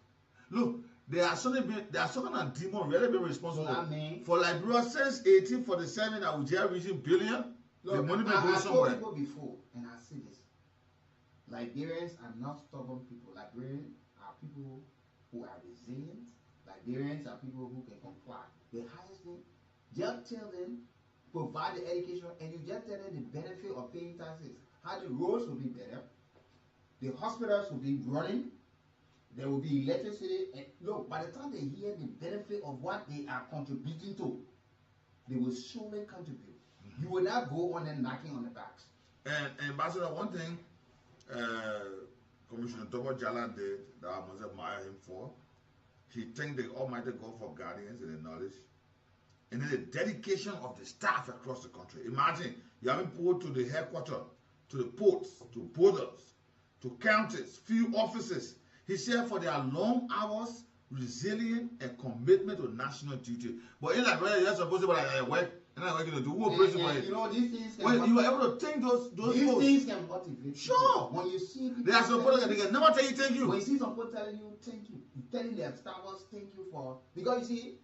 Look, there are some kind of demon really been responsible for Liberia since 1847 that we just reaching billion. Look, the money been I going somewhere. told people before, and I see this. Liberians are not stubborn people. Liberians are people who are resilient. Liberians are people who can comply. The highest thing, just tell them, provide the education, and you just tell them the benefit of paying taxes. How the roads will be better, the hospitals will be running, there will be electricity, and look, by the time they hear the benefit of what they are contributing to, they will surely contribute. You will not go on and knocking on the backs. And Ambassador, one thing Commissioner Tobo Jala did that I must admire him for, he thanked the Almighty God for guidance and the knowledge, and then the dedication of the staff across the country. Imagine you having people to the headquarters, to the ports, to borders, to counties, field offices. He said for their long hours, resilience, and commitment to national duty. But in Liberia, you're supposed to work. And I'm going to do what you know, these things can when you are able to think those these things can motivate. Sure. When you see people, there are some people that they can never tell you thank you. When you see some people telling you thank you, you're telling them Star Wars thank you for, because you see,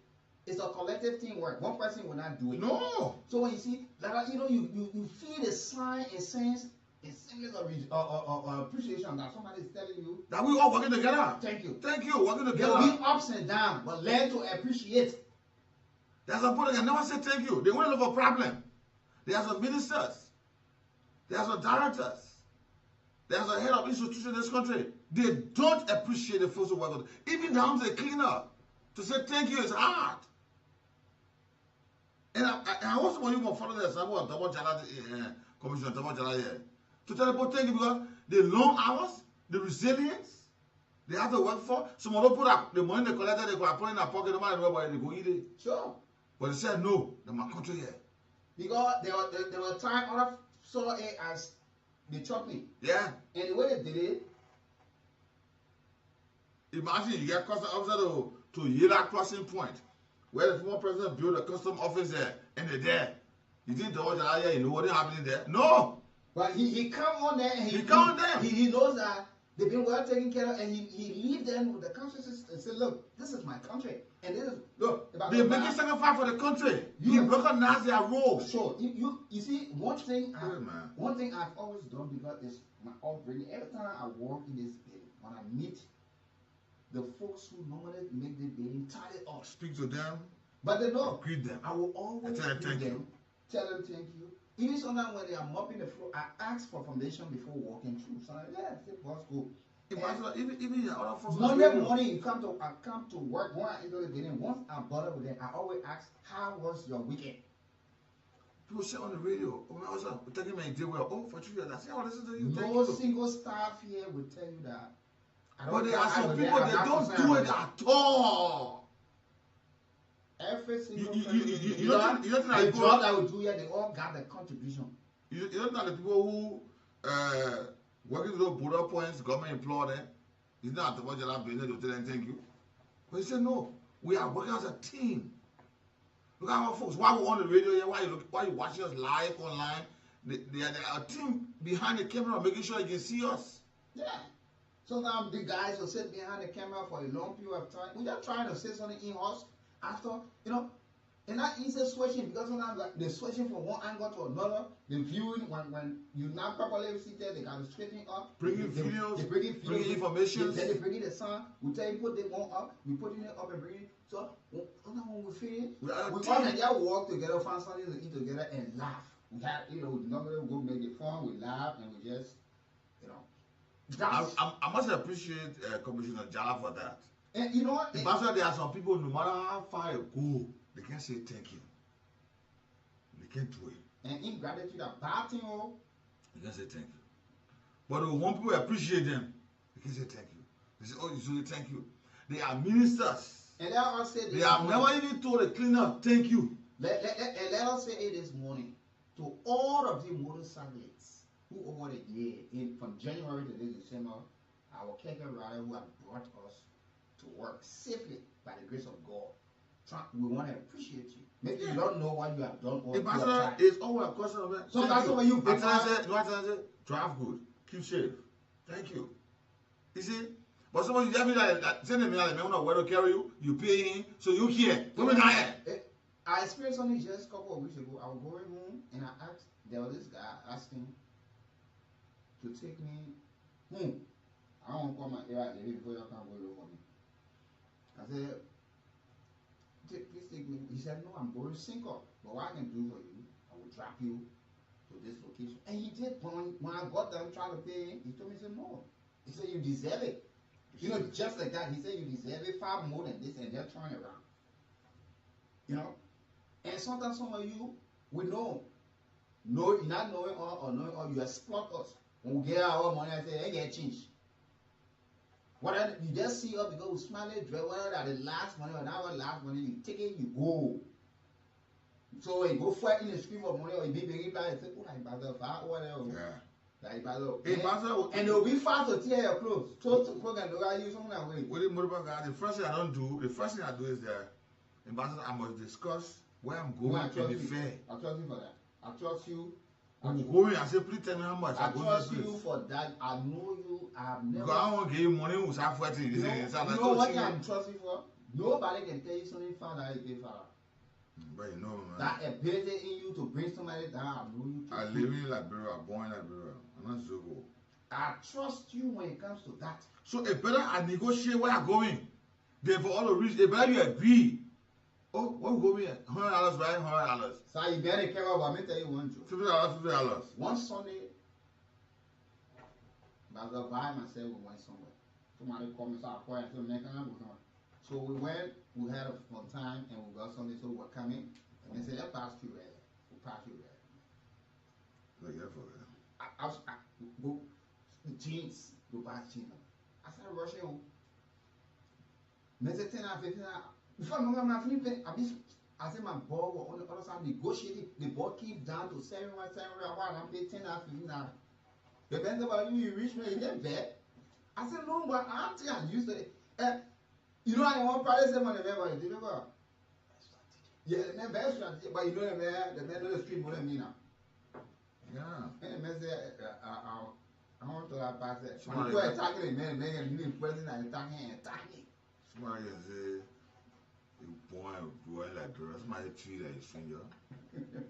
it's a collective teamwork. One person will not do it. No. So when you see that, you know, you feel the sign and sense and semblance of appreciation that somebody is telling you that we all working together. Thank you. Thank you. Working together. There will be ups and downs, but learn to appreciate. There's some people that can never say thank you. They want to look for a problem. There's some ministers. There's some directors. There's a head of institution in this country. They don't appreciate the folks who work with them. Even down to the cleaner. To say thank you is hard. And I also want you to follow the example of Commissioner Tobo Jala here. To tell people thank you because the long hours, the resilience they have to work for. Some of them put up the money they collected, they go put in their pocket, no matter where they go eat it. Sure. But they said no, they're my country here. Because there were times others saw it as the chopping. Yeah. And the way they did it. Imagine you get custom officer to Yela crossing point, where the former president built a custom office there, and they're there. You think the order here, you know what is happening there? No. But he come on there and he knows that they've been well taken care of, and he leave them with the consciousness and say, look, this is my country. And this is, look, they're making sacrifice for the country. You recognize their role. Sure. You see, one thing I've always done, because it's my upbringing, every time I walk in this building, when I meet the folks who normally make the building tidy up. Speak to them. But they know. Greet them. I will always greet them. Tell them thank you. Even sometimes when they are mopping the floor, I ask for foundation before walking through. So say, boss, go. Even your other folks. Monday morning, I come to work. When I enter the building, once I bother with them, I always ask, how was your weekend? People say on the radio, oh, my husband, we're taking my day well. Oh, for 2 years, I say, oh, listen to you. No single staff here will tell you that. But there are some people that don't do it at all. Every single you don't think the job that we do here, they all got the contribution. You don't know the people who working those border points, government employ them. It's not the budget business to tell them thank you. But he said no, we are working as a team. Look at our folks. Why we on the radio here? Why you watching us live online? There are a team behind the camera making sure you can see us. Yeah. Sometimes the guys will sit behind the camera for a long period of time. We're just trying to say something in house after, and not easy switching because sometimes like they're switching from one angle to another. The viewing when you're not properly seated, they got to straighten up. Bringing videos, bringing information. Then they bring in the sound. We tell you put them one up. We putting it up and bring it. So sometimes when we finish, we all can just walk together, find something to eat together, and laugh. We have, normally we go make it fun. We laugh and we just, I must appreciate Commissioner Jala for that. And you know what? There are some people, no matter how far you go, they can't say thank you. They can't do it. And ingratitude are bad thing, they can't say thank you. But when people appreciate them, they can say thank you. They say, oh, you should say thank you. They are ministers. And let us say they have never even told a cleaner thank you. Let us say it this morning to all of the motorcyclists who over the year, from January to this December, our caretaker rider who have brought us to work safely by the grace of God. We want to appreciate you. Maybe you don't know what you have done or it's always a question of so that's why you drive good, keep safe. Thank you. You see? But somebody you me that send me like where to carry you, you pay him, so you here. I experienced something just a couple of weeks ago. I was going home and I asked, there was this guy asking to take me home. I don't call my area before you can go look for me. I said, please take me. He said, no, I'm going single. But what I can do for you, I will drop you to this location. And he did. When I got done trying to pay him, he told me, he said, no. He said, you deserve it. Just like that. He said, you deserve it far more than this, and they're turning around. And sometimes some of you, we know, not knowing or knowing or you exploit us. When we get our money, I say, hey, get change. Whatever you just see us because we smile it, whether that the last money or not our last money, you take it, you go. So when you go fight in the stream of money or you be bringing back, you say, oh, I better far or whatever. Yeah. And they'll be fast to tear your clothes. So to program, they'll use something that way. The first thing I do is that Ambassador, I must discuss where I'm going to the fair. I trust you for that. I trust you. I'm going. I say, please tell me how much. I trust you for that. I know you. I've never. Because I won't give you money. Who's half fighting? You know what I'm trusting for? Nobody can tell you something far that you pay for. But you know, man. That ability in you to bring somebody down. I know you. I live in Liberia. Born in Liberia. I'm not so good. I trust you when it comes to that. So it better I negotiate where I'm going. Then for all the reach, it better you agree. Oh, what we go here? $100, right? $100. So you better care about me. Tell you one joke. $50. One Sunday, I was by myself. We went somewhere. Somebody called me. So I called and said, "Man, can I go somewhere?" So we went. We had a fun time, and we got something. So we were coming, and they said, "Let's pass through there." We passed through there. Look here for it. I go jeans. Go pass jeans. I started rushing home. I said 10 hours, 15 hours. Before I'm flipping, I said my ball was on the other side negotiating. The ball keep down to 7 1 7 1. I'm paying 10 hours, 15 hours. The best about you reach me, you get bad. I said, no, but I'm used to it. You know, I want price them on the member. Do you remember? Yeah, the man best strategy, but you know the man know the street more than me now. Yeah. And the man said, I want to pass that. When you go attacking the man, you need president and attacking. Somebody can say, you born like girl. Somebody treat you like a stranger.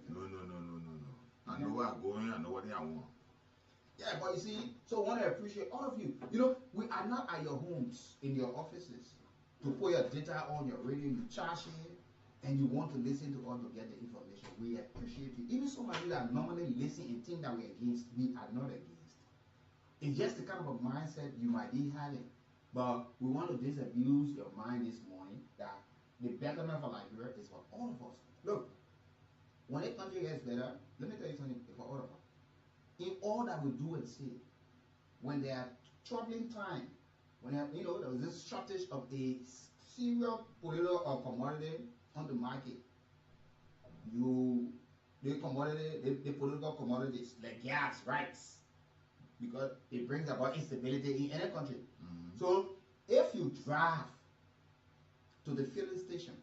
No. I know where I'm going. I know what I want. Yeah, but you see, so I want to appreciate all of you. You know, we are not at your homes, in your offices, to put your data on your radio, you charge it, and you want to listen to us to get the information. We appreciate you. Even some of you that normally listen and think that we're against, we are not against. It's just the kind of a mindset you might be having. But we want to disabuse your mind this morning that the betterment for Liberia is for all of us. Look, when a country gets better, let me tell you something for all of us. In all that we do and say, when there are troubling times, when there was this shortage of a serial political or commodity on the market, the political commodities like gas, rights, because it brings about instability in any country. Mm-hmm. So if you drive to the filling station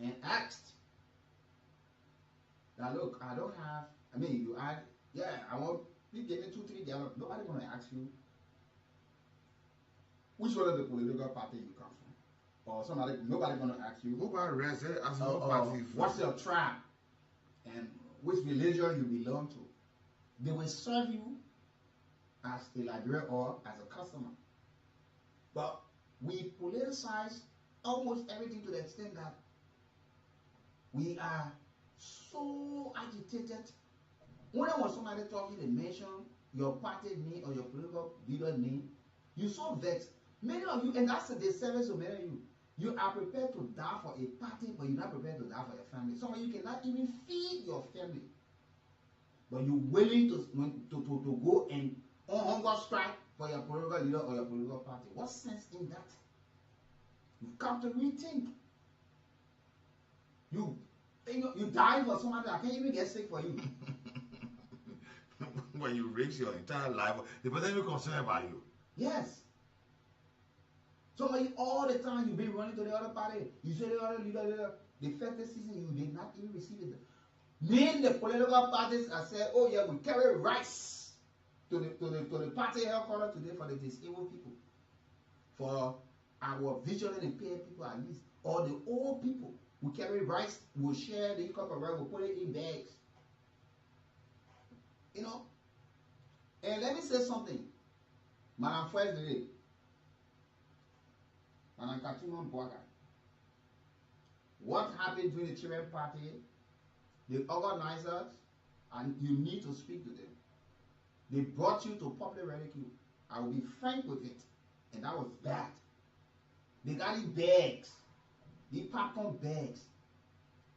and ask Now look, I don't have. I mean, you add. Yeah, I want. You give me 2-3 gallons. Nobody gonna ask you which one of the political party you come from, or somebody. Nobody gonna ask you. Nobody rest there as no party. What's your tribe, and which religion you belong to? They will serve you as a Liberian or as a customer. But we politicize almost everything to the extent that we are so agitated. When somebody talking, they mention your party name or your political leader name, you're so vexed. Many of you, and that's the service of many of you, you are prepared to die for a party, but you're not prepared to die for your family. Some of you cannot even feed your family. But you're willing to go and on hunger strike for your political leader or your political party. What sense in that? You've come to rethink. You die for somebody that can't even get sick for you. When you risk your entire life, the person will concerned about you. Yes. Some of you all the time you've been running to the other party. You say the other leader, the first season you did not even receive it. Then the political parties have said, oh yeah, we carry rice to the party headquarters today for the disabled people, for our visually impaired people at least, or the old people. We carry rice, we'll share the cup of rice, we'll put it in bags. You know? And let me say something. Madam First Lady, Madam Katuma Bwaga, what happened during the children party? The organizers, and you need to speak to them. They brought you to public ridicule. I will be frank with it. And that was bad. They got in bags. The popcorn bags.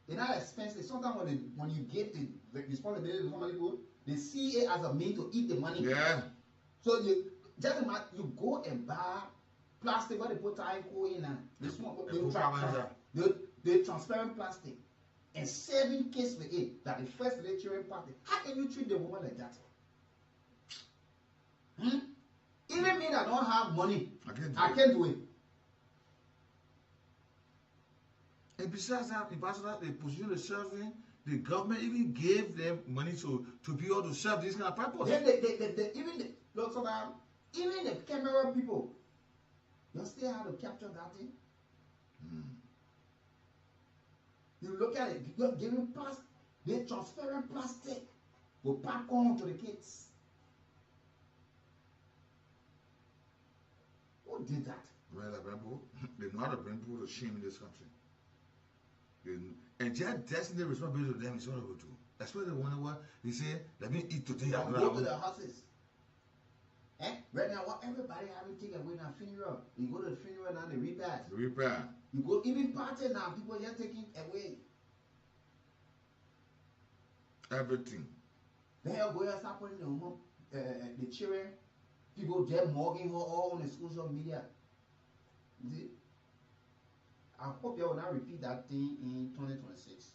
They're not expensive. Sometimes when you get the responsibility to somebody good, they see it as a means to eat the money. Yeah. So you go and buy plastic where they put Kool in the transparent plastic. And 7 cases with it that the first lecturing party. How can you treat the woman like that? Even me that don't have money, I can't do it. And besides that, the position of serving, the government even gave them money to be able to serve this kind of purpose. Even the camera people, you still have to capture that thing. You look at it, you're giving plastic, they're transferring plastic with popcorn to the kids. Who did that? Well, they know how to bring people to shame in this country. And their destiny responsibility to them is what they will do. Especially the one where they say, let me eat today. Go to the houses. Right now, what everybody having taken away now, funeral. You go to the funeral now, the repast. The repast. You go even party now, people just taking away everything. Then you go and start putting the children, people just mugging her all on the social media. You see? I hope you will not repeat that thing in 2026.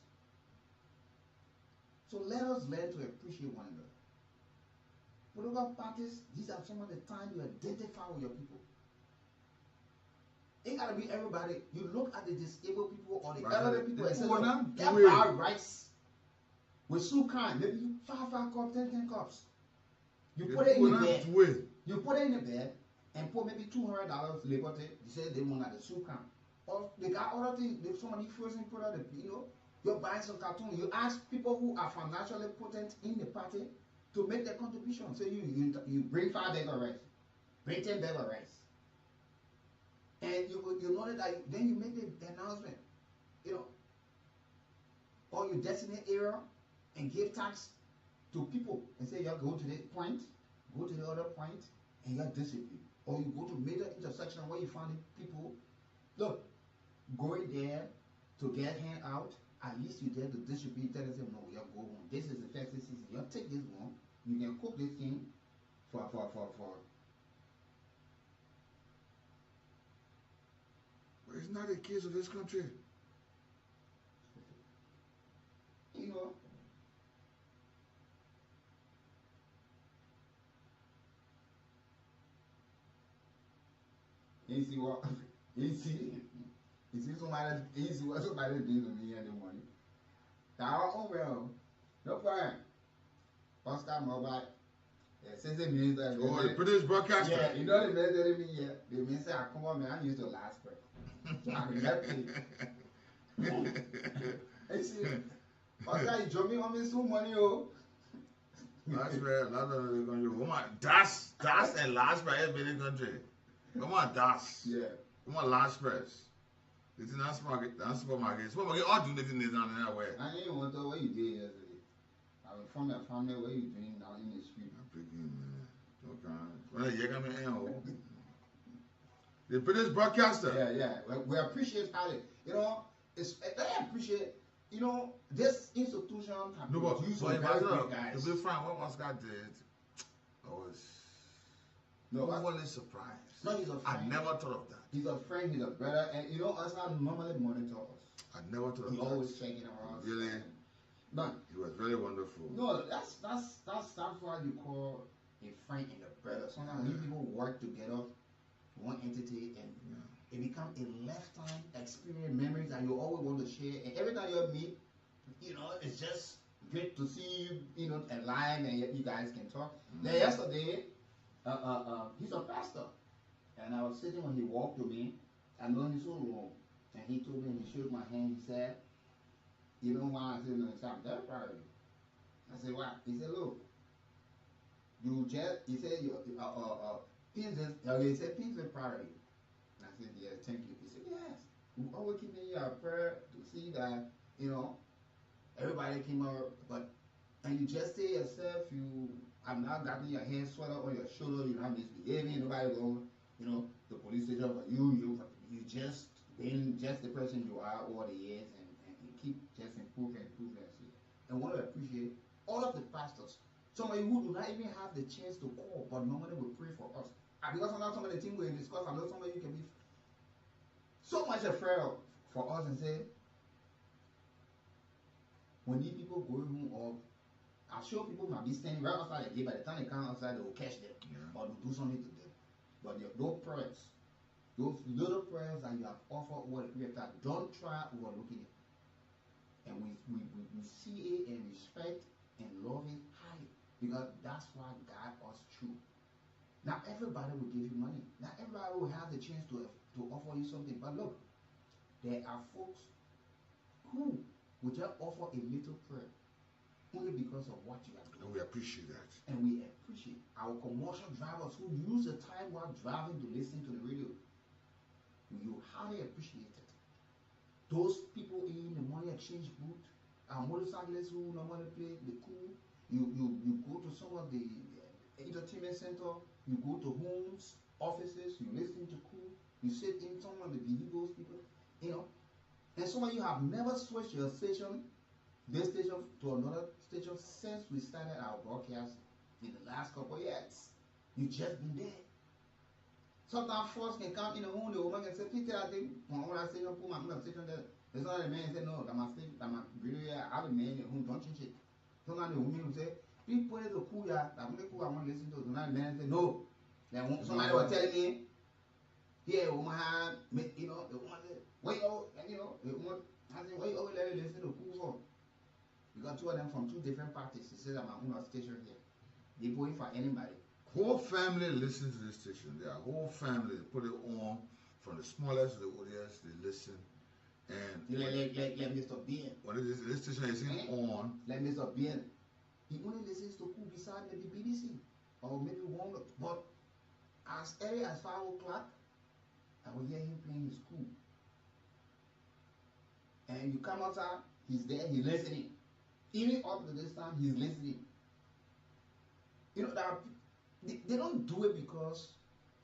So let us learn to appreciate one another. Political parties, these are some of the time you identify with your people. It gotta be everybody. You look at the disabled people or the elderly people and say, they buy rice with sukan, maybe 5 cups, 10 cups. You put it in the bed. You put it in the bed and put maybe $200 liberty. You say they want the sukan. Or they got other things. If somebody frozen product, you're buying some cartoon. You ask people who are financially potent in the party to make their contribution. So you bring 5 bags of rice, bring 10 bags of rice. And you know that then you make the announcement, or you designate area and give tax to people and say you go to this point, go to the other point, and you're disciplined. Or you go to major intersection where you find people. Look, going there to get hand out, at least you there to distribute, tell them, no, you go home. This is the festive season. You take this one, you can cook this thing for. But it's not the case of this country. You see what? You see somebody. You see what somebody did to me in the morning. Now, oh well, No problem. Oscar Mobile. Since the minister. Oh, the British broadcaster. Yeah, you know the minister me here. The minister, I come on, man, I used to last for. So I can help you. I see, Oscar, you drop me on me some money, oh. Last prayer, another country. Come on, das and last prayer, every country. Come on, das. Yeah. Come on, last prayers. It's in that supermarket. Supermarket, all do anything is down in that way. I ain't want to know what you did yesterday. I was from that family where you doing down in the street. I'm picking, man. Okay. Well, you got me the British broadcaster. Yeah. We appreciate how they, you know, I appreciate, you know, this institution can produce some very great guys. To be frank, what Oscar did, I was overly surprised. No, he's a friend. I never thought of that. He's a friend, he's a brother, and you know, Oscar normally monitor us. I never thought of that. He always checking around. Really? But he was very wonderful. No, that's what you call a friend and a brother. Sometimes when people work together, one entity, and it becomes a lifetime experience, memories that you always want to share. And every time you meet, you know, it's just great to see you, you know, alive, and you guys can talk. Then yesterday, he's a pastor, and I was sitting when he walked to me. I know he's so wrong, and he told me, he shook my hand. He said, "You know why?" I said, "No, I'm very proud of you." I said, "Why?" He said, "Look, you just," he said, he said, "Things are proud of you." And I said, "Yes, thank you." He said, "Yes, we always keep in your prayer to see that, you know, everybody came out, but, and you just say yourself, you have not gotten your hand sweater on your shoulder, you're not misbehaving, nobody going, you know, the police station for you just being just the person you are over the years, and you keep just improving. And want to appreciate all of the pastors, some of you who do not even have the chance to call, but normally will pray for us. And because sometimes some of the things we discuss, I know some of you can be so much afraid for us and say, when these people go home, or I'm sure people might be standing right outside the gate, by the time they come outside, they will catch them or they'll do something to them. But those prayers, those little prayers that you have offered over the period of time, don't try overlooking it. And we see it and respect and love it highly, because that's why God us true. Not everybody will give you money. Not everybody will have the chance to offer you something. But look, there are folks who will just offer a little prayer only because of what you have done. And we appreciate that. And we appreciate our commercial drivers who use the time while driving to listen to the radio. You highly appreciate it. Those people in the money exchange booth, our motorcyclists who normally play the Kool, you go to some of the entertainment center, you go to homes, offices, you listen to Kool, you sit in some of the vehicles, people, you know, and some of you have never switched your station, this station to another station since we started our broadcast in the last couple of years. You just been there. Sometimes folks can come in the home, the woman can say, "Peter, I think when I say no, put my station there." There's not a man say, "No, that my station, that my radio, I have a man in the home, don't change it." Sometimes the woman will say, "Please put it to Kool, that I'm cool, I want to listen to it." Sometimes the man say, "No." Then somebody was telling me, "Yeah, woman had, you know, the woman said, wait, oh," and you know, the woman, I said, "Wait, oh, let me listen to Kool for." We got two of them from two different parties. He said, "I'm on a station here." They going for anybody. Whole family listens to this station. Their whole family put it on, from the smallest to the oldest. They listen, and like Mr. Bien. When this station is on, like Mr. Bien, he only listens to Kool beside maybe BBC or maybe one. But as early as 5 o'clock, I will hear him playing his Kool. And you come outside, he's there, he's listening. Even up to this time, he's listening. You know that. They don't do it because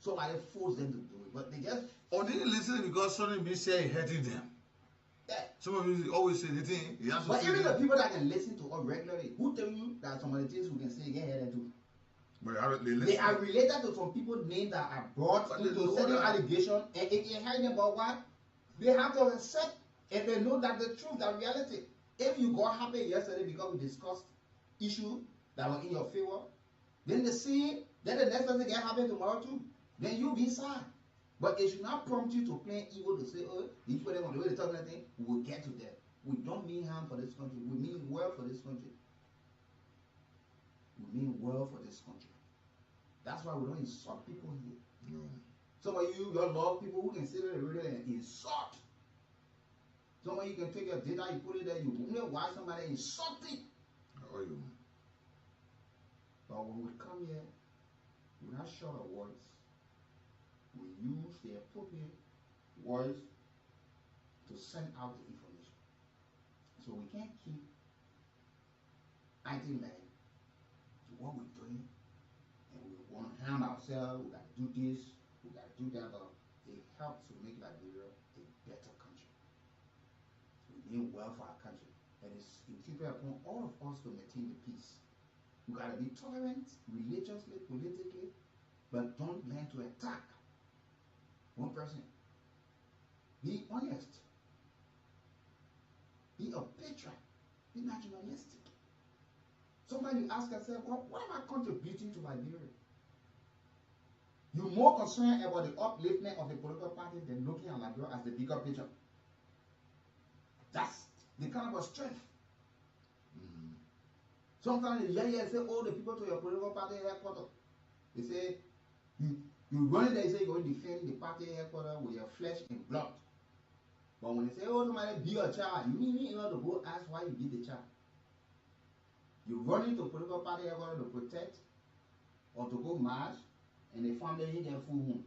somebody forced them to do it, but they just. Or they listen because something be saying hurting them. Yeah. Some of you always say the thing. But even the people that can listen to us regularly, who tell you that some of the things we can say get heard too? But they are related to some people's names that are brought into certain allegations, and if you hear them about what, they have to accept, and they know that the truth, the reality. If you got happy yesterday because we discussed issues that were in your favor, then then the next person get happy tomorrow too. Then you be sad. But it should not prompt you to plan evil to say, "Oh, these people, the way they talk that thing," we will get to that. We don't mean harm for this country. We mean well for this country. mean well for this country. That's why we don't insult people here. No. Some of you love people who can sit on the radio and insult. Some of you can take your data, you put it there, you wonder why somebody insulting. Oh, you. But when we come here, we're not short of words. We use the appropriate words to send out the information. So we can't keep idle land to what we're doing, and we want to harm ourselves, we got to do this, we got to do that, but it helps to make Liberia a better country. We mean well for our country, and it's incumbent upon all of us to maintain the peace. We got to be tolerant, religiously, politically, but don't learn to attack one person. Be honest. Be a patriot. Be nationalistic. Sometimes you ask yourself, well, what am I contributing to Liberia? You're more concerned about the upliftment of the political party than looking at Liberia as the bigger picture. That's the kind of a strength. Sometimes you say, oh, the people to your political party headquarters. They say, you run there, you say you're going to defend the party headquarters with your flesh and blood. But when they say, oh, somebody beat your child, you mean you know to go ask why you beat the child. You run into political party headquarters to protect or to go march, and they found them in their full home.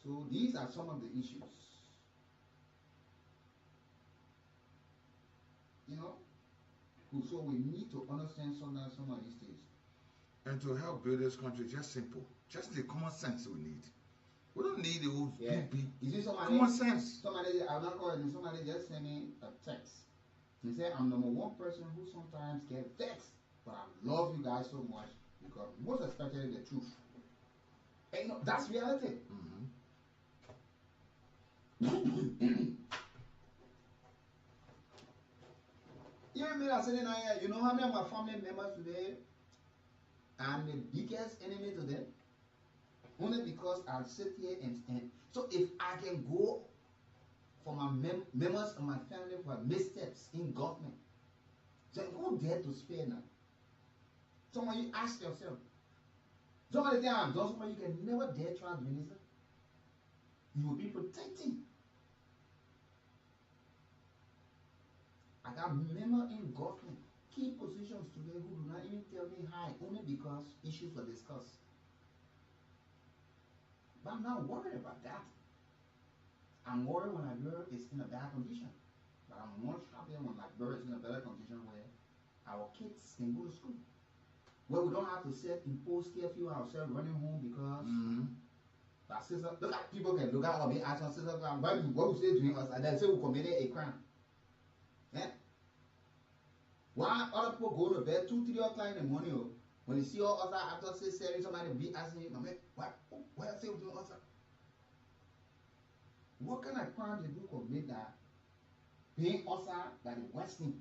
So these are some of the issues. You know? So we need to understand some of these things. And to help build this country, just simple. Just the common sense we need. We don't need the old big. You see somebody, common sense. Somebody, I'm not calling it, somebody just sent me a text. He said, I'm number one person who sometimes gets vexed, but I love you guys so much because most especially the truth. And you know, that's reality. Even me, I said, you know how many of my family members today, I'm the biggest enemy to them? Only because I sit here and so if I can go for my members of my family for missteps in government, so who dare to spare now? Some of you ask yourself. Some of the things I've done, some of you can never dare try to do anything. You will be protecting. I got members in government, key positions today who do not even tell me hi, only because issues were discussed. But I'm not worried about that. I'm worried when Liberia is in a bad condition. But I'm much happier when Liberia is in a better condition where our kids can go to school. Where we don't have to impose curfew ourselves running home because our sister, look at people can look at me ask our sister, what we say doing us and then say we committed a crime. Yeah? Why other people go to bed 2, 3 o'clock in the morning when you see all other actors say selling somebody be asking you, what else you doing us? What kind of crime did you commit that being outside that the Western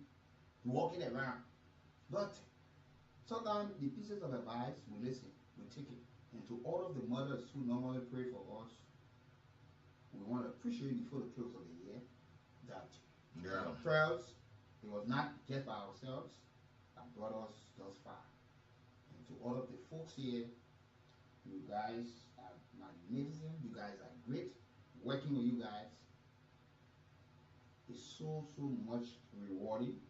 walking around? But sometimes the pieces of advice we listen, we take it. And to all of the mothers who normally pray for us, we want to appreciate before the close of the year that our prayers, it was not just by ourselves that brought us thus far. And to all of the folks here, you guys are magnificent, you guys are great. Working with you guys is so much rewarding,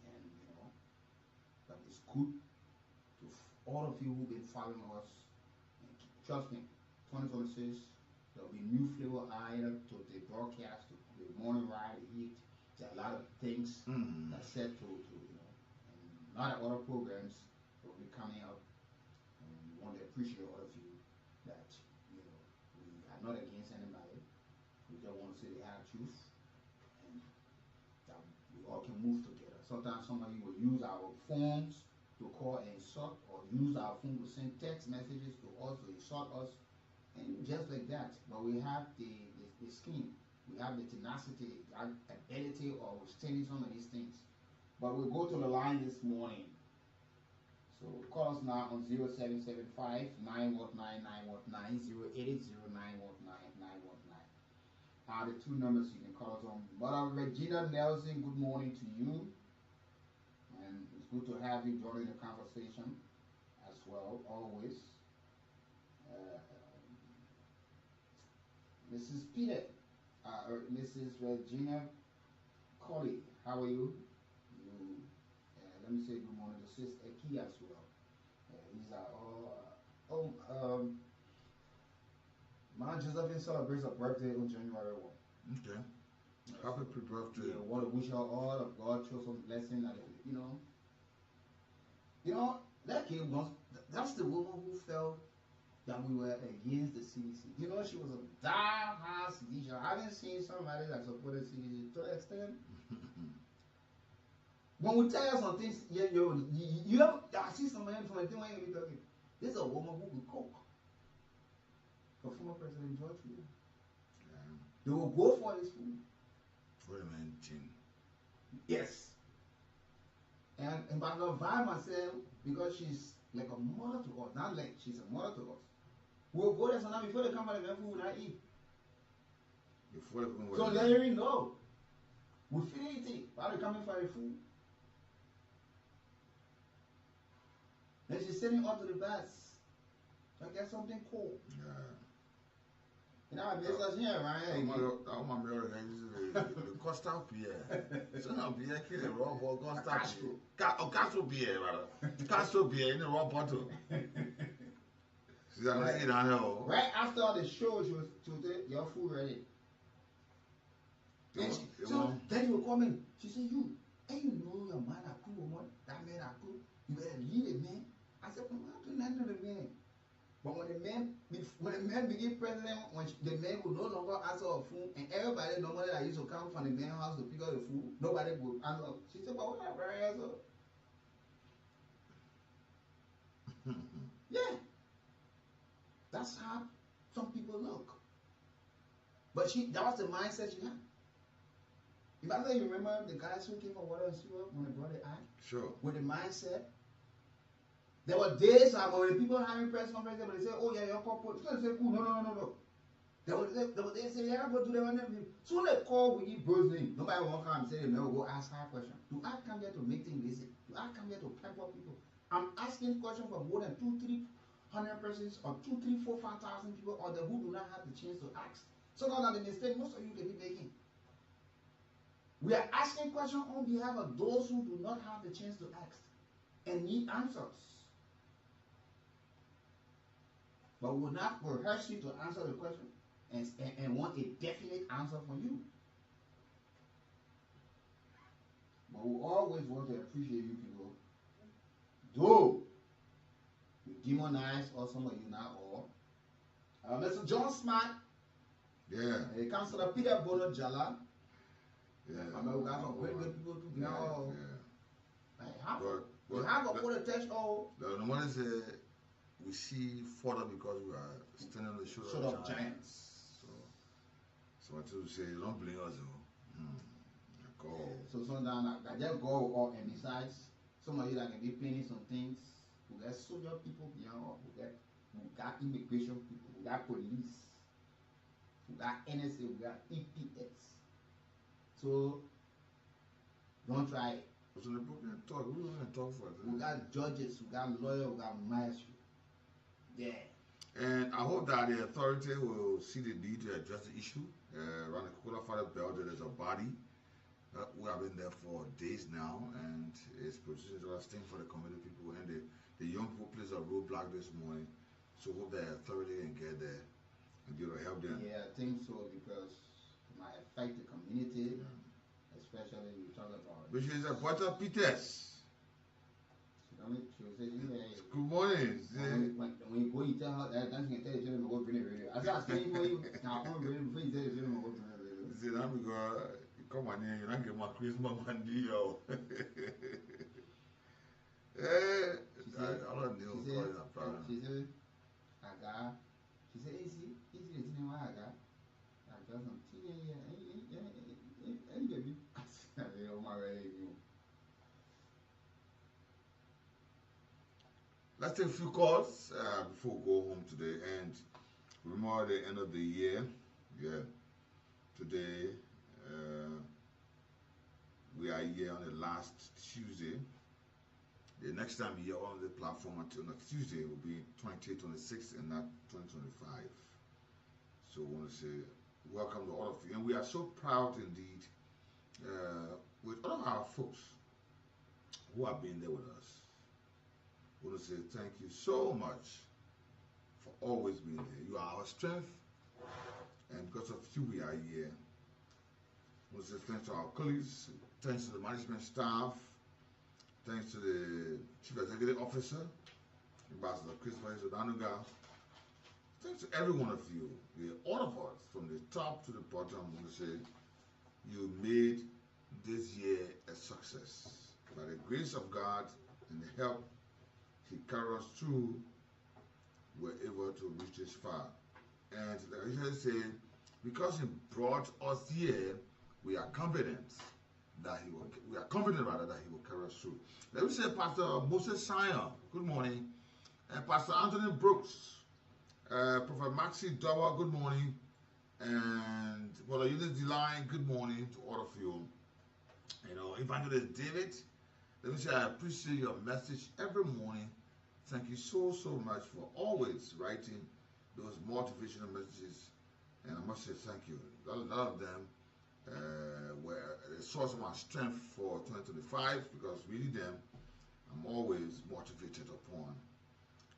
and you know, but it's good to all of you who've been following us. And trust me, 2026 there'll be new flavor added to the broadcast, to the morning ride, the heat. There's a lot of things that's set to you know, and a lot of other programs will be coming up. And we want to appreciate all of you that you know we are not against anybody. We just want to say the hard truth, and that we all can move together. Sometimes some of you will use our phones to call and insult, or use our phone to send text messages to us to insult us, and just like that. But we have the skin, we have the tenacity, the ability of withstanding some of these things. But we'll go to the line this morning. So call us now on 0775 919 919 080 919 919. Are the two numbers you can call us on. Mother Regina Nelson, good morning to you. And It's good to have you joining the conversation as well, always. Mrs. Peter, or Mrs. Regina Colley, how are you? Let me say good morning to Sis Eki as well. These are all. Mount Josephine celebrates her birthday on January 1. Okay. Happy birthday. Yeah, want to wish her all of God, show some blessing. That, that kid once, that's the woman who felt that we were against the CDC. She was a die-hard CDC. I haven't seen somebody that supported CDC to that extent. When we tell you some things, you have, I see somebody from a thing when you be talking. This is a woman who could cook. For former President George Bush. They will go for his food. What a man, Jim. Yes. And I'm going to buy myself because she's like a mother to us. Not like she's a mother to us. We'll go there sometimes before they come out of the food, we not eat. So let you know. We finish eating. While they coming for the food. Then she's sitting up to the bus. I get something cool. Yeah. I guess here, right? The Costa beer. So now beer kill a raw bottle. Castro beer, rather. Castro beer in a raw bottle. Right after the show, she was your food ready. Then she will come in. She said, you know your man are cool, woman. That man are cool. You better leave it, man. I said, I'm not doing nothing to the man. But when the man became president, when the man would no longer answer a phone, and everybody normally that used to come from the man's house to pick up the food, nobody would answer. She said, but what I answer? Yeah. That's how some people look. But that was the mindset she had. You remember the guys who came from water and sewer when they brought the eye? Sure. With the mindset. There were days when people having press conference, but they say, oh yeah, you're corporate. So they say, cool, no. They say, yeah, go to the one. So they call with each bird's name. Nobody will come and say they never go ask her question. Do I come here to make things easy? Do I come here to pamper people? I'm asking questions for more than 200-300 persons, or 2, 3, 4, 5,000 people, or the who do not have the chance to ask. So now that the mistake most of you can be making. We are asking questions on behalf of those who do not have the chance to ask and need answers. But we will not rehearse you to answer the question and want a definite answer from you. But we always want to appreciate you people. Though you demonize, or some of you not all. Mr. John Smart. Yeah. Councillor Peter Bono Jala. Yeah. We got some great people to be now. We have a quarter touch all. The one is we see further because we are standing on the shoulder of giants. So I to say, don't blame us. Go. So sometimes I just go up, and besides, some of you that can be planning some things. We got soldier people beyond. We got immigration people. We got police. We got NSA. We got EPS. So don't try it. So the book can talk. We don't talk for it. We got judges. We got lawyers. We got magistrates. Yeah. And I hope that the authority will see the need to address the issue. Around the Kool Father belt, there's a body. We have been there for days now, and it's positioned to stand for the community people. And the young people placed a roadblock this morning. So hope the authority can get there and be able to help them. Yeah, I think so, because it might affect the community, especially we talk about. Which is a Butter Peters. Good morning. When you go, you tell her that you can tell the children to go bring the radio. I said, I was saying for you, now I'm radio before you tell the children to go bring the radio. See, now because come on here, you're not getting my Christmas man, do you? I don't know. She said, she said, easy, the thing I got. I got some tea in here, and baby. I said, oh my radio. Let's take a few calls before we go home today. And remember the end of the year. Yeah. Today, we are here on the last Tuesday The next time you're on the platform until next Tuesday will be 2026 and not 2025. So I want to say welcome to all of you. And we are so proud indeed with all of our folks who have been there with us. I want to say thank you so much for always being there. You are our strength, and because of you we are here. I want to say thanks to our colleagues, thanks to the management staff, thanks to the Chief Executive Officer, Ambassador Christopher Odanuga. Thanks to every one of you, all of us, from the top to the bottom. I want to say you made this year a success. By the grace of God and the help He carried us through, we're able to reach this far. And like I said, because He brought us here, we are confident that He will. We are confident rather that He will carry us through. Let me say, Pastor Moses Sion, good morning, and Pastor Anthony Brooks, Prophet Maxi Dawa, good morning, and Brother Eunice Deline, good morning to all of you. You know, Evangelist David, let me say I appreciate your message every morning. Thank you so much for always writing those motivational messages, and I must say thank you. A lot of them were a source of my strength for 2025 because reading them, I'm always motivated upon.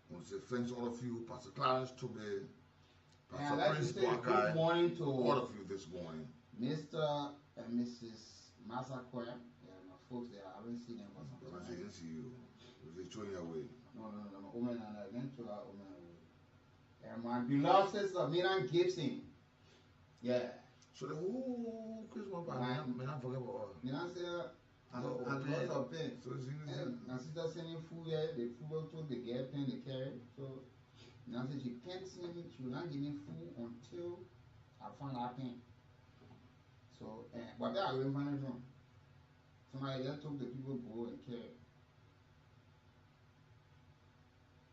I want to say thanks to all of you, Pastor Clarence Tobe, Pastor Prince Boakai, good morning to all of you this morning. Mr. and Mrs. Massaquoi, my folks there, I haven't seen them for some time. I didn't see you. Was they throwing you away? No. Woman and I didn't throw that woman away. And my beloved sister, Miran Gibson. Yeah. So the whole Christmas party, I forget about her. Miran said, and lots of things. And my sister sending food here, the food took the girl pen, the carry. So Miran said she can't send me, she will not give me food until I find her pen. So, but that I will find it from. Somebody just took the people go and carry.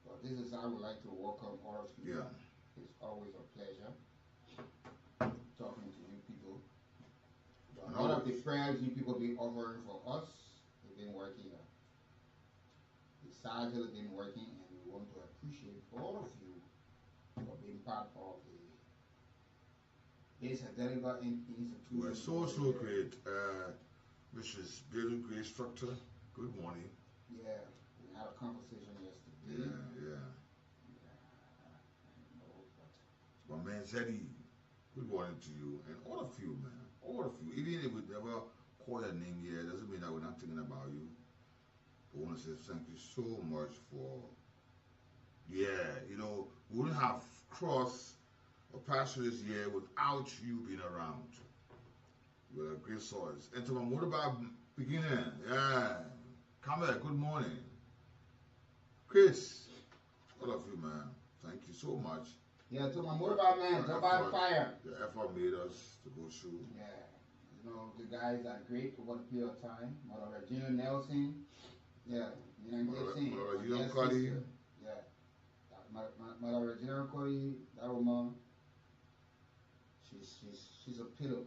But this is how I would like to welcome all of you. Yeah. It's always a pleasure talking to you people. But a lot of the prayers you people been offering for us have been working. The cycle has been working, and we want to appreciate all of you for being part of this deliver institution. We're so great. Mrs. Building Grace Structure, good morning. Yeah, we had a conversation yesterday. Yeah. My man Zeddy, good morning to you, and all of you, man, all of you. Even if we never call your name here, doesn't mean that we're not thinking about you. I want to say thank you so much for, you know, we wouldn't have crossed or passed through this year without you being around. You're a great source. And to my motorbike beginning, come here, good morning. Chris, all of you, man, thank you so much. Yeah, to my motorbike man, jump out of fire. The effort made us to go through. Yeah, you know, the guys are great over the period of time. Mother Regina Nelson, yeah, Mother Regina Cuddy. Yeah, Mother Regina Cuddy, that woman, she's a pillow.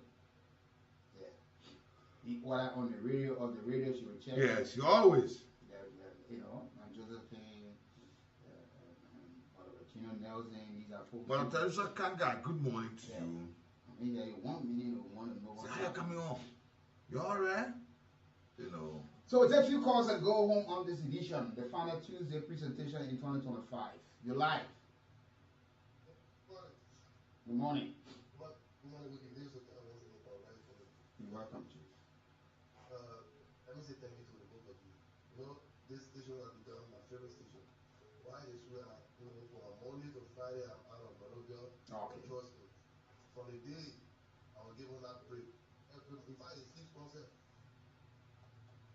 What on the radio she would check. Yeah, she always. You know, and Josephine, Regina Nelson, these are folks. Well, Teresa Kanga, good morning to you. I mean, you want me to want to know what. How you coming on? You alright? You know. So take few calls and go home on this edition, the final Tuesday presentation in 2025. You're live. Good morning. You're welcome to. Let me say thank you to the both of you. You know, this station has become my favorite station. Why is we are, you know, from Monday to Friday, I'm out of Monrovia. Okay. Trust me. From the day I was given that break, in fact, it's 6 months.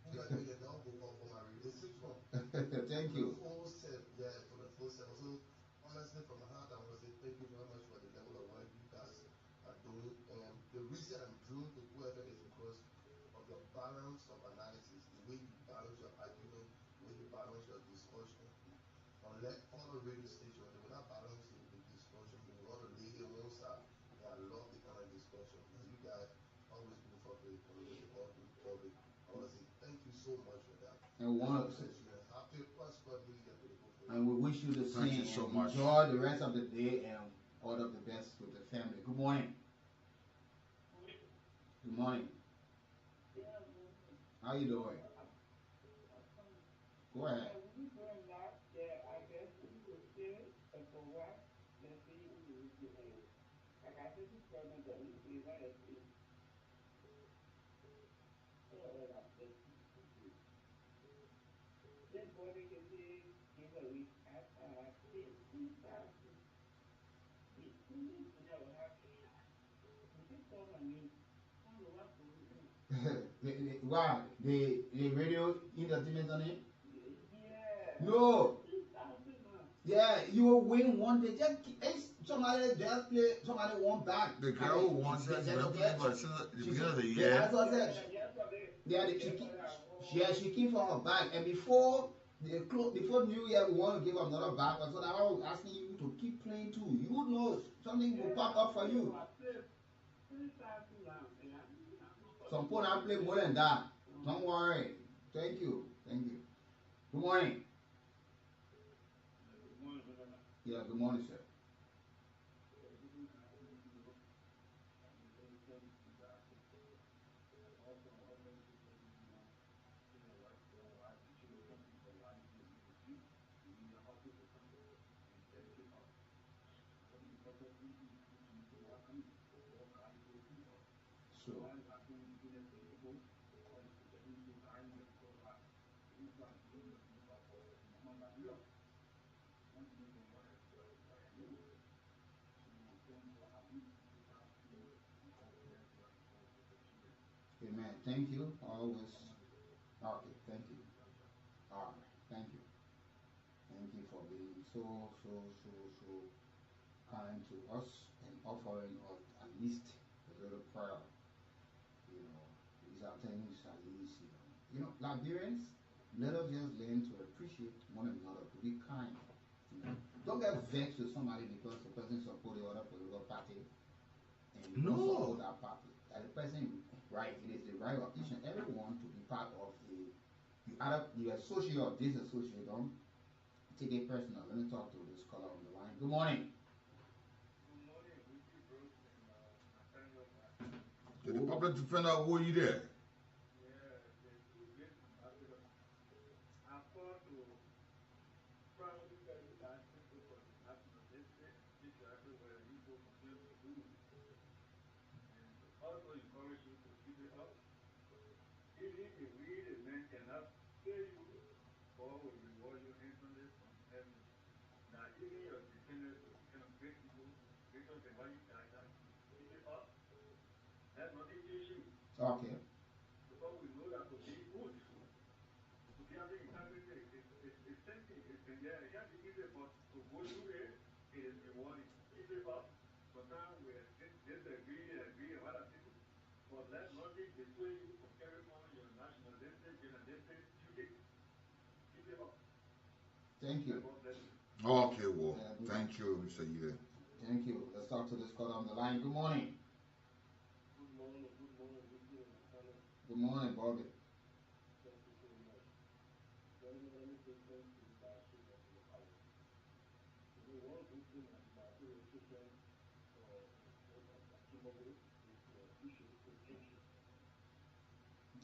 Who can make a down for my radio? It's 6 months. Thank you. For the full set. So, honestly, from my heart, I want to say thank you very much for the level of work you guys are doing. And the reason I'm drawn to whoever is because of your balance of analysis, the way you balance your argument, the way you balance your discussion. Unlike other radio stations, they will not balance the discussion. They will want to lay in one side. And I love the kind of discussion. And you guys always go for the community, all the public. I want to say thank you so much for that. And one of you and wish you the same. Thank you so much. Enjoy the rest of the day and all of the best with the family. Good morning. Good morning. How you doing? Go ahead. Wow, the radio entertainment on it? No. Yeah, you will win one day. Somebody just play, somebody won back. The girl who won that, the beginning of the year. Yeah, that's what I said. She came from her bag, and before New Year, we want to give her another bag. So now I was asking you to keep playing too. You know something will pop up for you. Some point I play more than that. Don't worry. Thank you. Thank you. Good morning. Yeah, good morning, sir. Sure. Amen. Thank you. Always. Okay. Thank you. All right. Thank you. Thank you for being so kind to us and offering us at least a little prayer. You know, these are things at least, Liberians, let us just learn to appreciate one another, to be kind. Don't get vexed with somebody because the person support the other political party and you don't support that party. That the person, right, it is the right of each and everyone to be part of you associate or disassociate them. Take it personal. Let me talk to this caller on the line. Good morning. Did the public defender who you there? Okay. Thank you. Okay, well, thank you, Mr. Yule. Thank you. Let's talk to this caller on the line. Good morning. Good morning, Bobby.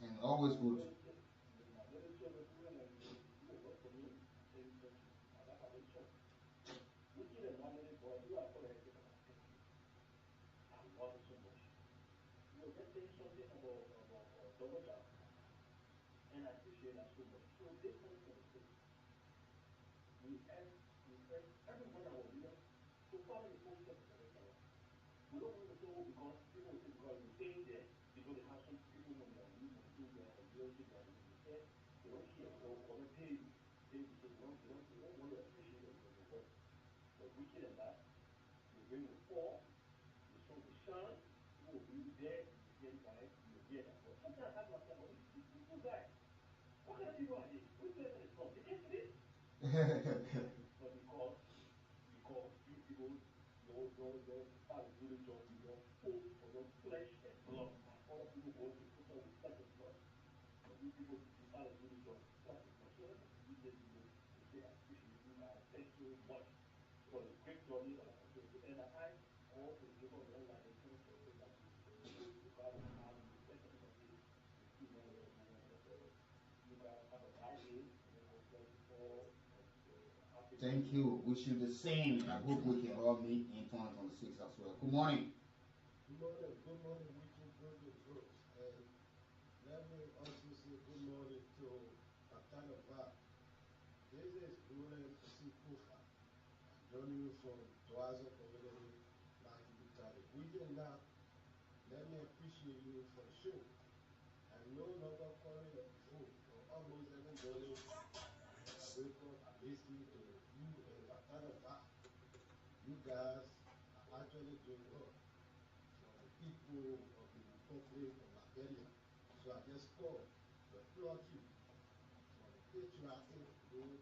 And always good. Thank you much for the great journey that I did. And I also give all the online influence that you guys have had in the second of the you guys have a nice day and we'll bless you all. Thank you. Wish you the same. I hope we can all meet in 2026 as well. Good morning. Good morning. Good morning. Wishing good growth. And let me also say good morning to Atanova. This is William Sipuka. I'm joining you from Dwazo Community, like Italy. Within that, let me appreciate you for the show. I know number calling before, but almost every morning I wake up and listen to you and Atanova. You guys are actually doing well for the people of the Republic of Liberia. So I just call to applaud you for the patriotic role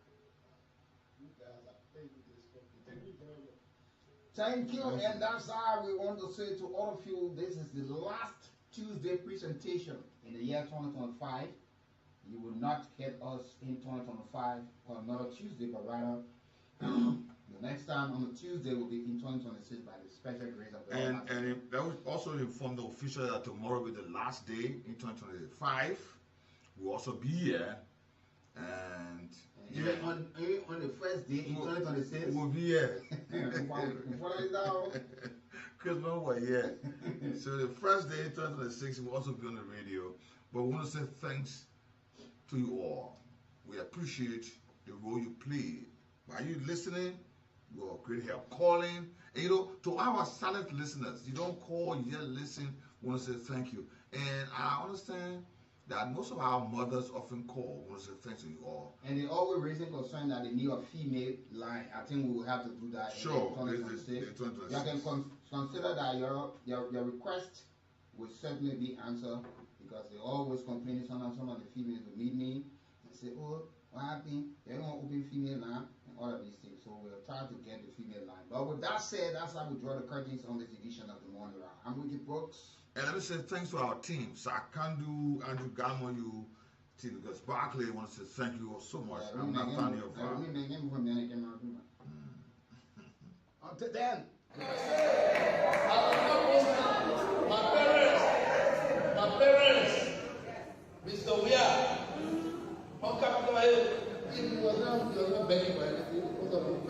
you guys are playing in this country. Thank you very much. Thank you, and that's how we want to say to all of you, this is the last Tuesday presentation in the year 2025. You will not get us in 2025 on another Tuesday, but rather the next time on the Tuesday will be in 2026 by the special grace of the Lord. And that was also informed the official that tomorrow will be the last day in 2025. We'll also be here. And even on the first day in 2026, we'll be here. Christmas was here. So the first day in 2026 will also be on the radio. But we want to say thanks to you all. We appreciate the role you play. By you listening, you are great help. Calling, and you know, to our silent listeners, you don't call, you just listen. We want to say thank you. And I understand that most of our mothers often call. We want to say thanks to you all. And they always raising concern that they need a female line. I think we will have to do that in 2026. You can consider that your request will certainly be answered, because they always complain. Some of the females will meet me and say, oh, what happened? They don't want open female line and all of these things. So we'll try to get the female line. But with that said, that's how we draw the curtains on this edition of the Morning Round. I'm Ricky Brooks. And let me say thanks to our team. Sakandu, Andrew Gamoyu, team, because Barclay wants to say thank you all so much. I'm not fan of Until then. My parents, Mr. Weir, on Capitol Hill, you are not begging for anything.